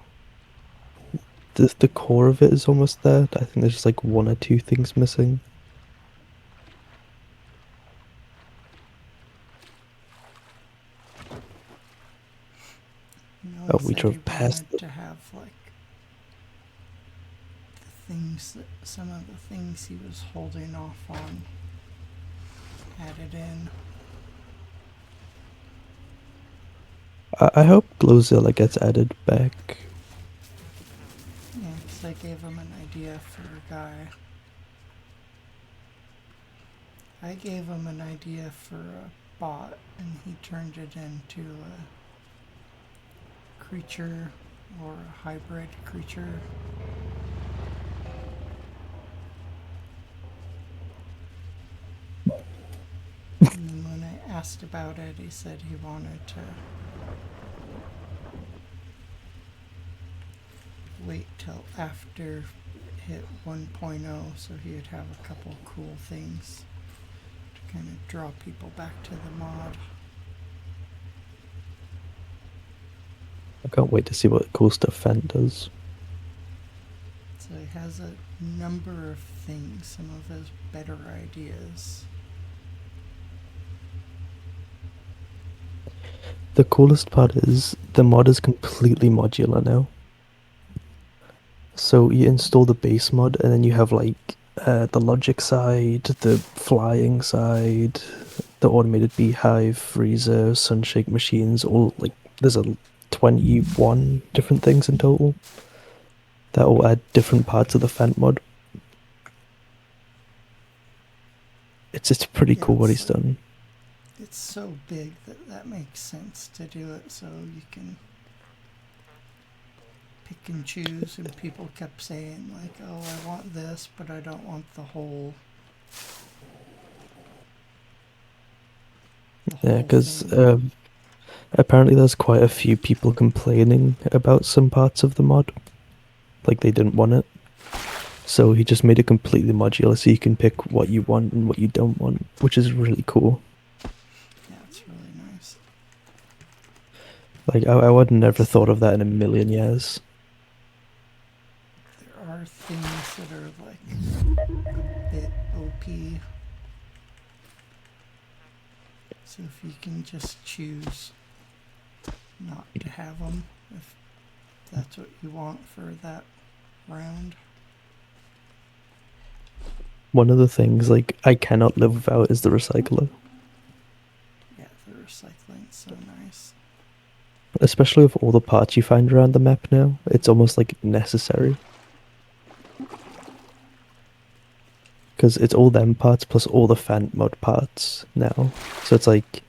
The core of it is almost there. I think there's just like one or two things missing. You know, Oh, he we said drove he past wanted to have like the things that some of the things he was holding off on added in. I hope Glowzilla gets added back. Yeah, because I gave him an idea for a guy. I gave him an idea for a bot, and he turned it into a creature or a hybrid creature. And when I asked about it, he said he wanted to wait till after hit 1.0 so he'd have a couple cool things to kind of draw people back to the mod. I can't wait to see what cool stuff Fant does. So he has a number of things, some of his better ideas. The coolest part is the mod is completely modular now. So you install the base mod and then you have like the logic side, the flying side, the automated beehive, freezer, sunshake machines, all like there's a 21 different things in total that will add different parts of the Fant mod. It's pretty cool what he's done. It's so big that makes sense to do it so you can pick and choose, and people kept saying like, oh, I want this, but I don't want the whole Yeah, because thing. apparently there's quite a few people complaining about some parts of the mod. Like they didn't want it. So he just made it completely modular so you can pick what you want and what you don't want, which is really cool. Yeah, it's really nice. Like, I would never thought of that in a million years. There are things that are like a bit OP. So if you can just choose not to have them, if that's what you want for that round. One of the things, like, I cannot live without is the recycler. Yeah, the recycling's so nice. Especially with all the parts you find around the map now. It's almost, like, necessary. Because it's all them parts plus all the Fant mod parts now. So it's like,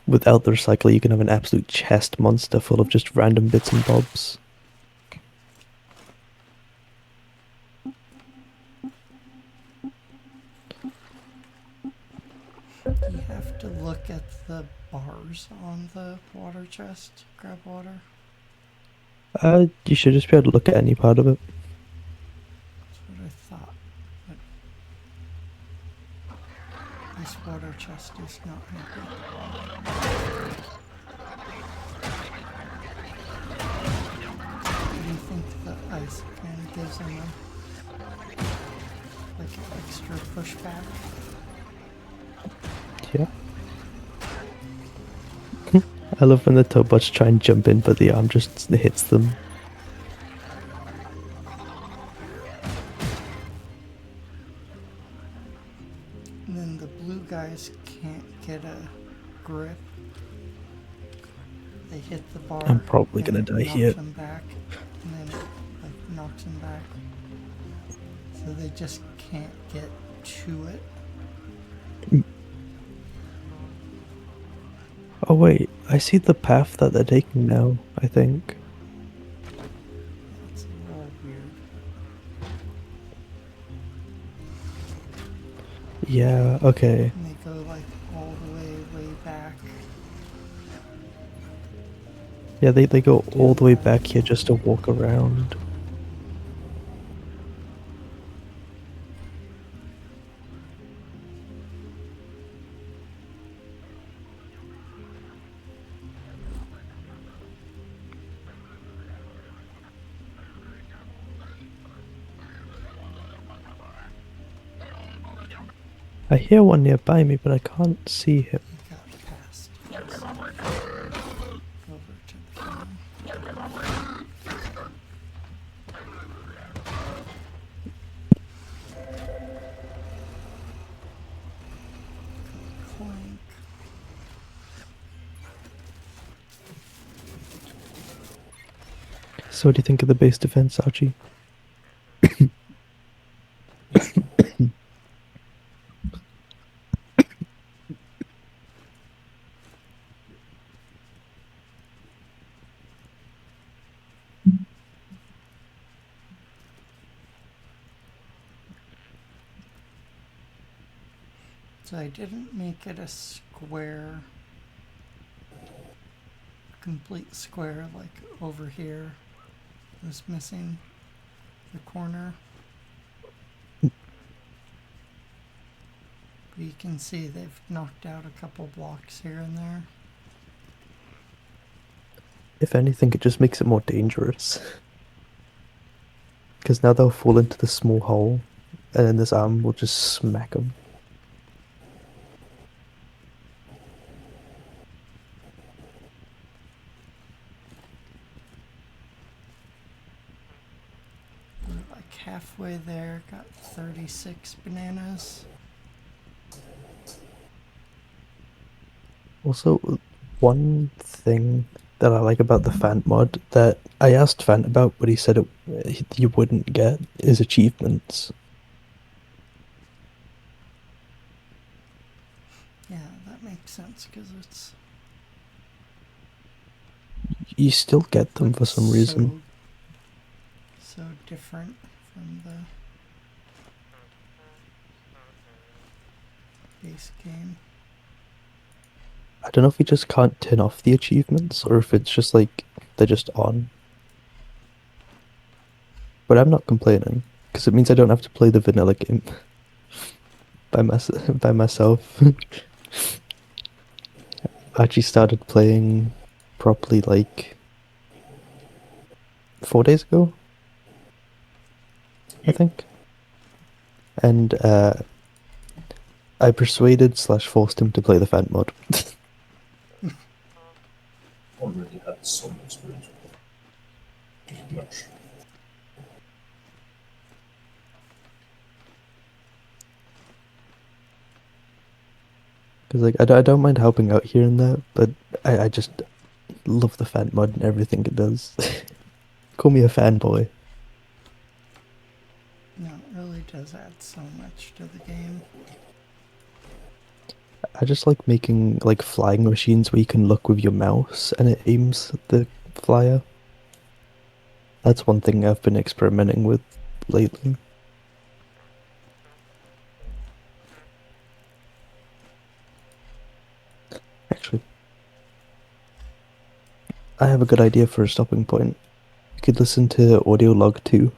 without the recycler you can have an absolute chest monster full of just random bits and bobs. You have to look at the bars on the water chest, grab water. You should just be able to look at any part of it. That's what I thought. But this water chest is not happy. Do you think the ice kind of gives them like an extra pushback. Yeah. I love when the Tobots try and jump in, but the arm just hits them. And then the blue guys can't get a grip. They hit the bar. I'm probably and gonna it die knocks here. them back, and then it like knocks them back. So they just can't get to it. Oh wait, I see the path that they're taking now, I think. It's a little weird. Yeah, okay. And they go like all the way back. Yeah, they go all the way back here just to walk around. I hear one nearby me, but I can't see him. He got past. Over to the phone. Clank. So what do you think of the base defense, Archie? So I didn't make it a square, complete square like over here. Was missing the corner. But you can see they've knocked out a couple blocks here and there. If anything, it just makes it more dangerous. Because now they'll fall into the small hole, and then this arm will just smack them. We're like halfway there, got 36 bananas. Also, one thing that I like about the Fant mod that I asked Fant about, but he said you wouldn't get is achievements. Yeah, that makes sense because it's You still get them for some reason. so different from the base game. I don't know if you just can't turn off the achievements or if it's just like they're just on. But I'm not complaining because it means I don't have to play the vanilla game by myself. I actually started playing properly like 4 days ago, I think. And I persuaded / forced him to play the Fant mod. Already had some experience with it. Not much. Because like I don't mind helping out here and there, but I just love the Fant mod and everything it does. Call me a fanboy. No, it really does add so much to the game. I just like making like flying machines where you can look with your mouse and it aims at the flyer. That's one thing I've been experimenting with lately. Actually, I have a good idea for a stopping point. You could listen to audio log 2.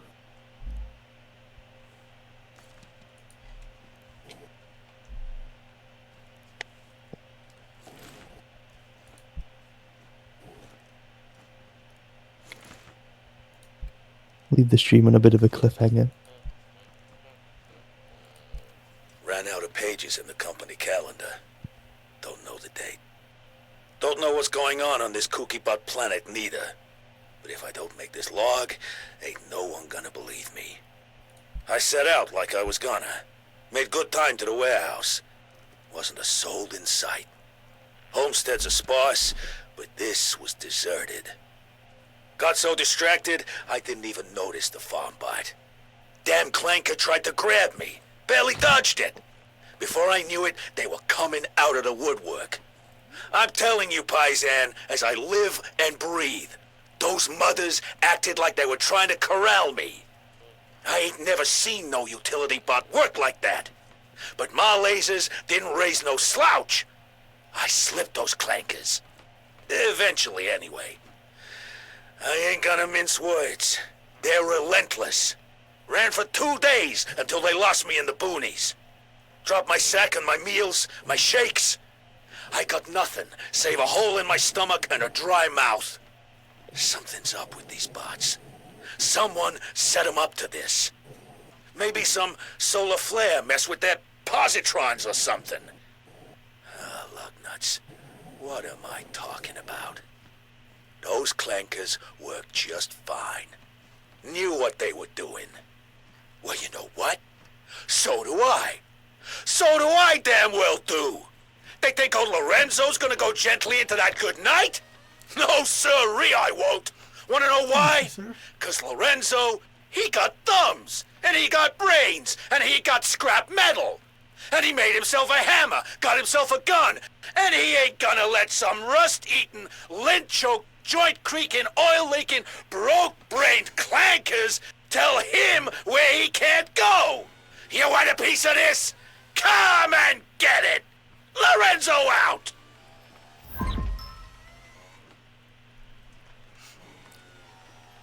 leave the stream on a bit of a cliffhanger. Ran out of pages in the company calendar. Don't know the date. Don't know what's going on this kooky butt planet neither. But if I don't make this log, ain't no one gonna believe me. I set out like I was gonna. Made good time to the warehouse. Wasn't a soul in sight. Homesteads are sparse, but this was deserted. Got so distracted, I didn't even notice the farm bite. Damn clanker tried to grab me. Barely dodged it. Before I knew it, they were coming out of the woodwork. I'm telling you, Paisan, as I live and breathe, those mothers acted like they were trying to corral me. I ain't never seen no utility bot work like that. But my lasers didn't raise no slouch. I slipped those clankers. Eventually, anyway. I ain't gonna mince words. They're relentless. Ran for 2 days until they lost me in the boonies. Dropped my sack and my meals, my shakes. I got nothing, save a hole in my stomach and a dry mouth. Something's up with these bots. Someone set them up to this. Maybe some solar flare mess with their positrons or something. Ah, lugnuts. What am I talking about? Those clankers worked just fine. Knew what they were doing. Well, you know what? So do I. So do I damn well do. They think old Lorenzo's gonna go gently into that good night? No, sirree, I won't. Wanna know why? 'Cause Lorenzo, he got thumbs, and he got brains, and he got scrap metal. And he made himself a hammer, got himself a gun, and he ain't gonna let some rust-eating, lint-choked, joint-creaking, oil-leaking, broke-brained clankers tell him where he can't go. You want a piece of this? Come and get it! Lorenzo out!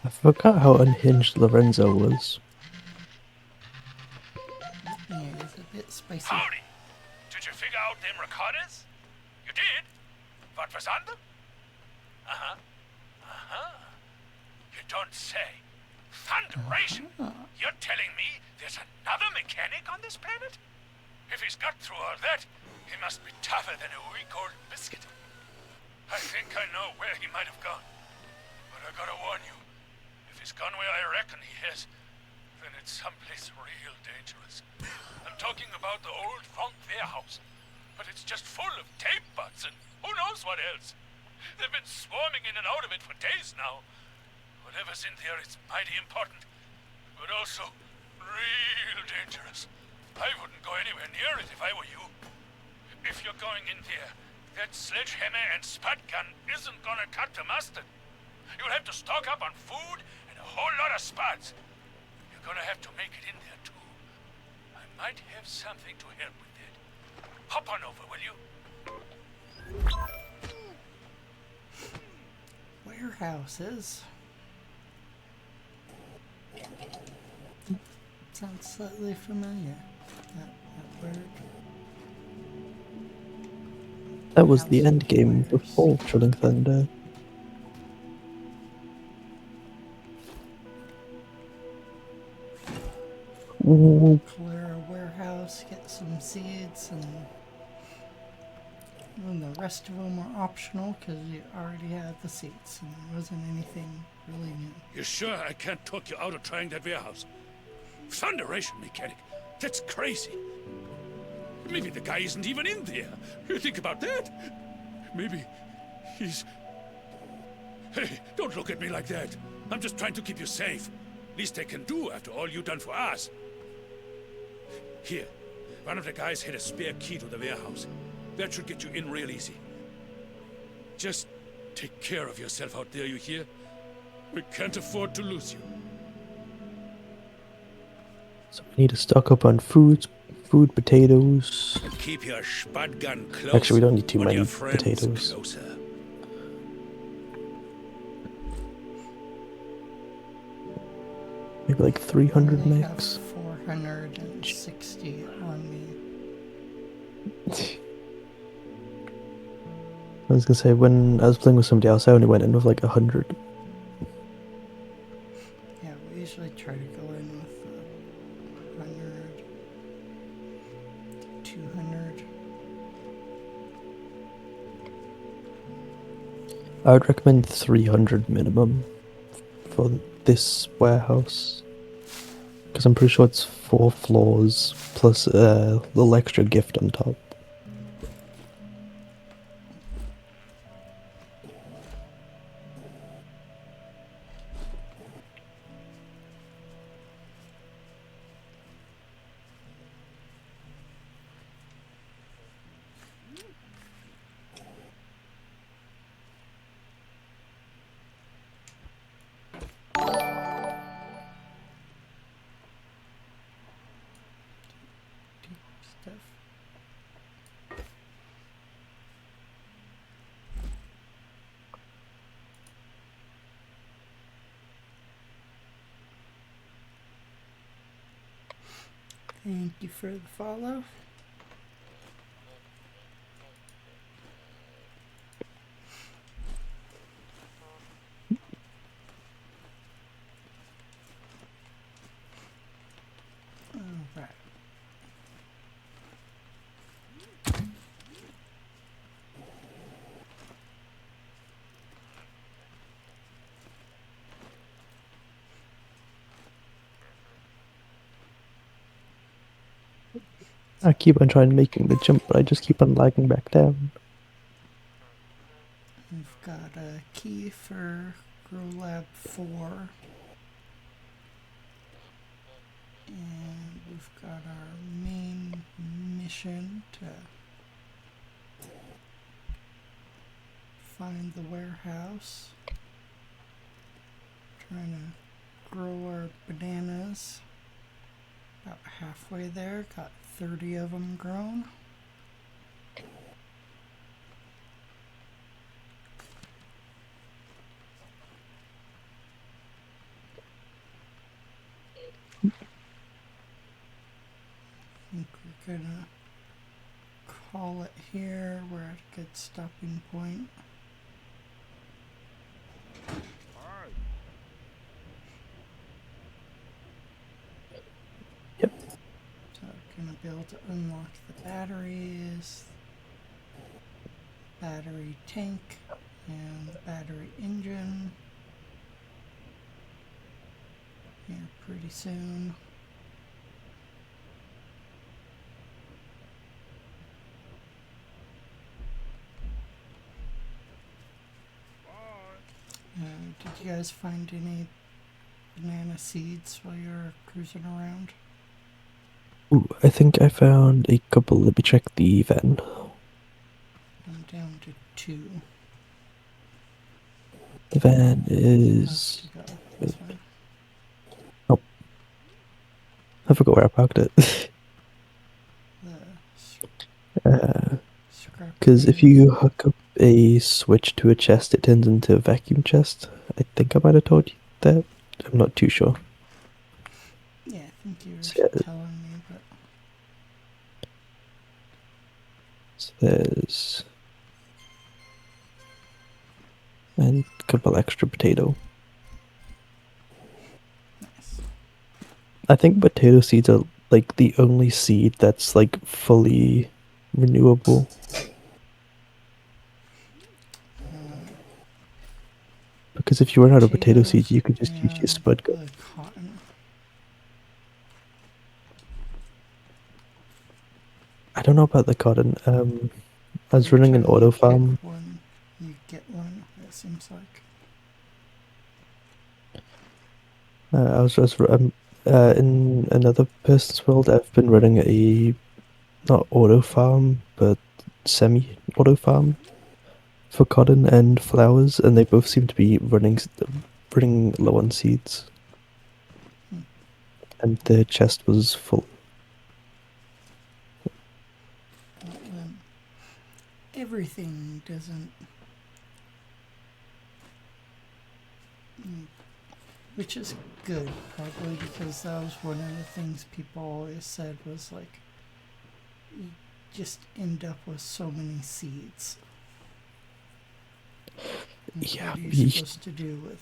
I forgot how unhinged Lorenzo was. Yeah, it's a bit spicy. Howdy! Did you figure out them recorders? You did? What was on them? Uh-huh. Uh-huh. You don't say. Thunderation! You're telling me there's another mechanic on this planet? If he's got through all that, he must be tougher than a week-old biscuit. I think I know where he might have gone. But I gotta warn you, if he's gone where I reckon he is, then it's someplace real dangerous. I'm talking about the old Funk warehouse. But it's just full of tape butts and who knows what else. They've been swarming in and out of it for days now. Whatever's in there is mighty important, but also real dangerous. I wouldn't go anywhere near it if I were you. If you're going in there, that sledgehammer and spud gun isn't gonna cut the mustard. You'll have to stock up on food and a whole lot of spuds. You're gonna have to make it in there too. I might have something to help with that. Hop on over, will you? Warehouses. Sounds slightly familiar. That word. That was the end game before Trilling Thunder. Ooh, Clear a warehouse, get some seeds, and the rest of them were optional because you already had the seeds and there wasn't anything really new. You sure I can't talk you out of trying that warehouse? Thunderation mechanic? That's crazy. Maybe the guy isn't even in there. You think about that? Maybe he's... Hey, don't look at me like that. I'm just trying to keep you safe. Least I can do after all you've done for us. Here, one of the guys had a spare key to the warehouse. That should get you in real easy. Just take care of yourself out there, you hear? We can't afford to lose you. so we need to stock up on food, potatoes. And keep your spud gun close. Actually, we don't need too when many your friend's potatoes. Closer. Maybe like 300 I have mix. 460 on me. I was gonna say, when I was playing with somebody else, I only went in with like 100. Yeah, we usually I would recommend 300 minimum for this warehouse. Because I'm pretty sure it's 4 floors plus a little extra gift on top. Stuff. Thank you for the follow. All right. I keep on trying making the jump, but I just keep on lagging back down. We've got a key for Grow Lab 4. And we've got our main mission to find the warehouse. Trying to grow our bananas. About halfway there, got 30 of them grown. I think we're gonna call it here. We're at a good stopping point. Yep. So we're gonna be able to unlock the batteries, battery tank, and the battery engine here pretty soon. Did you guys find any banana seeds while you were cruising around? Ooh, I think I found a couple. Let me check the van. I'm down to 2. The van is. To go. This one. I forgot where I parked it. The scrap. Because if you hook up a switch to a chest, it turns into a vacuum chest. I think I might have told you that. I'm not too sure. Yeah, I think you were So, yeah. telling me, but So there's. And a couple extra potato. nice. I think potato seeds are like the only seed that's like fully renewable. Because if you run out of potato seeds, you could just use your and spud gun. the cotton. I don't know about the cotton. I was Every running an time you auto pick farm. one, you get one, it seems like. I was just in another person's world. I've been running a not auto farm, but semi auto farm for cotton and flowers, and they both seem to be running low on seeds. And the chest was full. Um, everything doesn't. Which is good, probably, because that was one of the things people always said was like, you just end up with so many seeds. And Yeah, what are you supposed to do with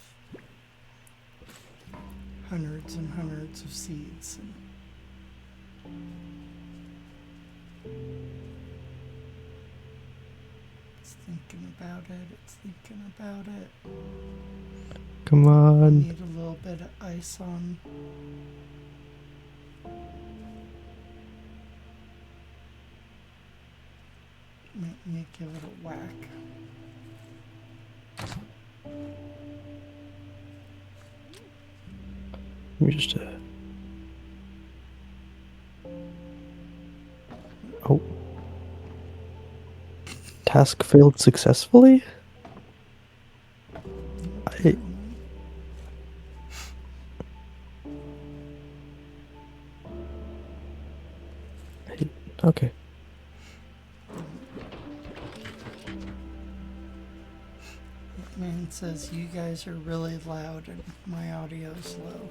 hundreds and hundreds of seeds? It's thinking about it. It's thinking about it. Come on. Need a little bit of ice on. Let me give it a whack. Let me just. Oh. Task failed successfully? I. Okay. Man says you guys are really loud and my audio's low.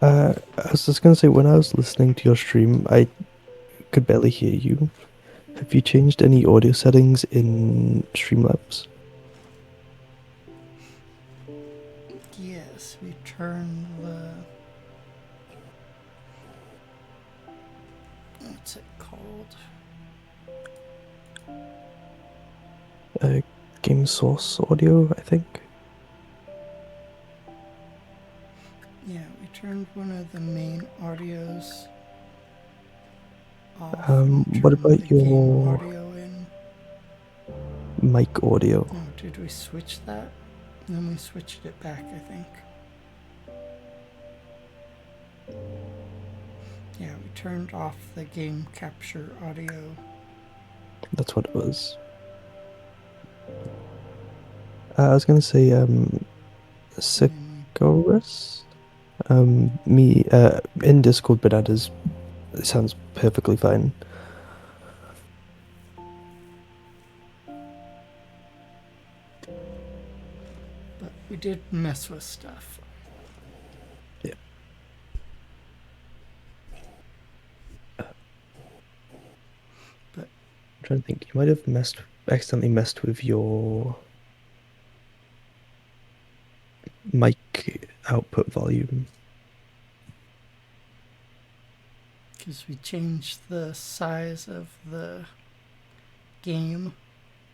I was just gonna say, when I was listening to your stream, I could barely hear you. Have you changed any audio settings in Streamlabs? Yes, we turn the... What's it called? Game source audio, I think. Yeah, we turned one of the main audios off. What Turned about the game your audio in. mic audio? Oh, did we switch that? And then we switched it back, I think. Yeah, we turned off the game capture audio. That's what it was. I was gonna say, Sikorus? Me, in Discord, Bananas, it sounds perfectly fine. But we did mess with stuff. Yeah. But I'm trying to think, you might have accidentally messed with your mic output volume. because we changed the size of the game,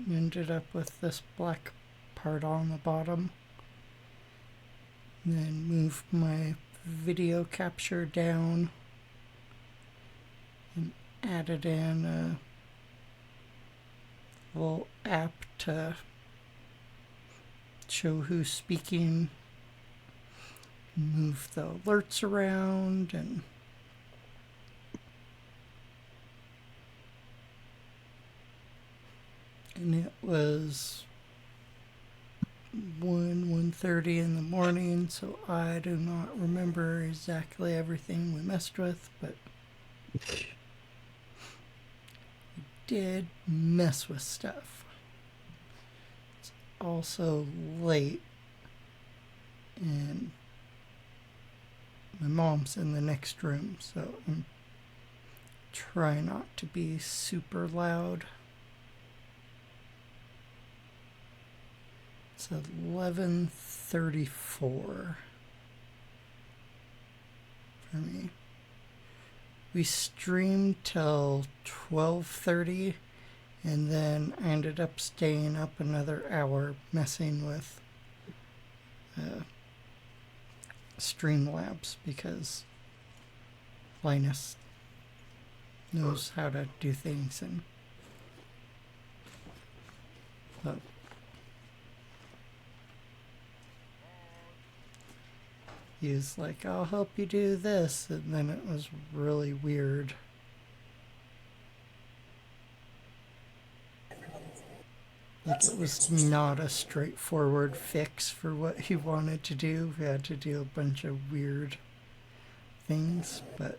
we ended up with this black part on the bottom. And then moved my video capture down and added in a little app to show who's speaking, move the alerts around, and it was 1:30 in the morning, so I do not remember exactly everything we messed with, but we did mess with stuff. It's also late, and my mom's in the next room, so I'm trying not to be super loud. It's 11:34 for me. We streamed till 12:30, and then I ended up staying up another hour messing with Streamlabs because Linus knows how to do things, and he was like, I'll help you do this, and then it was really weird. Like, it was not a straightforward fix for what he wanted to do. We had to do a bunch of weird things, but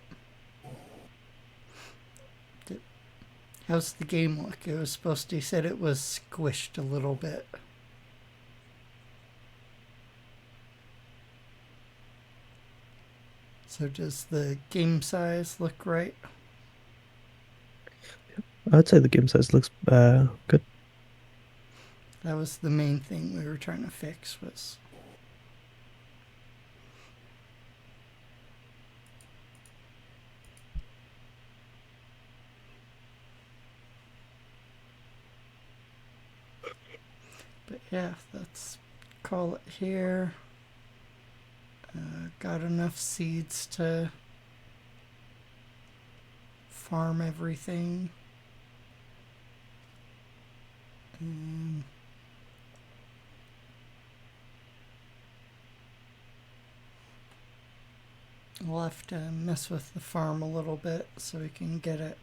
how's the game look? It was supposed to, he said it was squished a little bit. So does the game size look right? I'd say the game size looks good. That was the main thing we were trying to fix, was But yeah, let's call it here. Got enough seeds to farm everything. And we'll have to mess with the farm a little bit so we can get it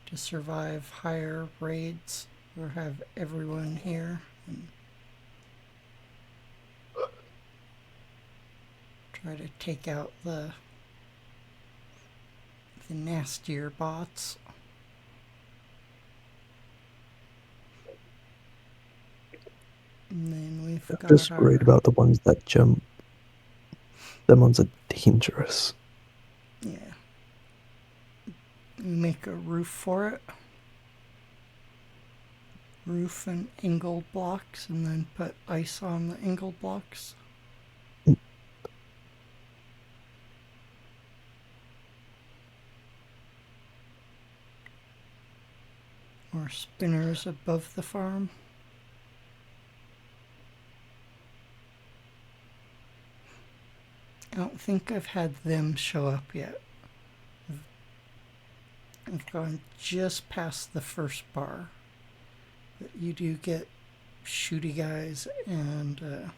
to survive higher raids or have everyone here and try to take out the nastier bots. And then we've I'm got just our, worried about the ones that jump. Them ones are dangerous. yeah. We make a roof for it. Roof and angled blocks, and then put ice on the angled blocks. Or spinners above the farm. I don't think I've had them show up yet. I've gone just past the first bar. But you do get shooty guys and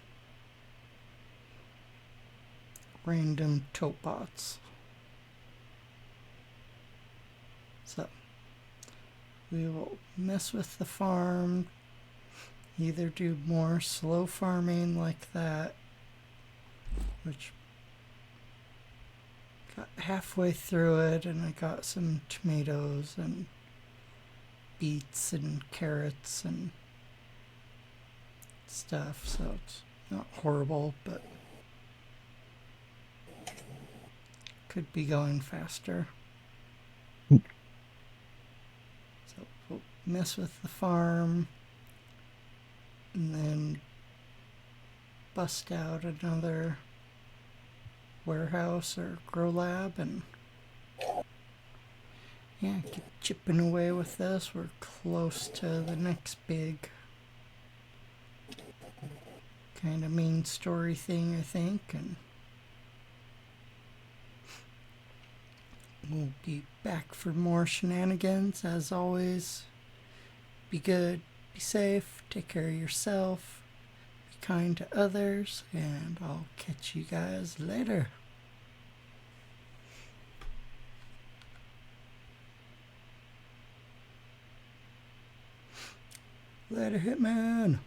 random tote bots. So we will mess with the farm, either do more slow farming like that, which got halfway through it and I got some tomatoes and beets and carrots and stuff, so it's not horrible, but could be going faster. So we'll mess with the farm and then bust out another warehouse or grow lab and yeah, keep chipping away with this. We're close to the next big kind of main story thing, I think, and we'll be back for more shenanigans. As always, be good, be safe, take care of yourself, be kind to others, and I'll catch you guys later. Later, Hitman.